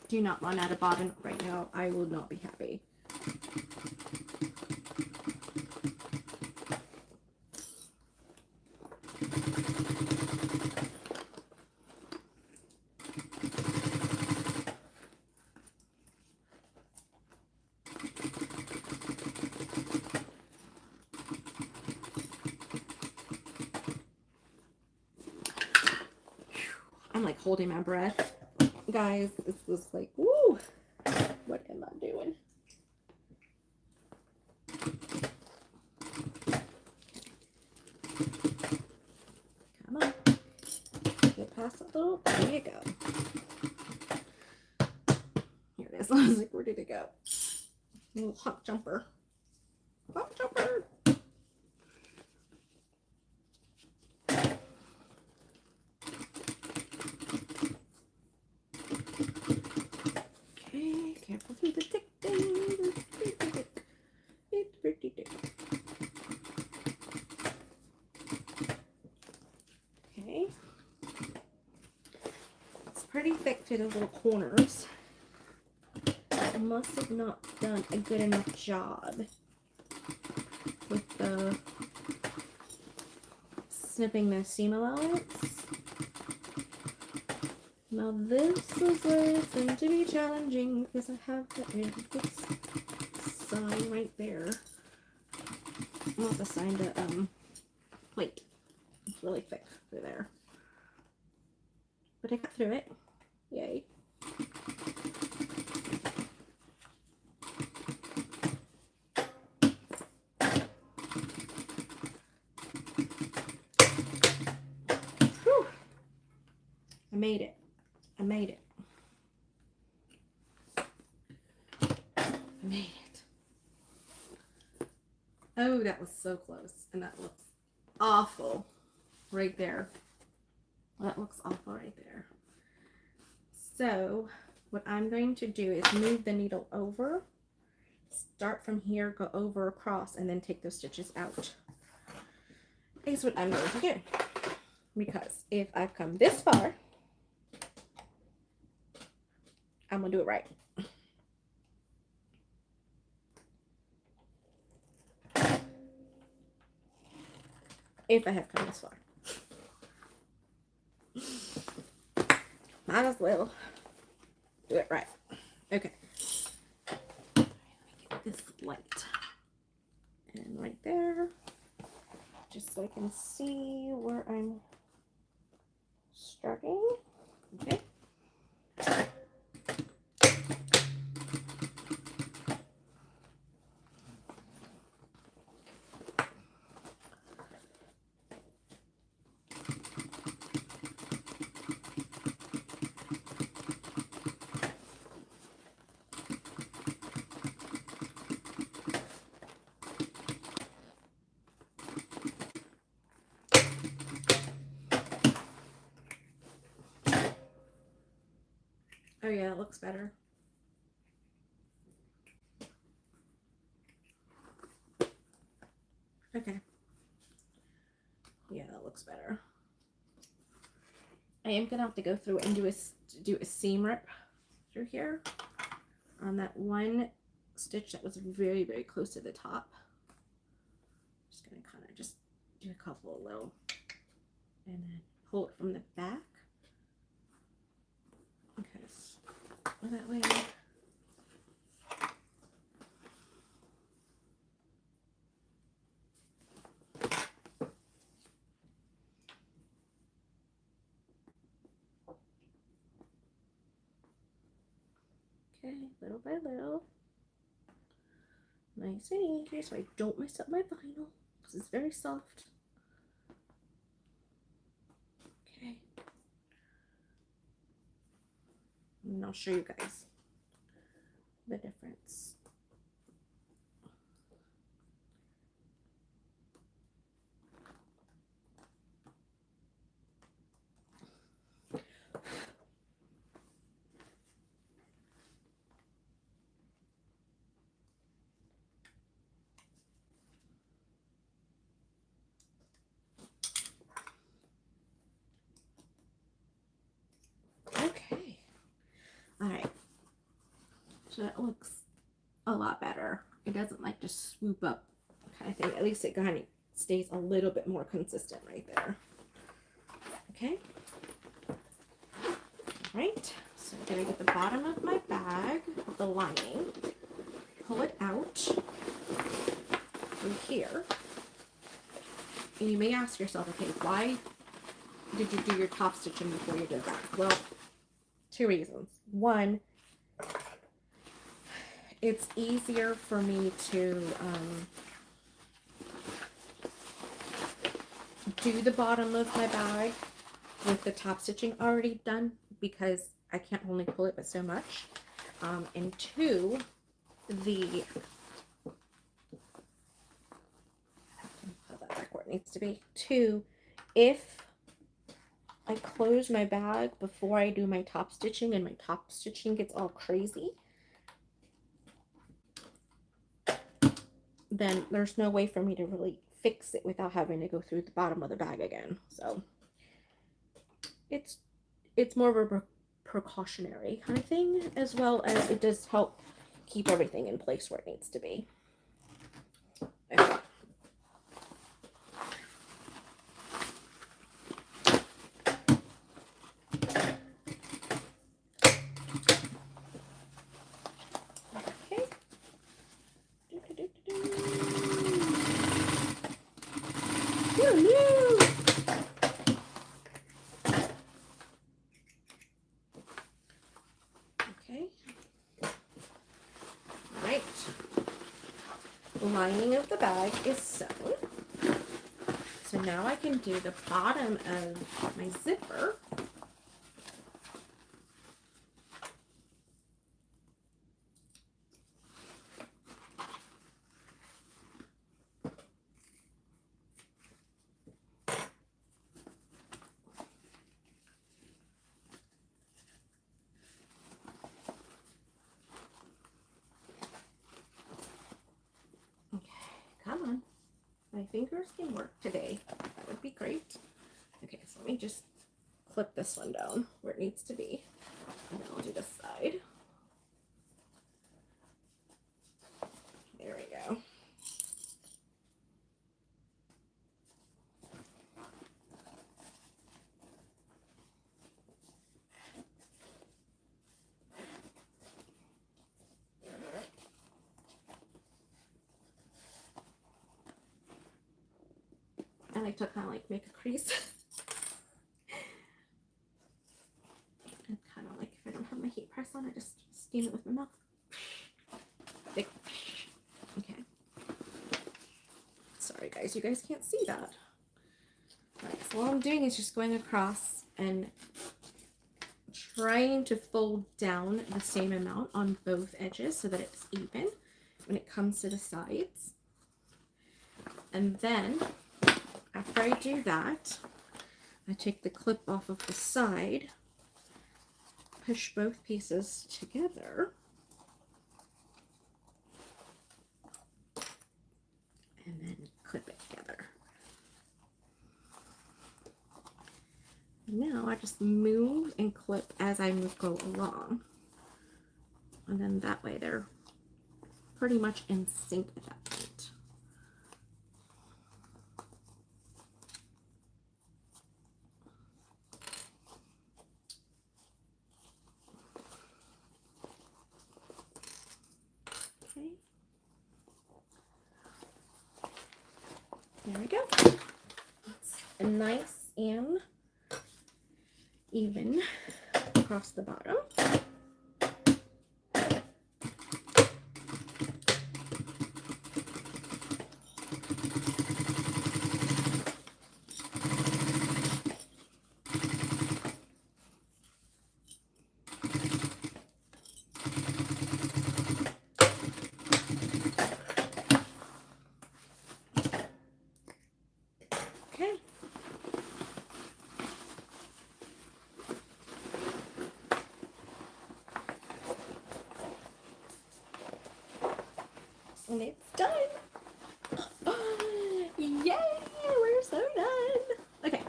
Do not run out of bobbin right now. I will not be happy. I'm like holding my breath. Guys, this was like, woo! What am I doing? Come on. Get past a little. There you go. Here it is. I was like, where did it go? Little hop jumper. Hop jumper. Careful through the tick. Okay. It's pretty thick to the little corners. I must have not done a good enough job with the snipping the seam allowance. Now this is where it's going to be challenging because I have this sign right there. Not the sign, the plate. It's really thick through there. But I got through it. Yay. Whew. I made it. I made it. I made it. Oh, that was so close. And that looks awful right there. That looks awful right there. So what I'm going to do is move the needle over, start from here, go over across, and then take those stitches out. Is what I'm going to do. Because if I've come this far, I'm going to do it right. If I have come this far. Might as well do it right. Okay. Let me get this light. And right there. Just so I can see where I'm Oh yeah, that looks better. Okay. Yeah, that looks better. I am gonna have to go through and do a seam rip through here on that one stitch that was very, very close to the top. Just gonna kind of just do a couple of little, and then pull it from the back. Okay, so that way. Okay, little by little. Nice and easy so I don't mess up my vinyl because it's very soft. Okay. And I'll show you guys the difference. Okay. All right. So that looks a lot better. It doesn't like just swoop up kind of thing. At least it kind of stays a little bit more consistent right there. Okay. All right. So I'm gonna get the bottom of my bag, the lining, pull it out through here. And you may ask yourself, okay, why did you do your top stitching before you did that? Well, two reasons. One, it's easier for me to do the bottom of my bag with the top stitching already done because I can't only pull it but so much. And two, put that back where it needs to be. Two, if I close my bag before I do my top stitching and my top stitching gets all crazy, then there's no way for me to really fix it without having to go through the bottom of the bag again. So it's more of a precautionary kind of thing, as well as it does help keep everything in place where it needs to be. Okay. Lining of the bag is sewn. So now I can do the bottom of my zipper. Come on. My fingers can work today. That would be great. Okay, so let me just clip this one down where it needs to be. And then I'll do this side. There we go. I like to kind of like make a crease. And kind of like if I don't have my heat press on, I just steam it with my mouth. Okay. Sorry guys, you guys can't see that. Alright, so what I'm doing is just going across and trying to fold down the same amount on both edges so that it's even when it comes to the sides. And then after I do that, I take the clip off of the side push both pieces together. And then clip it together. Now I just move and clip as I go along. And then that way they're pretty much in sync at that point. Okay. There we go. It's nice and even across the bottom. Okay. And it's done. Yay! We're so done. Okay.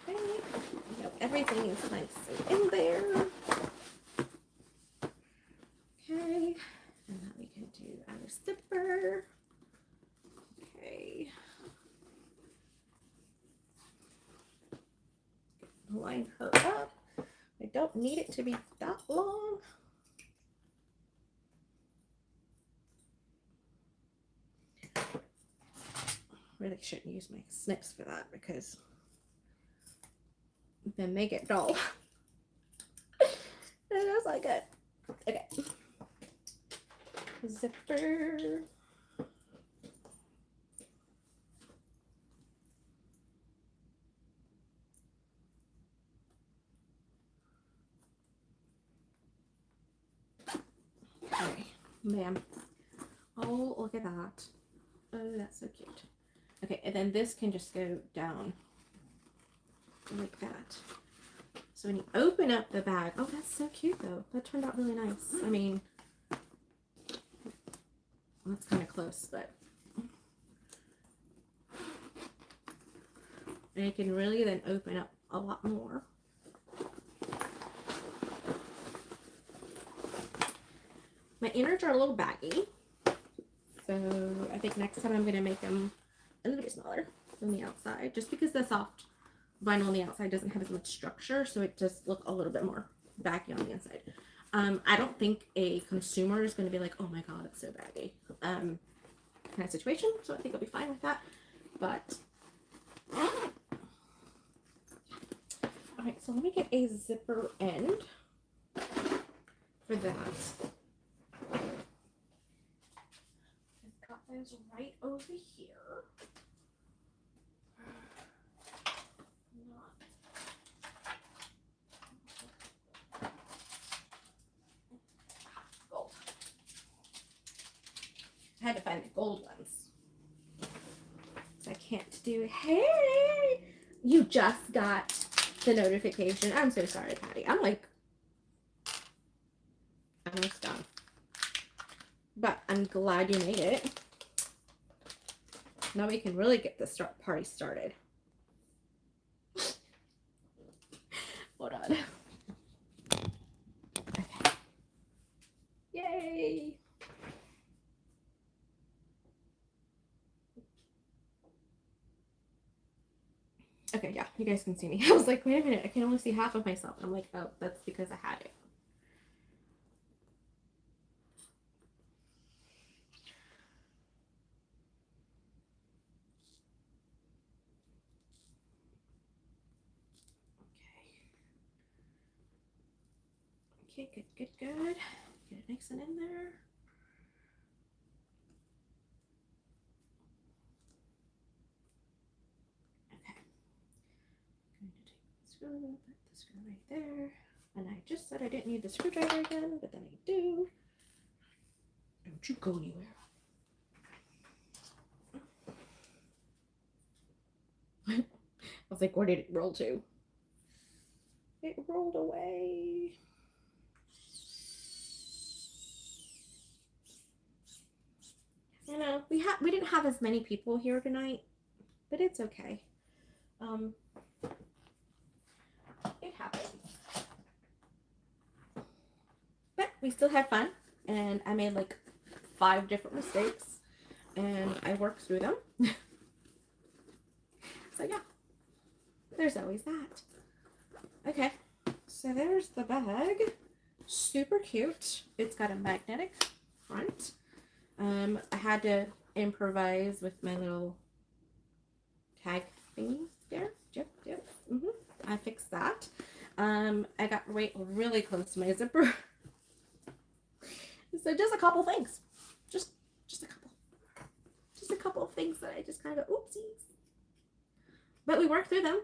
Okay. Yep, everything is nice and in there. Okay. And now we can do our zipper. Okay. Line her up. I don't need it to be that long. Really shouldn't use my snips for that because then they get dull. And that's not good. Okay. Zipper. Okay, bam. Oh, look at that. Oh, that's so cute. Okay, and then this can just go down like that. So when you open up the bag, oh, that's so cute though. That turned out really nice. I mean, that's kind of close, but. And you can really then open up a lot more. My innards are a little baggy, so I think next time I'm going to make them a little bit smaller than the outside, just because the soft vinyl on the outside doesn't have as much structure, so it just look a little bit more baggy on the inside. I don't think a consumer is going to be like, oh my god, it's so baggy kind of situation, so I think I'll be fine with that. But alright, so let me get a zipper end for that. I've got those right over here. Gold. I had to find the gold ones. So I can't do, hey, you just got the notification. I'm so sorry, Patty. I'm like, almost done. But I'm glad you made it. Now we can really get the party started. Hold on. Okay. Yay! Okay, yeah, you guys can see me. I was like, wait a minute, I can only see half of myself. I'm like, oh, that's because I had it. Okay, good, good, good. Get it nice and in there. Okay. I'm going to take the screw, put the screw right there. And I just said I didn't need the screwdriver again, but then I do. Don't you go anywhere. was like, where did it roll to? It rolled away. You know, we didn't have as many people here tonight, but it's okay. It happens. But we still had fun, and I made like 5 different mistakes, and I worked through them. So yeah, there's always that. Okay, so there's the bag. Super cute. It's got a magnetic front. I had to improvise with my little tag thingy there. Yep. I fixed that. I got really close to my zipper. So just a couple things. Just a couple. Just a couple of things that I just kind of oopsies. But we worked through them,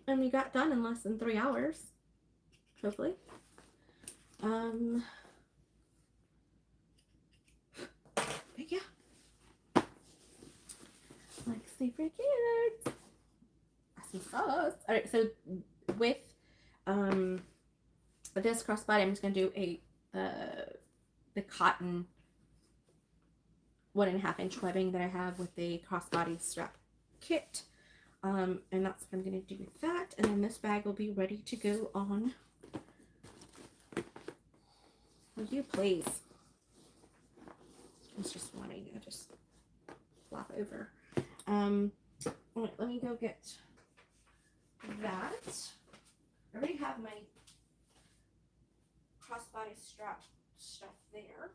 and we got done in less than 3 hours. Hopefully. But yeah. Like super cute. Some sauce. Alright, so with this crossbody, I'm just gonna do the cotton 1.5 inch webbing that I have with the crossbody strap kit. And that's what I'm gonna do with that. And then this bag will be ready to go on. Will you please? It's just wanting to just flop over. Alright, let me go get that. I already have my crossbody strap stuff there.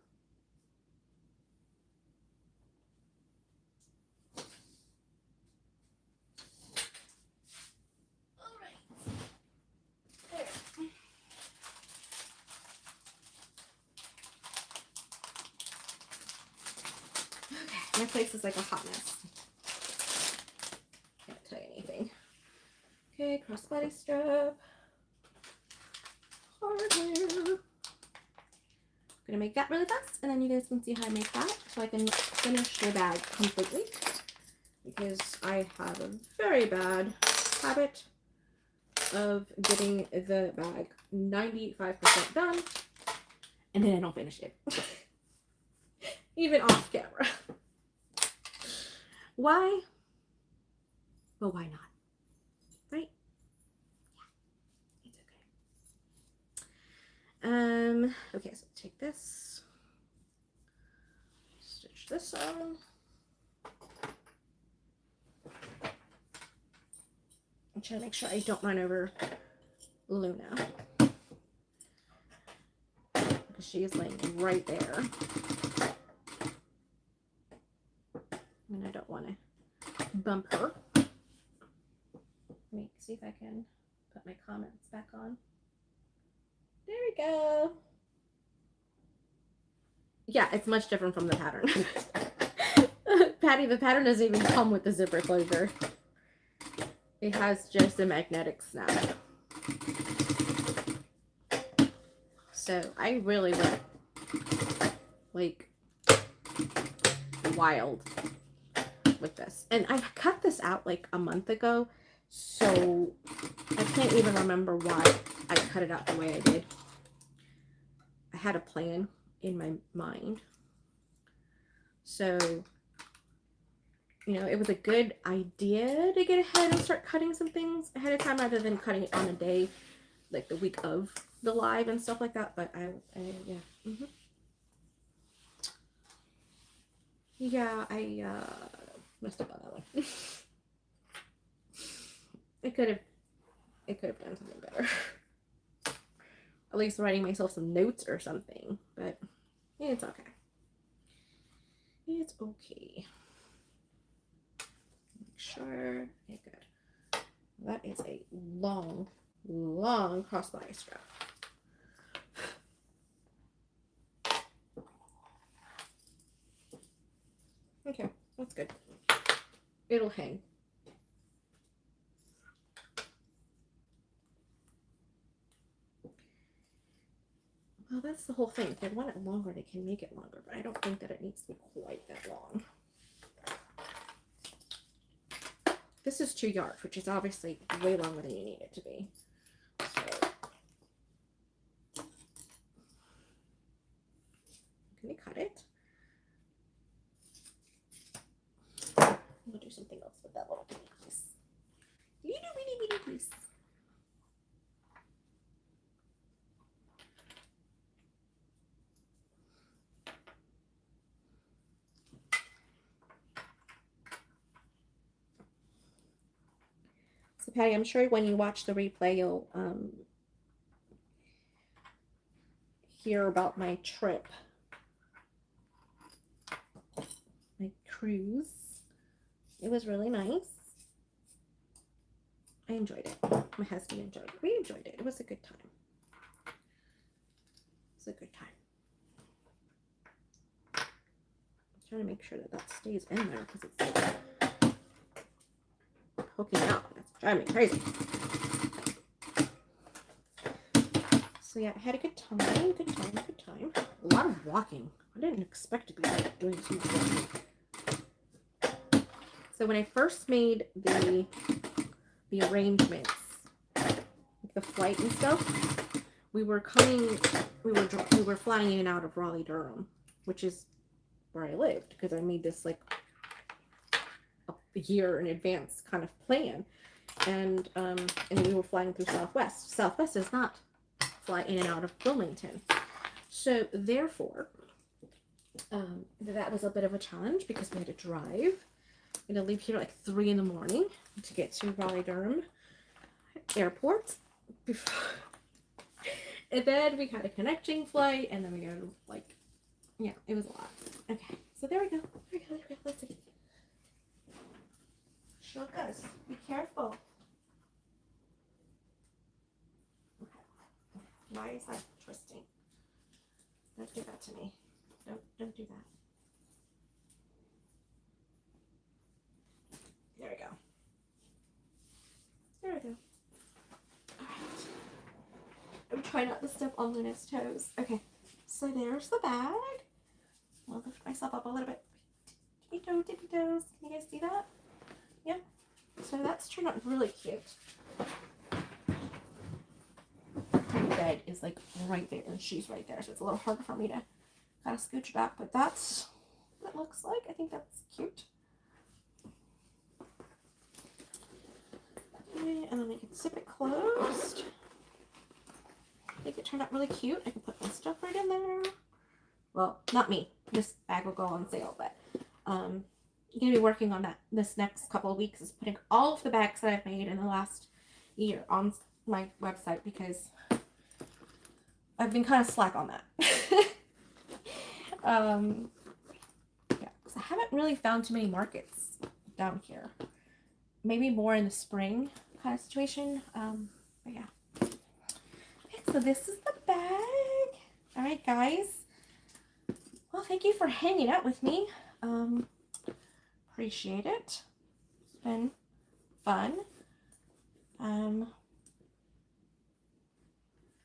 Alright. There. Okay, my place is like a hot mess. Can't tell you anything. Okay, crossbody strap. Hardware. Gonna make that really fast, and then you guys can see how I make that, so I can finish the bag completely. Because I have a very bad habit of getting the bag 95% done, and then I don't finish it. Even off camera. Why? Well, why not? Right? Yeah, it's okay. Okay, so take this, stitch this on. I'm trying to make sure I don't run over Luna, because she is laying right there. And I don't want to bump her. Let me see if I can put my comments back on. There we go. Yeah, it's much different from the pattern. Patty, the pattern doesn't even come with the zipper closure. It has just a magnetic snap. So I really went like wild with this, and I cut this out like a month ago, so I can't even remember why I cut it out the way I did. I had a plan in my mind, so you know, it was a good idea to get ahead and start cutting some things ahead of time rather than cutting it on a day like the week of the live and stuff like that. But yeah. Yeah, I messed up on that one. It could have done something better. At least writing myself some notes or something. But it's okay. It's okay. Make sure. Okay, good. That is a long crossbody strap. Okay, that's good. It'll hang. Well, that's the whole thing. If they want it longer, they can make it longer, but I don't think that it needs to be quite that long. This is 2 yards, which is obviously way longer than you need it to be. So, can we cut it? We'll do something else with that little piece. Little bitty piece. So Patty, I'm sure when you watch the replay, you'll hear about my trip, my cruise. It was really nice. I enjoyed it. My husband enjoyed it. We enjoyed it. It was a good time. It was a good time. I'm trying to make sure that that stays in there because it's poking out. That's driving me crazy. So yeah, I had a good time. Good time. A lot of walking. I didn't expect to be doing so much walking. So when I first made the arrangements, like the flight and stuff, we were flying in and out of Raleigh, Durham, which is where I lived, because I made this like a year in advance kind of plan, and we were flying through Southwest. Southwest does not fly in and out of Wilmington, so therefore that was a bit of a challenge because we had to drive. I'm gonna leave here at like 3 in the morning to get to Raleigh Durham Airport. And then we had a connecting flight, and then we go like, yeah, it was a lot. Okay, so there we go. Let's see. Shulkas, be careful. Okay. Why is that twisting? Don't do that to me. Don't do that. There we go. There we go. Alright. I'm trying not to step on Luna's toes. Okay, so there's the bag. I'll lift myself up a little bit. Tippy toes. Can you guys see that? Yeah. So that's turned out really cute. The bed is like right there, and she's right there, so it's a little harder for me to kind of scooch back, but that's what it looks like. I think that's cute. Okay, and then I can zip it closed. I think it turned out really cute. I can put my stuff right in there. Well, not me. This bag will go on sale, but I'm going to be working on that this next couple of weeks, is putting all of the bags that I've made in the last year on my website, because I've been kind of slack on that. Yeah, because I haven't really found too many markets down here. Maybe more in the spring kind of situation. But yeah. Okay, so this is the bag. All right, guys. Well, thank you for hanging out with me. Appreciate it. It's been fun.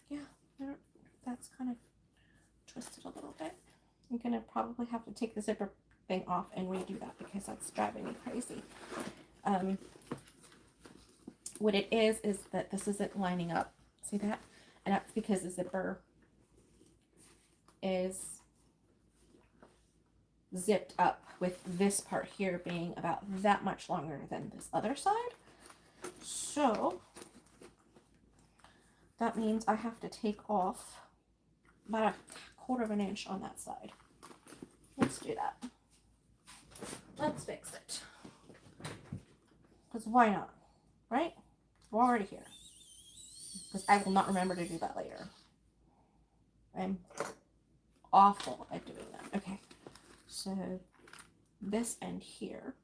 Yeah, that's kind of twisted a little bit. I'm gonna probably have to take the zipper thing off and redo that because that's driving me crazy. What it is that this isn't lining up. See that? And that's because the zipper is zipped up, with this part here being about that much longer than this other side. So that means I have to take off about 1/4 inch on that side. Let's do that. Let's fix it. Because why not? Right? We're already here. Because I will not remember to do that later. I'm awful at doing that. Okay. So this end here.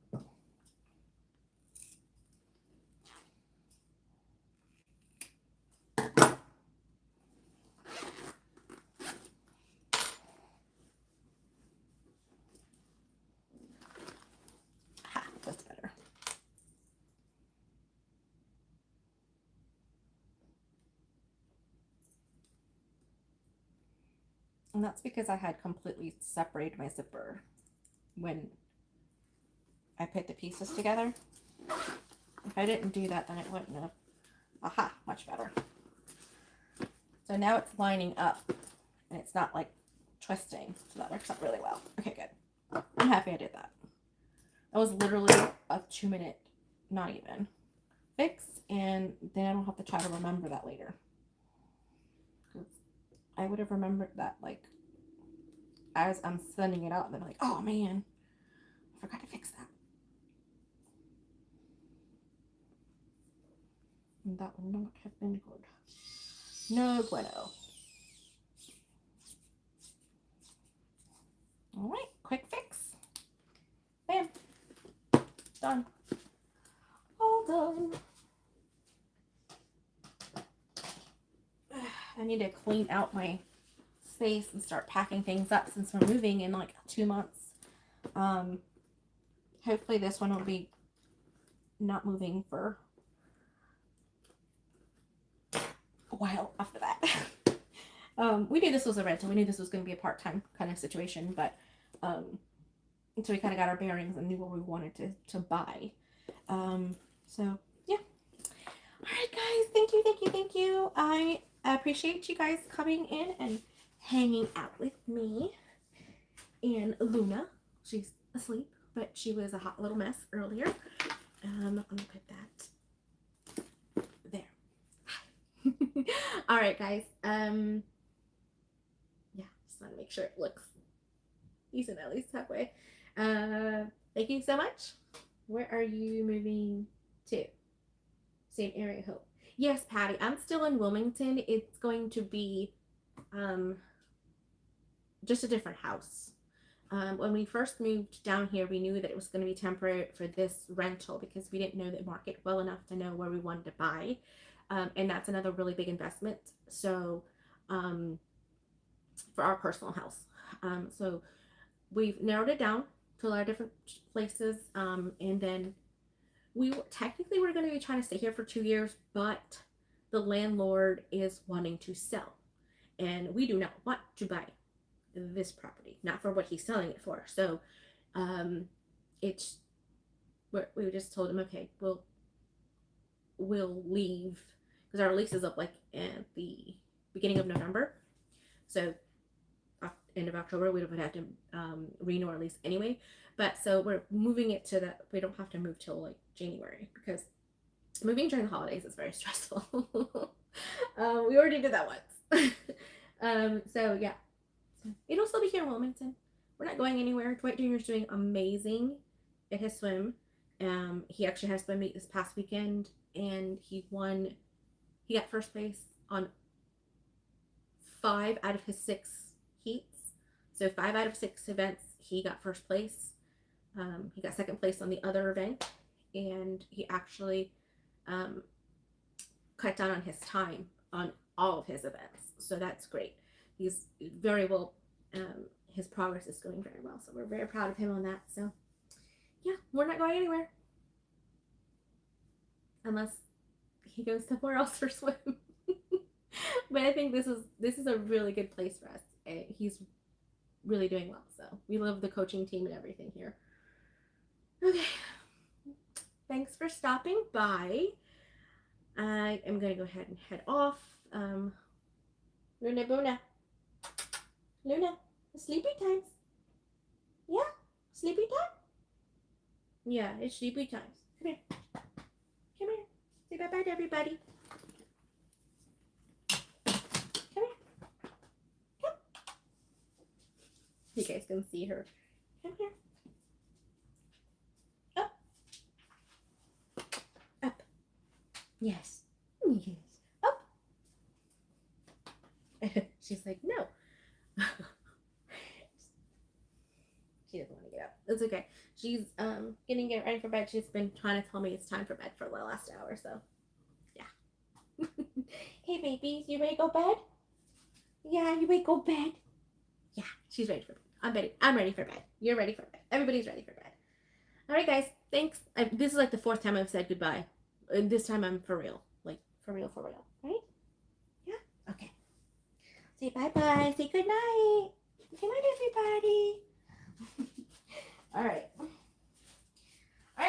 Ha, that's better. And that's because I had completely separated my zipper when I put the pieces together. If I didn't do that, then it wouldn't have. Aha, much better. So now it's lining up and it's not like twisting. So that works out really well. Okay, good. I'm happy I did that. That was literally a 2-minute, not even, fix. And then I don't have to try to remember that later. I would have remembered that like as I'm sending it out. And then I'm like, oh man, I forgot to fix that. And that would not have been good. No bueno. All right, quick fix. Bam. Done. All done. I need to clean out my space and start packing things up since we're moving in like 2 months. Hopefully this one will be not moving for a while after that. We knew this was a rental. We knew this was going to be a part-time kind of situation, but until we kind of got our bearings and knew what we wanted to buy. So yeah. All right, guys. Thank you. I appreciate you guys coming in and hanging out with me and Luna. She's asleep, but she was a hot little mess earlier. I'll put that there. All right, guys. Yeah, just want to make sure it looks decent at least halfway. Thank you so much. Where are you moving to? Same area, hope. Yes, Patty. I'm still in Wilmington. It's going to be just a different house. When we first moved down here, we knew that it was going to be temporary for this rental because we didn't know the market well enough to know where we wanted to buy. And that's another really big investment. So for our personal house. So we've narrowed it down to a lot of different places. And then we technically were going to be trying to stay here for 2 years, but the landlord is wanting to sell. And we do not want to buy this property, not for what he's selling it for. So we just told him, okay, we'll leave because our lease is up like at the beginning of November. So end of October we would have to renew our lease anyway. But so we're moving it to that we don't have to move till like January because moving during the holidays is very stressful. We already did that once. So yeah, it'll still be here in Wilmington. We're not going anywhere. Dwight Jr. is doing amazing at his swim. He actually had a swim meet this past weekend and he got first place on 5 out of his 6 heats. So 5 out of 6 events he got first place. He got second place on the other event, and he actually cut down on his time on all of his events. So that's great. He's very well. His progress is going very well. So we're very proud of him on that. So yeah, we're not going anywhere unless he goes somewhere else for swim. But I think this is a really good place for us. He's really doing well. So we love the coaching team and everything here. Okay. Thanks for stopping by. I am going to go ahead and head off. Luna Buna. Luna, sleepy times. Yeah, sleepy time? Yeah, it's sleepy times. Come here. Come here. Say bye-bye to everybody. Come here. Come. You guys can see her. Come here. Up. Up. Yes. Yes. Up. She's like, no. She doesn't want to get up. It's okay. She's getting ready for bed. She's been trying to tell me it's time for bed for the last hour, so yeah. Hey babies, you ready to go bed? Yeah, you ready to go bed? Yeah, she's ready for bed. I'm ready for bed. You're ready for bed. Everybody's ready for bed. Alright guys, thanks. This is like the 4th time I've said goodbye. And this time I'm for real. Like for real. Right? Yeah? Okay. Say bye-bye. Say good night. Good night, everybody. All right,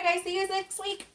guys. See you guys next week.